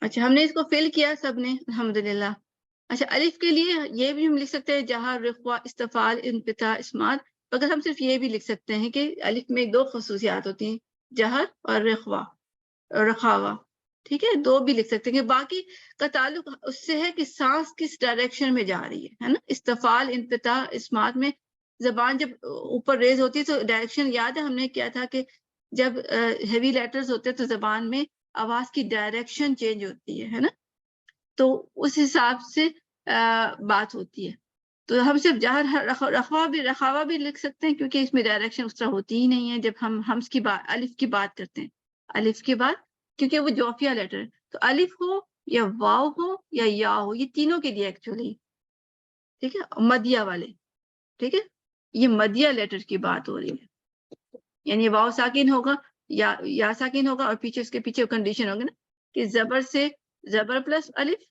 اچھا ہم نے اس کو فل کیا سب نے الحمدللہ. اچھا الف کے لیے یہ بھی ہم لکھ سکتے ہیں جہر، رخوا، استفال، انفتاح، اسمات. اگر ہم صرف یہ بھی لکھ سکتے ہیں کہ الف میں 2 خصوصیات ہوتی ہیں، جہر اور رخوا، رخاوا. ٹھیک ہے، 2 بھی لکھ سکتے ہیں. کہ باقی کا تعلق اس سے ہے کہ سانس کس ڈائریکشن میں جا رہی ہے نا. استفال، انفتاح، اسمات میں زبان جب اوپر ریز ہوتی ہے تو ڈائریکشن یاد ہے ہم نے کیا تھا کہ جب ہیوی لیٹرز ہوتے ہیں تو زبان میں آواز کی ڈائریکشن چینج ہوتی ہے نا، تو اس حساب سے بات ہوتی ہے. تو ہم صرف جہر، رخاوا بھی لکھ سکتے ہیں کیونکہ اس میں ڈائریکشن اس طرح ہوتی ہی نہیں ہے جب ہم حمز کی بات، الف کی بات کرتے ہیں. الف کی بات کیونکہ وہ جوفیہ لیٹر ہے، تو الف ہو یا واو ہو یا ہو، یہ تینوں کے لیے ایکچولی. ٹھیک ہے، مدیہ والے. ٹھیک ہے، یہ مدیہ لیٹر کی بات ہو رہی ہے، یعنی واو ساکن ہوگا یا ساکن ہوگا، اور پیچھے اس کے پیچھے کنڈیشن ہوگی نا کہ زبر سے زبر پلس الف،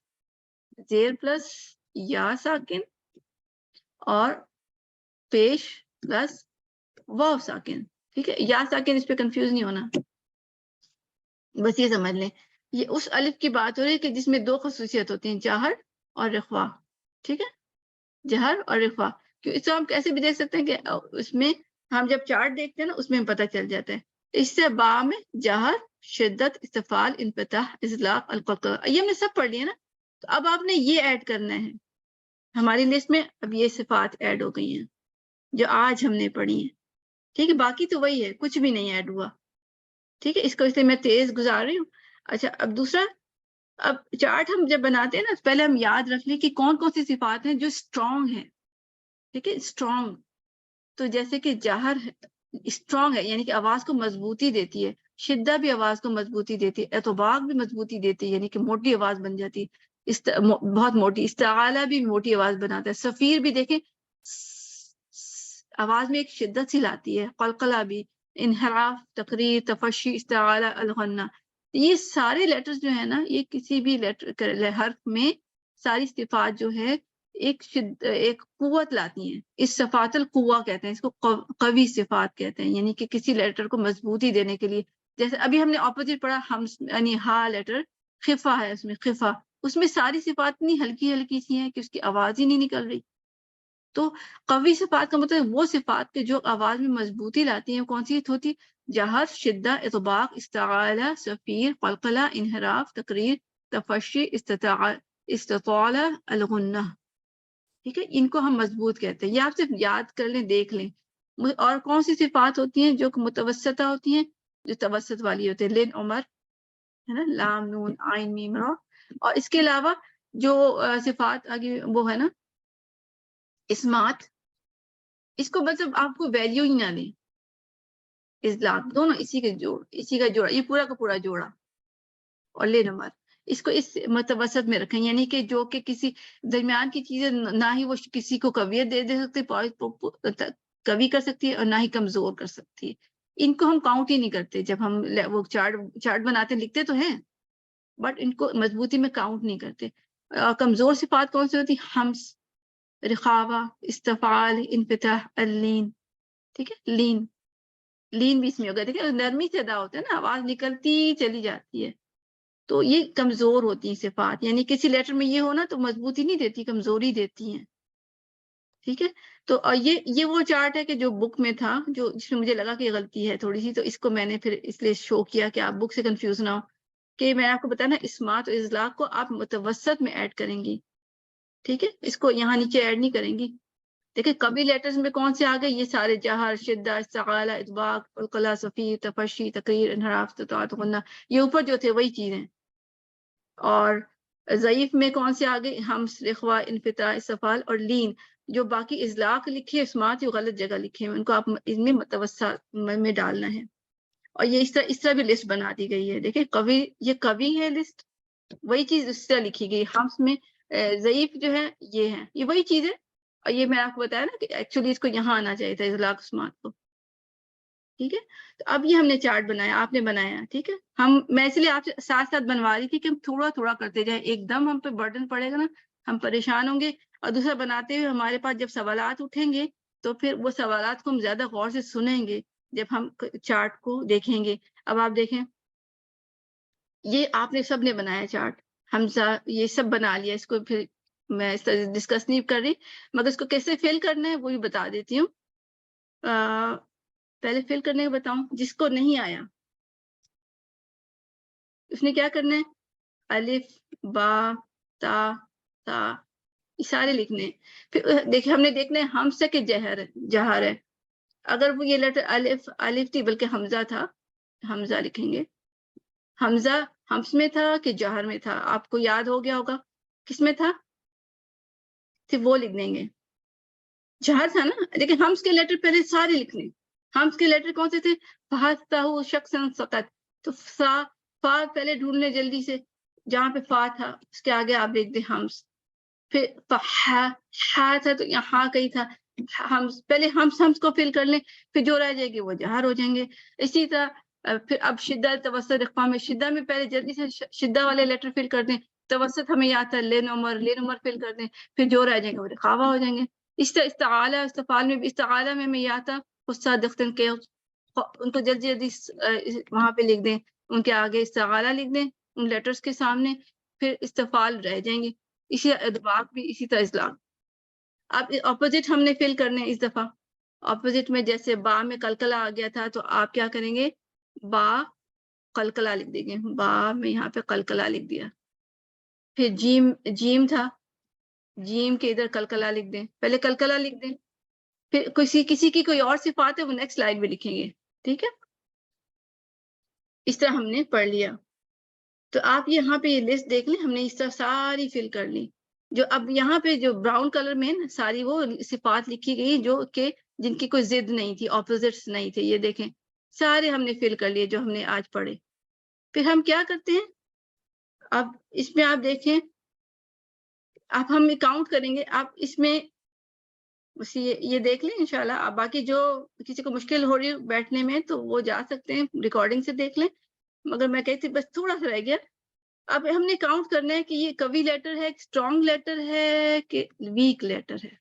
زیر پلس یا ساکن، اور پیش پلس واو ساکن. ٹھیک ہے، یا ساکن اس پہ کنفیوز نہیں ہونا، بس یہ سمجھ لیں یہ اس الف کی بات ہو رہی ہے کہ جس میں 2 خصوصیت ہوتی ہیں، جہر اور رخوا. ٹھیک ہے، جہر اور رخوا. اس سے ہم کیسے بھی دیکھ سکتے ہیں کہ اس میں ہم جب چارٹ دیکھتے ہیں نا اس میں ہم پتہ چل جاتا ہے. اس سے با میں جہر، شدت، استفال، انفتاح، اطلاق، القلقلہ، یہ ہم نے سب پڑھ لیا نا. تو اب آپ نے یہ ایڈ کرنا ہے، ہماری لسٹ میں اب یہ صفات ایڈ ہو گئی ہیں جو آج ہم نے پڑھی ہیں. ٹھیک ہے، باقی تو وہی ہے، کچھ بھی نہیں ایڈ ہوا. ٹھیک ہے، اس کو اس لیے میں تیز گزار رہی ہوں. اچھا اب دوسرا، اب چارٹ ہم جب بناتے ہیں نا پہلے ہم یاد رکھ لیں کہ کون کون سی صفات ہیں جو اسٹرانگ ہیں. ٹھیک ہے، اسٹرانگ تو جیسے کہ جہر اسٹرانگ ہے یعنی کہ آواز کو مضبوطی دیتی ہے، شدہ بھی آواز کو مضبوطی دیتی ہے، اطباق بھی مضبوطی دیتی ہے یعنی کہ موٹی آواز بن جاتی ہے، بہت موٹی. استعالہ بھی موٹی آواز بناتا ہے. صفیر بھی دیکھیں آواز میں ایک شدت سی لاتی ہے. قلقلہ بھی، انحراف، تقریر، تفشی، استعالہ، الغنہ، یہ سارے لیٹرز جو ہے نا یہ کسی بھی لیٹر حرف میں ساری صفات جو ہے ایک قوت لاتی ہیں. اس صفات القوہ کہتے ہیں اس کو، قوی صفات کہتے ہیں یعنی کہ کسی لیٹر کو مضبوطی دینے کے لیے. جیسے ابھی ہم نے اپوزٹ پڑھا ہمس یعنی ہا لیٹر، خفا ہے اس میں، خفا اس میں ساری صفات اتنی ہلکی ہلکی سی ہیں کہ اس کی آواز ہی نہیں نکل رہی. تو قوی صفات کا مطلب وہ صفات کے جو آواز میں مضبوطی لاتی ہیں. کون سی ہوتی؟ جہر، شدہ، اطباق، استعالہ، صفیر، قلقلہ، انحراف، تقریر، تفشی، استطالہ، الغنہ. ٹھیک ہے، ان کو ہم مضبوط کہتے ہیں. یہ آپ صرف یاد کر لیں، دیکھ لیں. اور کون سی صفات ہوتی ہیں جو متوسطہ ہوتی ہیں، جو توسط والی ہوتی ہے؟ لن، عمر ہے نا، لام، نون، عین، میم، را. اور اس کے علاوہ جو صفات آگے وہ ہے نا اسمات، اس کو مطلب آپ کو ویلیو ہی نہ دیں. اطلاق دونوں اسی کا جوڑا، یہ پورا کا پورا جوڑا. اور لے نمبر اس کو اس متوسط میں رکھیں یعنی کہ جو کہ کسی درمیان کی چیزیں نہ ہی وہ کسی کو قویت دے سکتے، قوی کر سکتی ہے، اور نہ ہی کمزور کر سکتی ہے. ان کو ہم کاؤنٹ ہی نہیں کرتے جب ہم وہ چارٹ بناتے، لکھتے تو ہیں بٹ ان کو مضبوطی میں کاؤنٹ نہیں کرتے. کمزور صفات کون سی ہوتی؟ ہمس، رخاوہ، استفعال، انفتاح، اللین. ٹھیک ہے، لین بھی اس میں ہوگا. دیکھیں نرمی سے ادا ہوتا ہے نا، آواز نکلتی چلی جاتی ہے. تو یہ کمزور ہوتی ہیں صفات، یعنی کسی لیٹر میں یہ ہونا تو مضبوطی نہیں دیتی، کمزوری دیتی ہیں. ٹھیک ہے، تو یہ وہ چارٹ ہے کہ جو بک میں تھا، جو جس میں مجھے لگا کہ غلطی ہے تھوڑی سی، تو اس کو میں نے پھر اس لیے شو کیا کہ آپ بک سے کنفیوز نہ ہو. کہ میں آپ کو بتانا اسمات اور اطلاق کو آپ متوسط میں ایڈ کریں گی. ٹھیک ہے، اس کو یہاں نیچے ایڈ نہیں کریں گی. دیکھیں کبھی لیٹرز میں کون سے آ گئے؟ یہ سارے جہر، شدہ، استعالہ، اطباق، قلقلہ، صفیر، تفشی، تقریر، انحراف، استطاعت، غنہ، یہ اوپر جو تھے وہی چیزیں. اور ضعیف میں کون سے آگے؟ ہمس، رخوا، انفتاح، استفعال اور لین. جو باقی اطلاق لکھے اسمات یہ غلط جگہ لکھے ہیں، ان کو آپ ان میں متوسط میں ڈالنا ہے. اور یہ اس طرح بھی لسٹ بنا دی گئی ہے. دیکھیں قوی، یہ قوی ہے لسٹ، وہی چیز اس طرح لکھی گئی. ہمس میں ضعیف جو ہے یہ ہے، یہ وہی چیز ہے. اور یہ میں آپ کو بتایا نا کہ ایکچولی اس کو یہاں آنا چاہیے تھا، اطلاق اسمات کو. ٹھیک ہے، تو اب یہ ہم نے چارٹ بنایا، آپ نے بنایا. ٹھیک ہے، میں اس لیے آپ سے ساتھ ساتھ بنوا رہی تھی کہ ہم تھوڑا تھوڑا کرتے جائیں. ایک دم ہم پہ برڈن پڑے گا نا، ہم پریشان ہوں گے. اور دوسرا بناتے ہوئے ہمارے پاس جب سوالات اٹھیں گے تو پھر وہ سوالات کو ہم زیادہ غور سے سنیں گے جب ہم چارٹ کو دیکھیں گے. اب آپ دیکھیں، یہ آپ نے سب نے بنایا چارٹ، حمزہ یہ سب بنا لیا. اس کو پھر میں اس طرح ڈسکس نہیں کر رہی، مگر اس کو کیسے فل کرنا ہے وہ بھی بتا دیتی ہوں. پہلے فل کرنے کا بتاؤں. جس کو نہیں آیا اس نے کیا کرنا ہے؟ الف، با، تا، تا، یہ سارے لکھنے. پھر دیکھیں ہم نے دیکھنا ہے ہم سے کہ جہر ہے. اگر وہ یہ لیٹر الف تھی بلکہ حمزہ تھا، حمزہ لکھیں گے. حمزہ ہمس میں تھا کہ جہر میں تھا؟ آپ کو یاد ہو گیا ہوگا کس میں تھا، صرف وہ لکھ دیں گے. جہر تھا نا. لیکن ہمس کے لیٹر پہلے سارے لکھنے. ہمس کے لیٹر کون سے تھے؟ فہستہ شخص سقط. تو فا پہلے ڈھونڈنے جلدی سے، جہاں پہ فا تھا اس کے آگے آپ دیکھ دیں ہمس. پھر ہا تھا تو یہاں کہیں تھا ہمس. پہلے ہمس کو فل کر لیں، پھر جو رہ جائے گی وہ جہر ہو جائیں گے. اسی طرح پھر اب شدہ، توسط، اخفا میں شدہ میں پہلے جلدی سے شدہ والے لیٹر فل کر دیں. توسط ہمیں یاد تھا لین عمر فل کر دیں، پھر جو رہ جائیں گے وہ رخاوہ ہو جائیں گے. اس طرح استعالہ، استفعال میں بھی، استعالہ میں ہمیں یاد تھا غصہ، دختن کے، ان کو جلدی وہاں پہ لکھ دیں، ان کے آگے استعالہ لکھ دیں ان لیٹرز کے سامنے، پھر استفعال رہ جائیں گے. اسی ادباق بھی اسی طرح اطلاق. اب اپوزٹ ہم نے فل کرنے اس دفعہ. اپوزٹ میں جیسے با میں قلقلہ آ گیا تھا تو آپ کیا کریں گے؟ با قلقلہ لکھ دیں گے. با میں یہاں پہ قلقلہ لکھ دیا. پھر جیم تھا، جیم کے ادھر قلقلہ لکھ دیں. پہلے قلقلہ لکھ دیں، پھر کسی کی کوئی اور صفات ہے وہ نیکسٹ سلائیڈ میں لکھیں گے. ٹھیک ہے، اس طرح ہم نے پڑھ لیا. تو آپ یہاں پہ یہ لسٹ دیکھ لیں, ہم نے اس طرح ساری فل کر لی. جو اب یہاں پہ جو براؤن کلر میں نا ساری وہ صفات لکھی گئی جو کہ جن کی کوئی ضد نہیں تھی, اپوزٹس نہیں تھے. یہ دیکھیں سارے ہم نے فل کر لیے جو ہم نے آج پڑھے. پھر ہم کیا کرتے ہیں, اب اس میں آپ دیکھیں, اب ہم کاؤنٹ کریں گے. آپ اس میں بس یہ دیکھ لیں انشاءاللہ. اب باقی جو کسی کو مشکل ہو رہی ہے بیٹھنے میں تو وہ جا سکتے ہیں, ریکارڈنگ سے دیکھ لیں. مگر میں کہتی بس تھوڑا سا رہ گیا. اب ہم نے کاؤنٹ کرنا ہے کہ یہ قوی لیٹر ہے, اسٹرانگ لیٹر ہے کہ ویک لیٹر ہے.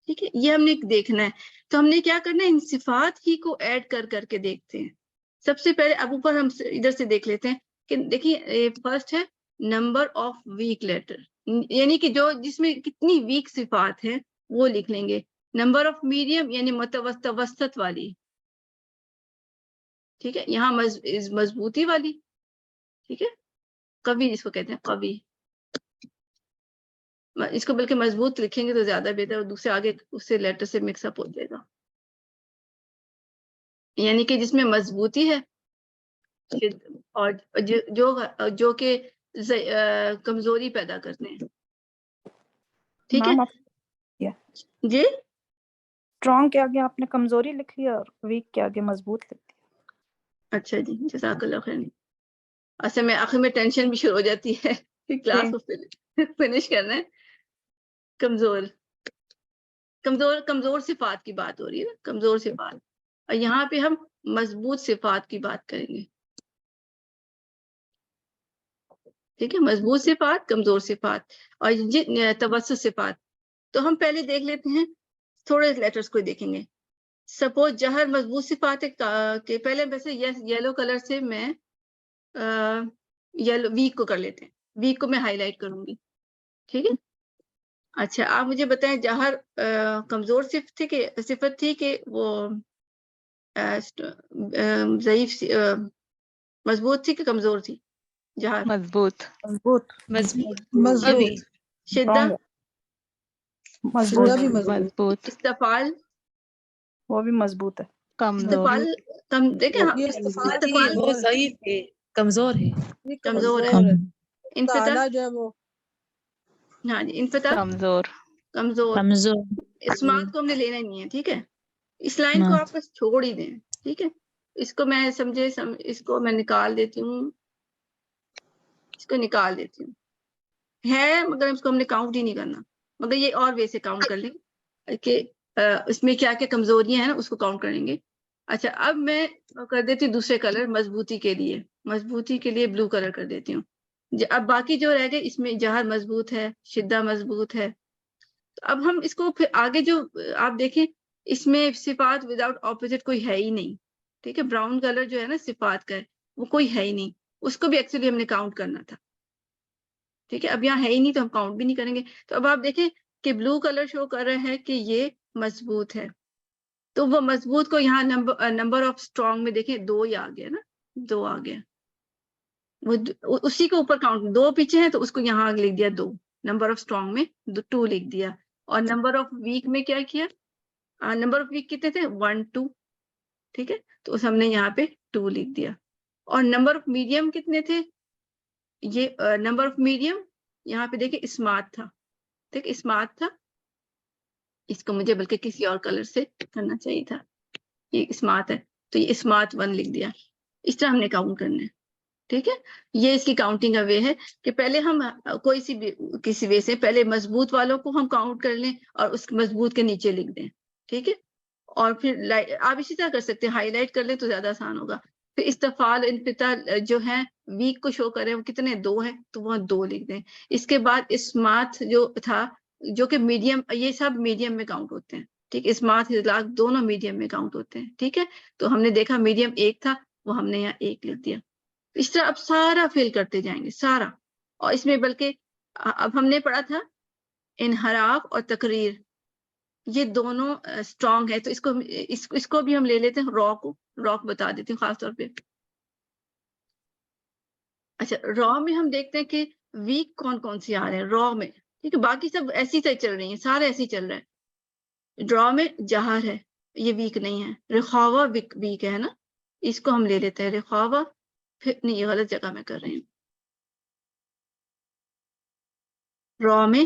ٹھیک ہے, یہ ہم نے دیکھنا ہے. تو ہم نے کیا کرنا ہے, ان صفات ہی کو ایڈ کر کے دیکھتے ہیں. سب سے پہلے اب اوپر ہم ادھر سے دیکھ لیتے ہیں کہ دیکھیے فرسٹ ہے نمبر آف ویک لیٹر, یعنی کہ جو جس میں کتنی ویک صفات ہیں وہ لکھ لیں گے. نمبر آف میڈیم یعنی متوسط والی, ٹھیک ہے, یہاں مضبوطی والی, ٹھیک ہے, قوی جس کو کہتے ہیں قوی. اس کو بلکہ مضبوط لکھیں گے تو زیادہ بہتر, اور دوسرے آگے اس سے لیٹر سے مکس اپ ہو جائے گا. یعنی کہ جس میں مضبوطی ہے اور جو کہ کمزوری پیدا کرتے ہیں. ٹھیک ہے جی, اسٹرانگ کے آگے آپ نے کمزوری لکھ لیا اور ویک کے آگے مضبوط لکھ دیا. اچھا جی, جزاک اللہ خیر. اصل میں آخر میں ٹینشن بھی شروع ہو جاتی ہے کہ کلاس کو فنش کرنا ہے. کمزور صفات کی بات ہو رہی ہے نا, کمزور صفات. اور یہاں پہ ہم مضبوط صفات کی بات کریں گے. ٹھیک ہے, مضبوط صفات, کمزور صفات اور توسط صفات. تو ہم پہلے دیکھ لیتے ہیں, تھوڑے لیٹرز کو دیکھیں گے. سپوز جہر مضبوط صفات ہے کہ پہلے ویسے یلو کلر سے میں ویک کو کر لیتے ہیں. ویک کو میں ہائی لائٹ کروں گی. ٹھیک ہے, اچھا آپ مجھے بتائیں جہر کمزور صفت تھی کہ وہ ضعیف مضبوط تھی کہ کمزور تھی؟ جہر مضبوط. قوی, شدہ مضبوط. استفال وہ بھی مضبوط ہے. کمزور. استفال دیکھیں استفال وہ ضعیف ہے, کمزور ہے. کمزور ہے. انفتاح جو ہے وہ ہاں جی, انفتاح کمزور. اسمات کو ہم نے لینا نہیں ہے. ٹھیک ہے, اس لائن کو آپ بس چھوڑ ہی دیں. ٹھیک ہے, اس کو میں اس کو میں نکال دیتی ہوں, اس کو نکال دیتی ہوں. ہے مگر اس کو ہم نے کاؤنٹ ہی نہیں کرنا, مگر یہ اور وے سے کاؤنٹ کر لیں کہ اس میں کیا کیا کمزوریاں ہیں نا اس کو کاؤنٹ کریں گے. اچھا اب میں کر دیتی ہوں دوسرے کلر مضبوطی کے لیے بلو کلر کر دیتی ہوں. اب باقی جو رہ گئے اس میں جہر مضبوط ہے, شدہ مضبوط ہے. اب ہم اس کو پھر آگے جو آپ دیکھیں اس میں صفات وداؤٹ اپوزٹ کوئی ہے ہی نہیں. ٹھیک ہے, براؤن کلر جو ہے نا صفات کا ہے وہ کوئی ہے ہی نہیں, اس کو بھی ایکچولی ہم نے کاؤنٹ کرنا تھا. ٹھیک ہے, اب یہاں ہے ہی نہیں تو ہم کاؤنٹ بھی نہیں کریں گے. تو اب آپ دیکھیں کہ بلو کلر شو کر رہا ہے کہ یہ مضبوط ہے. تو وہ مضبوط کو یہاں نمبر آف اسٹرانگ میں دیکھیں 2 ہی آ گیا نا, 2 آ گیا. وہ اسی کے اوپر کاؤنٹ 2 پیچھے ہیں تو اس کو یہاں لکھ دیا 2. نمبر آف اسٹرانگ میں 2 لکھ دیا. اور نمبر آف ویک میں کیا نمبر آف ویک کتنے تھے 1 2. ٹھیک ہے, تو ہم نے یہاں پہ 2 لکھ دیا. اور نمبر آف میڈیم کتنے تھے, یہ نمبر آف میڈیم یہاں پہ دیکھیں اسمارٹ تھا. ٹھیک, اسمارٹ تھا. اس کو مجھے بلکہ کسی اور کلر سے کرنا چاہیے تھا. یہ اسمارٹ ہے تو یہ اسمارٹ 1 لکھ دیا. اس طرح ہم نے کاؤنٹ کرنا ہے. ٹھیک ہے, یہ اس کی کاؤنٹنگ کا وے ہے کہ پہلے ہم کسی وے سے پہلے مضبوط والوں کو ہم کاؤنٹ کر لیں اور اس مضبوط کے نیچے لکھ دیں. ٹھیک ہے, اور پھر آپ اسی طرح کر سکتے ہیں, ہائی لائٹ کر لیں تو زیادہ آسان ہوگا. پھر استفال انفتاح جو ہے ویک کو شو کریں وہ کتنے 2 ہیں تو وہاں 2 لکھ دیں. اس کے بعد اسمارٹ جو تھا جو کہ میڈیم, یہ سب میڈیم میں کاؤنٹ ہوتے ہیں. ٹھیک, اسمارٹ اطلاق دونوں میڈیم میں کاؤنٹ ہوتے ہیں. ٹھیک ہے, تو ہم نے دیکھا میڈیم 1 تھا وہ ہم نے یہاں 1 لکھ دیا. اس طرح اب سارا فل کرتے جائیں گے سارا. اور اس میں بلکہ اب ہم نے پڑھا تھا انحراف اور تقریر یہ دونوں اسٹرانگ ہے, تو اس کو بھی ہم لے لیتے ہیں. را کو بتا دیتی ہوں خاص طور پہ. اچھا, را میں ہم دیکھتے ہیں کہ ویک کون سی آ رہے ہیں را میں. ٹھیک ہے, باقی سب ایسی سے چل رہی ہیں, سارے ایسے ہی چل رہے ہیں. ڈرا میں جہر ہے, یہ ویک نہیں ہے. رخاوہ ویک ہے نا, اس کو ہم لے لیتے ہیں. رخاوہ پھر نہیں یہ غلط جگہ میں کر رہی ہوں. را میں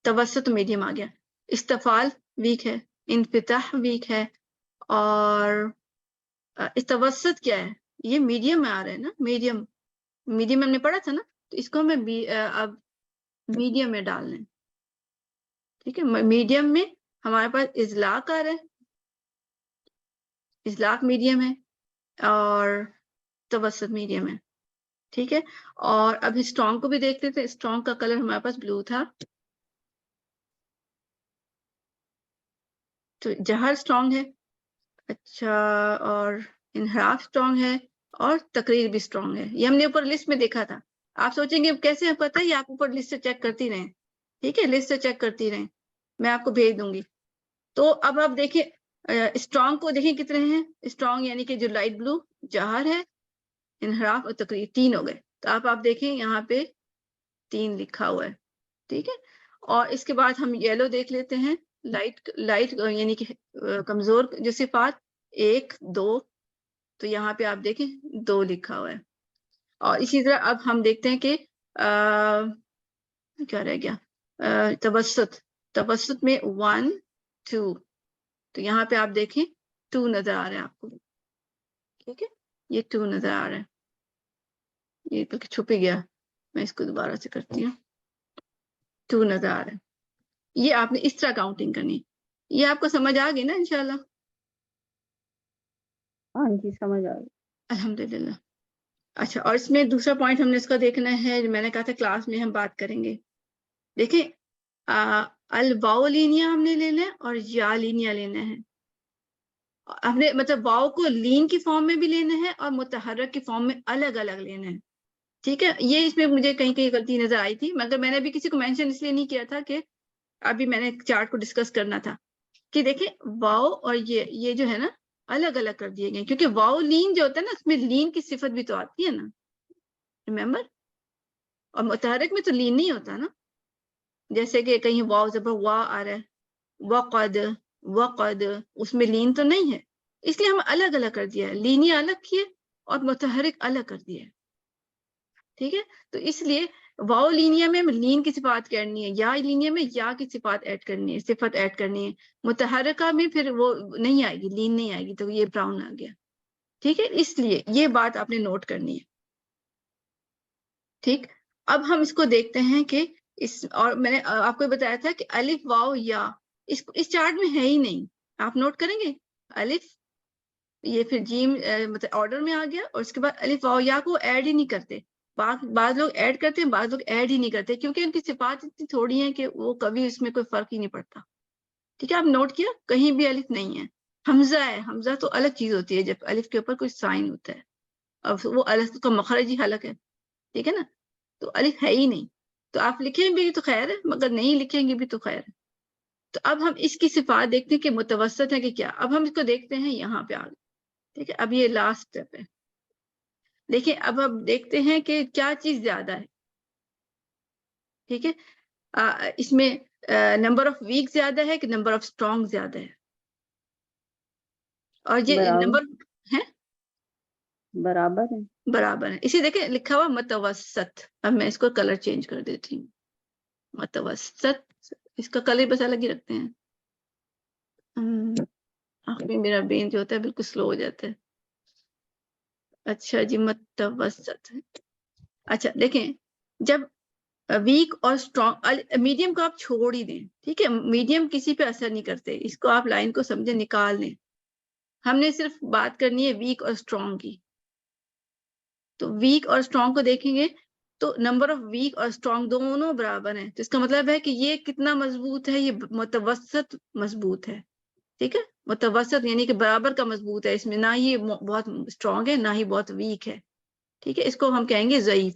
توسط میڈیم آ گیا. استفال ویک ہے, انفتاح ویک ہے, اور توسط کیا ہے؟ یہ میڈیم میں آ رہا ہے نا. میڈیم ہم نے پڑھا تھا نا, تو اس کو ہمیں اب میڈیم میں ڈالنا ہے. ٹھیک ہے, میڈیم میں ہمارے پاس ازلاق آ رہا ہے, ازلاق میڈیم ہے اور توسط میڈیم ہے. ٹھیک ہے, اور اب اسٹرانگ کو بھی دیکھتے تھے. اسٹرانگ کا کلر ہمارے پاس بلو تھا. تو جہر اسٹرانگ ہے, اچھا, اور انحراف اسٹرانگ ہے, اور تقریر بھی اسٹرانگ ہے. یہ ہم نے اوپر لسٹ میں دیکھا تھا. آپ سوچیں گے کیسے ہم پتہ ہے, یہ آپ اوپر لسٹ سے چیک کرتی رہیں. ٹھیک ہے, لسٹ سے چیک کرتی رہیں, میں آپ کو بھیج دوں گی. تو اب آپ دیکھیں اسٹرانگ کو دیکھیں کتنے ہیں. اسٹرانگ یعنی کہ جو لائٹ بلو جہر ہے, انحراف اور تقریر, 3 ہو گئے. تو آپ دیکھیں یہاں پہ 3 لکھا ہوا ہے. ٹھیک ہے, اور اس کے بعد ہم یلو دیکھ لیتے ہیں. لائٹ یعنی کہ کمزور جو صفات 1 2, تو یہاں پہ آپ دیکھیں 2 لکھا ہوا ہے. اور اسی طرح اب ہم دیکھتے ہیں کہ کیا رہ گیا, توسط میں 1 2, تو یہاں پہ آپ دیکھیں 2 نظر آ رہے ہیں آپ کو. ٹھیک ہے, یہ 2 نظر آ رہا ہے. یہ تو چھپ ہی گیا, میں اس کو دوبارہ سے کرتی ہوں. 2 نظر آ رہا ہے. یہ آپ نے اس طرح کاؤنٹنگ کرنی. یہ آپ کو سمجھ آ گئی نا انشاءاللہ؟ ہاں جی سمجھ آ گئی. الحمدللہ. اچھا, اور اس میں دوسرا پوائنٹ ہم نے اس کا دیکھنا ہے, جو میں نے کہا تھا کلاس میں ہم بات کریں گے. دیکھیں الواو لینیا ہم نے لینا ہے اور یا لینیا لینا ہے. ہم نے مطلب واو کو لین کی فارم میں بھی لینا ہے اور متحرک کی فارم میں الگ الگ لینا ہے. ٹھیک ہے, یہ اس میں مجھے کہیں کہیں غلطی نظر آئی تھی, مگر میں نے ابھی کسی کو مینشن اس لیے نہیں کیا تھا کہ ابھی میں نے چارٹ کو ڈسکس کرنا تھا کہ دیکھیں واو اور یہ جو ہے نا الگ الگ کر دیے گئے, کیونکہ واو لین جو ہوتا ہے نا اس میں لین کی صفت بھی تو آتی ہے نا, ریممبر. اور متحرک میں تو لین نہیں ہوتا نا, جیسے کہ کہیں واو زبر وا آ رہا ہے, وقد, اس میں لین تو نہیں ہے. اس لیے ہم الگ الگ کر دیا ہے, لینی الگ کیے اور متحرک الگ کر دیا ہے. ٹھیک ہے, تو اس لیے واو لینیا میں لین کی صفات کرنی ہے, یا لینیا میں یا کی صفات ایڈ کرنی ہے, صفت ایڈ کرنی ہے. متحرکہ میں پھر وہ نہیں آئے گی, لین نہیں آئے گی, تو یہ براؤن آ گیا. ٹھیک ہے, اس لیے یہ بات آپ نے نوٹ کرنی ہے. ٹھیک, اب ہم اس کو دیکھتے ہیں کہ اور میں نے آپ کو بتایا تھا کہ الف واو یا اس چارٹ میں ہے ہی نہیں. آپ نوٹ کریں گے الف, یہ پھر جیم مطلب آرڈر میں آ گیا, اور اس کے بعد الف واو یا کو ایڈ ہی نہیں کرتے. بعض لوگ ایڈ کرتے ہیں, بعض لوگ ایڈ ہی نہیں کرتے, کیونکہ ان کی صفات اتنی تھوڑی ہیں کہ وہ کبھی اس میں کوئی فرق ہی نہیں پڑتا. ٹھیک ہے, آپ نوٹ کیا کہیں بھی الف نہیں ہے. حمزہ ہے, حمزہ تو الگ چیز ہوتی ہے جب الف کے اوپر کوئی سائن ہوتا ہے, اب وہ الف کا مخرج ہی حلق ہے. ٹھیک ہے نا, تو الف ہے ہی نہیں. تو آپ لکھیں بھی تو خیر ہے, مگر نہیں لکھیں گے بھی تو خیر ہے. تو اب ہم اس کی صفات دیکھتے ہیں کہ متوسط ہے کہ کیا. اب ہم اس کو دیکھتے ہیں یہاں پہ آگے. ٹھیک ہے, اب یہ لاسٹ اسٹیپ ہے. دیکھیں اب ہم دیکھتے ہیں کہ کیا چیز زیادہ ہے. ٹھیک ہے, اس میں نمبر آف ویک زیادہ ہے کہ نمبر آف اسٹرانگ زیادہ ہے. اور یہ برابر نمبر ہے برابر ہے. برابر ہے. اسی دیکھیں لکھا ہوا متوسط. اب میں اس کو کلر چینج کر دیتی ہوں. متوسط, اس کا کلر بس الگ ہی رکھتے ہیں. آخری میرا برین جو ہوتا ہے بالکل سلو ہو جاتا ہے. اچھا جی, متوسط. اچھا دیکھیں, جب ویک اور اسٹرانگ, میڈیم کو آپ چھوڑ ہی دیں. ٹھیک ہے, میڈیم کسی پہ اثر نہیں کرتے, اس کو آپ لائن کو سمجھے نکال دیں. ہم نے صرف بات کرنی ہے ویک اور اسٹرانگ کی. تو ویک اور اسٹرانگ کو دیکھیں گے تو نمبر آف ویک اور اسٹرانگ دونوں برابر ہیں. تو اس کا مطلب ہے کہ یہ کتنا مضبوط ہے, یہ متوسط مضبوط ہے. ٹھیک ہے, متوسط یعنی کہ برابر کا مضبوط ہے. اس میں نہ ہی بہت اسٹرانگ ہے نہ ہی بہت ویک ہے. ٹھیک ہے, اس کو ہم کہیں گے ضعیف.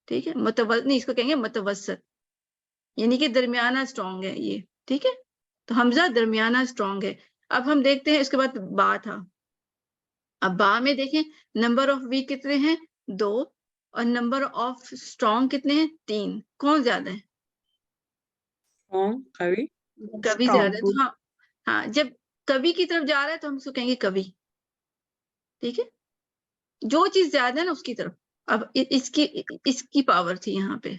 ٹھیک ہے, نہیں, اس کو کہیں گے متوسط, یعنی کہ درمیانہ اسٹرانگ ہے یہ. ٹھیک ہے, تو حمزہ درمیانہ اسٹرانگ ہے. اب ہم دیکھتے ہیں اس کے بعد با تھا. اب با میں دیکھیں نمبر آف ویک کتنے ہیں 2, اور نمبر آف اسٹرانگ کتنے ہیں 3. کون زیادہ ہے؟ قوی کبھی زیادہ ہے. تو ہاں, جب کبھی کی طرف جا رہا ہے تو ہم اس کو کہیں گے کبھی. ٹھیک ہے, جو چیز زیادہ ہے نا اس کی طرف. اب اس کی پاور تھی یہاں پہ,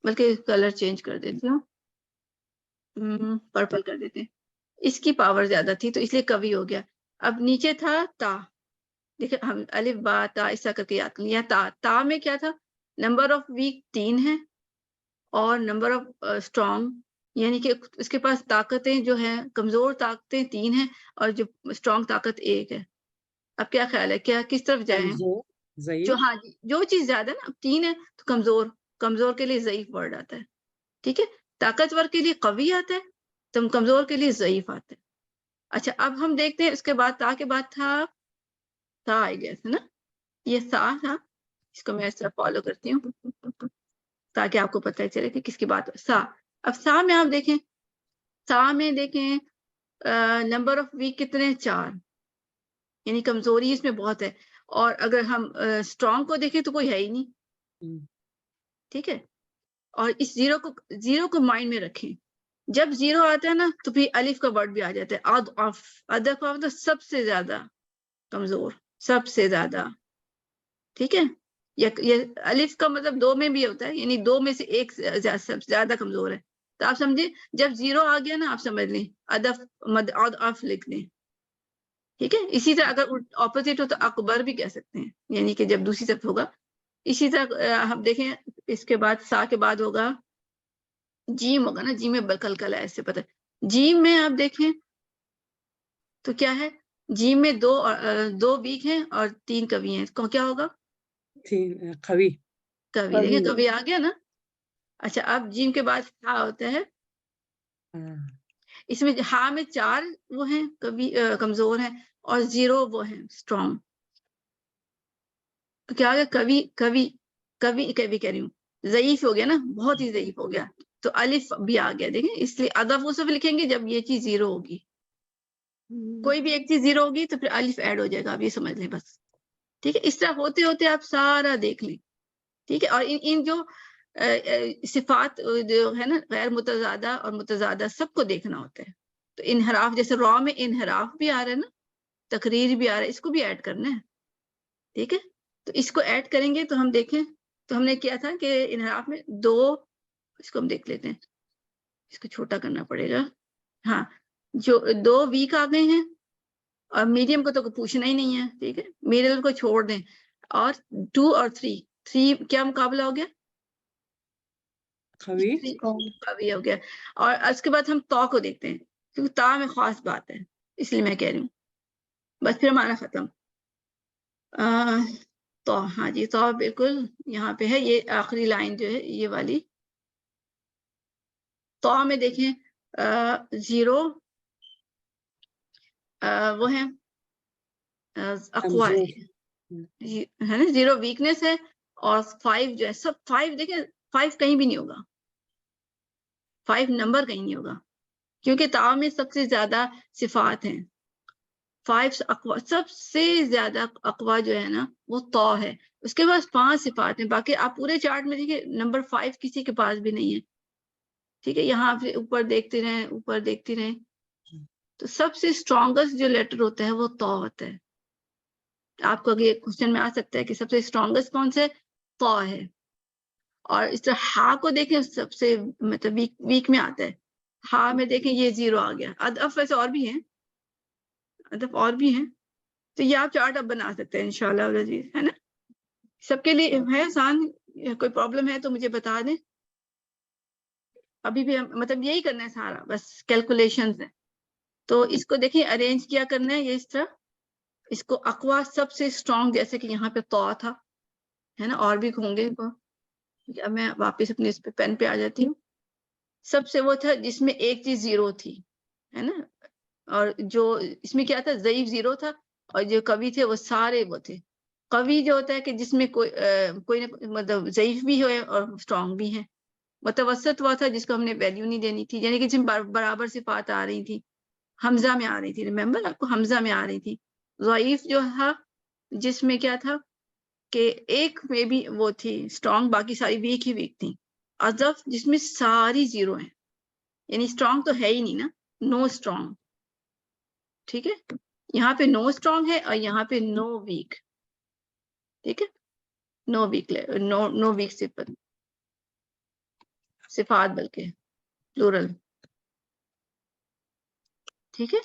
بلکہ کلر چینج کر دیتی ہوں, پرپل کر دیتے ہیں. اس کی پاور زیادہ تھی تو اس لیے قوی ہو گیا. اب نیچے تھا تا, دیکھیں ہم الف با تا ایسا کر کے یاد لیا. تا میں کیا تھا, نمبر آف ویک 3 ہے اور نمبر آف اسٹرانگ, یعنی کہ اس کے پاس طاقتیں جو ہیں, کمزور طاقتیں 3 ہیں اور جو اسٹرانگ طاقت 1 ہے. اب کیا خیال ہے, کیا کس طرف جائیں؟ جو ہاں جی, جو چیز زیادہ نا, اب 3 ہے تو کمزور کے لیے ضعیف ورڈ آتا ہے. ٹھیک ہے, طاقتور کے لیے قوی آتا ہے, تو کمزور کے لیے ضعیف آتا ہے. اچھا اب ہم دیکھتے ہیں اس کے بعد تا کے بعد تھا تا آئی گیس ہے نا, یہ سا تھا. اس کو میں اس طرح فالو کرتی ہوں تاکہ آپ کو پتہ چلے کہ کس کی بات ہے. سا. اب سا میں آپ دیکھیں, سا میں دیکھیں نمبر آف ویک کتنے, 4, یعنی کمزوری اس میں بہت ہے. اور اگر ہم اسٹرانگ کو دیکھیں تو کوئی ہے ہی نہیں. ٹھیک ہے, اور اس زیرو کو مائنڈ میں رکھیں. جب زیرو آتا ہے نا تو پھر الف کا ورڈ بھی آ جاتا ہے, ادف آف سب سے زیادہ کمزور, سب سے زیادہ. ٹھیک ہے, یہ الف کا مطلب 2 میں بھی ہوتا ہے, یعنی 2 میں سے ایک زیادہ کمزور ہے. تو آپ سمجھے جب زیرو آ گیا نا, آپ سمجھ لیں ادف لکھ لیں. ٹھیک ہے, اسی طرح اگر اپوزٹ ہو تو اکبر بھی کہہ سکتے ہیں, یعنی کہ جب دوسری طرف ہوگا. اسی طرح ہم دیکھیں اس کے بعد سا کے بعد ہوگا جیم, ہوگا نا, جیم میں بلکل ہے, ایسے پتہ ہے. جیم میں آپ دیکھیں تو کیا ہے, جیم میں 2 ویک ہیں اور 3 قوی ہیں. کیا ہوگا, قوی. دیکھیں قوی آ گیا نا. اچھا اب جیم کے بعد ہا ہوتا ہے. اس میں ہا میں 4 وہ ہیں قوی, کمزور ہیں, اور 0 وہ ہیں اسٹرانگ. تو کیا ہوگا, قوی کہہ رہی ہوں, ضعیف ہو گیا نا, بہت ہی ضعیف ہو گیا. تو الف بھی آ گیا. دیکھیں اس لیے ادف وہ صرف لکھیں گے جب یہ چیز 0 ہوگی. کوئی بھی ایک چیز 0 ہوگی تو پھر الف ایڈ ہو جائے گا, آپ یہ سمجھ لیں بس. ٹھیک ہے, اس طرح ہوتے ہوتے آپ سارا دیکھ لیں. ٹھیک ہے, اور ان جو صفات جو ہے نا, غیر متضادہ اور متضادہ, سب کو دیکھنا ہوتا ہے. تو انحراف, جیسے را میں انحراف بھی آ رہا ہے نا, تقریر بھی آ رہا ہے, اس کو بھی ایڈ کرنا ہے. ٹھیک ہے, تو اس کو ایڈ کریں گے تو ہم دیکھیں, تو ہم نے کیا تھا کہ انحراف میں 2, اس کو ہم دیکھ لیتے ہیں, اس کو چھوٹا کرنا پڑے گا. ہاں, جو 2 ویک آ گئے ہیں, اور میڈیم کو تو پوچھنا ہی نہیں ہے. ٹھیک ہے, میڈل کو چھوڑ دیں. اور 2 اور 3 کیا مقابلہ ہو گیا, قوی ہو گیا. اور اس کے بعد ہم تا کو دیکھتے ہیں, کیونکہ تا میں خاص بات ہے, اس لیے میں کہہ رہی ہوں. بس پھر ہمارا ختم. تو ہاں جی, تو بالکل یہاں پہ ہے, یہ آخری لائن جو ہے یہ والی. تو میں دیکھیں 0 وہ ہے اقوا ہے نا, 0 ویکنیس ہے, اور 5 جو ہے, سب 5 دیکھیں, 5 کہیں بھی نہیں ہوگا, 5 نمبر کہیں نہیں ہوگا, کیونکہ تا میں سب سے زیادہ صفات ہیں. 5 اقوا, سب سے زیادہ اقوا جو ہے نا وہ تا ہے. اس کے پاس 5 صفات ہیں. باقی آپ پورے چارٹ میں دیکھیں نمبر 5 کسی کے پاس بھی نہیں ہے. ٹھیک ہے, یہاں پہ اوپر دیکھتے رہیں, تو سب سے اسٹرانگسٹ جو لیٹر ہوتا ہے وہ تا ہوتا ہے. آپ کو اگر یہ کوشچن میں آ سکتا ہے کہ سب سے اسٹرانگسٹ کون سے, تا ہے. اور اس طرح ہا کو دیکھیں, سب سے مطلب ویک میں آتا ہے. ہا میں دیکھیں یہ 0 آ گیا. ادف ویسے اور بھی ہیں, تو یہ آپ چارٹ اب بنا سکتے ہیں انشاءاللہ العزیز, ہے نا. سب کے لیے ہے آسان, کوئی پرابلم ہے تو مجھے بتا دیں. ابھی بھی مطلب یہی کرنا ہے سارا, بس کیلکولیشنز ہے. تو اس کو دیکھیں ارینج کیا کرنا ہے, یہ اس طرح. اس کو اقوا سب سے اسٹرانگ, جیسے کہ یہاں پہ تا تھا, ہے نا, اور بھی ہوں گے. اب میں واپس اپنے اس پہ پین پہ آ جاتی ہوں. سب سے وہ تھا جس میں ایک چیز 0 تھی, ہے نا. اور جو اس میں کیا تھا, ضعیف 0 تھا, اور جو قوی تھے وہ سارے وہ تھے. قوی جو ہوتا ہے کہ جس میں کوئی مطلب ضعیف بھی ہوئے اور اسٹرانگ بھی ہیں. متوسط وہ تھا جس کو ہم نے ویلیو نہیں دینی تھی, یعنی کہ جس میں برابر صفات آ رہی تھی, حمزہ میں آ رہی تھی. ریممبر آپ کو, حمزہ میں آ رہی تھی. ضعیف جو تھا جس میں کیا تھا کہ ایک میں بھی وہ تھی اسٹرانگ, باقی ساری ویک ہی ویک تھی. اضف جس میں ساری 0 ہیں, یعنی اسٹرانگ تو ہے ہی نہیں نا, نو اسٹرانگ. ٹھیک ہے, یہاں پہ نو اسٹرانگ ہے اور یہاں پہ نو ویک. ٹھیک ہے. نو ویک صفات بلکہ پلورل. ٹھیک ہے.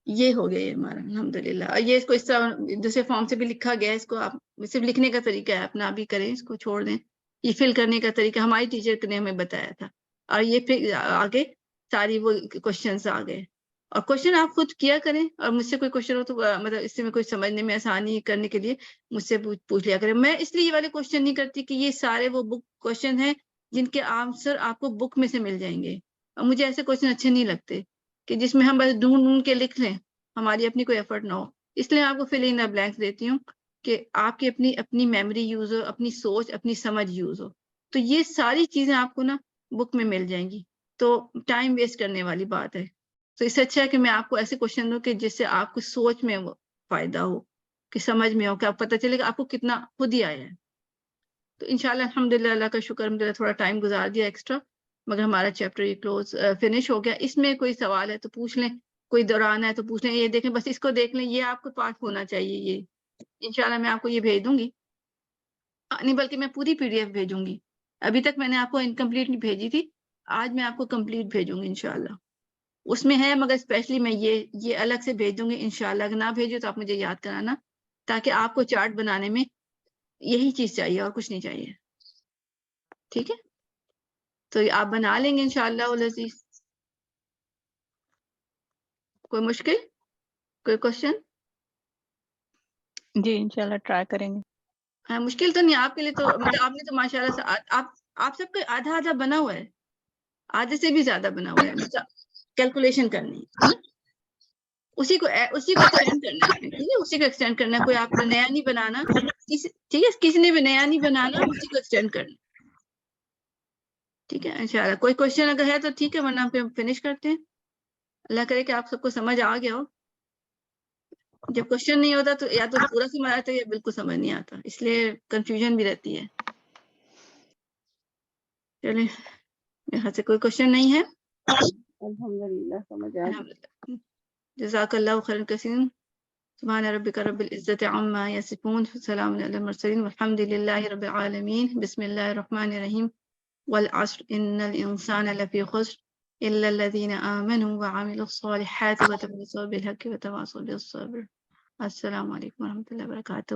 یہ ہو گیا یہ ہمارا الحمدللہ. اور یہ اس کو اس طرح دوسرے فارم سے بھی لکھا گیا ہے. اس کو آپ صرف لکھنے کا طریقہ ہے اپنا بھی کریں, اس کو چھوڑ دیں. یہ فل کرنے کا طریقہ ہماری ٹیچر نے ہمیں بتایا تھا. اور یہ پھر آگے ساری وہ کوشچنس آ گئے. اور کوشچن آپ خود کیا کریں, اور مجھ سے کوئی کوشچن ہو تو مطلب اس سے میں کوئی سمجھنے میں آسانی کرنے کے لیے مجھ سے پوچھ لیا کریں. میں اس لیے یہ والے کوشچن نہیں کرتی کہ یہ سارے وہ بک کوشچن ہیں جن کے آنسر آپ کو بک میں سے مل جائیں گے. اور مجھے ایسے کوشچن اچھے نہیں لگتے کہ جس میں ہم بس ڈھونڈ کے لکھ لیں, ہماری اپنی کوئی ایفرٹ نہ ہو. اس لیے آپ کو فل ان دا بلینکس دیتی ہوں کہ آپ کی اپنی میموری یوز ہو, اپنی سوچ, اپنی سمجھ یوز ہو. تو یہ ساری چیزیں آپ کو نا بک میں مل جائیں گی. تو ٹائم ویسٹ کرنے والی بات ہے. تو اس سے اچھا ہے کہ میں آپ کو ایسے کوشچن دوں کہ جس سے آپ کو سوچ میں وہ فائدہ ہو, کہ سمجھ میں ہو, کہ آپ پتہ چلے کہ آپ کو کتنا خود ہی آیا ہے. تو انشاءاللہ الحمدللہ اللہ کا شکر, الحمدللہ تھوڑا ٹائم گزار دیا ایکسٹرا, مگر ہمارا چیپٹر یہ فنش ہو گیا. اس میں کوئی سوال ہے تو پوچھ لیں, کوئی دوران ہے تو پوچھ لیں. یہ دیکھیں, بس اس کو دیکھ لیں, یہ آپ کو پاس ہونا چاہیے. یہ انشاءاللہ میں آپ کو یہ بھیج دوں گی, نہیں بلکہ میں پوری PDF بھیجوں گی. ابھی تک میں نے آپ کو انکمپلیٹ نہیں بھیجی تھی, آج میں آپ کو کمپلیٹ بھیجوں گی انشاءاللہ. اس میں ہے مگر اسپیشلی میں یہ الگ سے بھیج دوں گی انشاءاللہ. اگر نہ بھیجو تو آپ مجھے یاد کرانا, تاکہ آپ کو چارٹ بنانے میں یہی چیز چاہیے اور کچھ نہیں چاہیے. ٹھیک ہے, تو یہ آپ بنا لیں گے انشاءاللہ العزیز. کوئی مشکل, کوئی کوشچن؟ جی انشاءاللہ ٹرائی کریں گے. ہاں, مشکل تو نہیں آپ کے لیے. تو مطلب آپ نے تو ماشاءاللہ سے آپ سب کا آدھا آدھا بنا ہوا ہے, آدھے سے بھی زیادہ بنا ہوا ہے. کیلکولیشن کرنی ہے نا, اسی کو ایکسٹینڈ کرنا ہے. ٹھیک ہے, اسی کو ایکسٹینڈ کرنا ہے. کوئی آپ نے نیا نہیں بنانا. ٹھیک ہے, کسی نے بھی نیا نہیں بنانا, اسی کو ایکسٹینڈ کرنا. ٹھیک ہے انشاءاللہ. کوئی کوشچن اگر ہے تو ٹھیک ہے, ورنہ پھر فنش کرتے ہیں. اللہ کرے کہ آپ سب کو سمجھ آ گیا ہو. جب کوشچن نہیں ہوتا تو یا تو پورا سمجھ آتا ہے یا بالکل سمجھ نہیں آتا, اس لیے کنفیوژن بھی رہتی ہے. چلیں, یہاں سے کوئی کوشچن نہیں ہے. الحمدللہ سمجھ آ گئی. جزاک اللہ خیر کثیر. سبحان ربک رب العزت عما یصفون, سلام علی المرسلین, والحمد للہ رب العالمین. بسم اللہ الرحمن الرحیم. والعصر ان الانسان لفی خسر الا الذین آمنوا وعملوا الصالحات وتواصوا بالحق وتواصوا بالصبر. السلام علیکم ورحمۃ اللہ وبرکاتہ.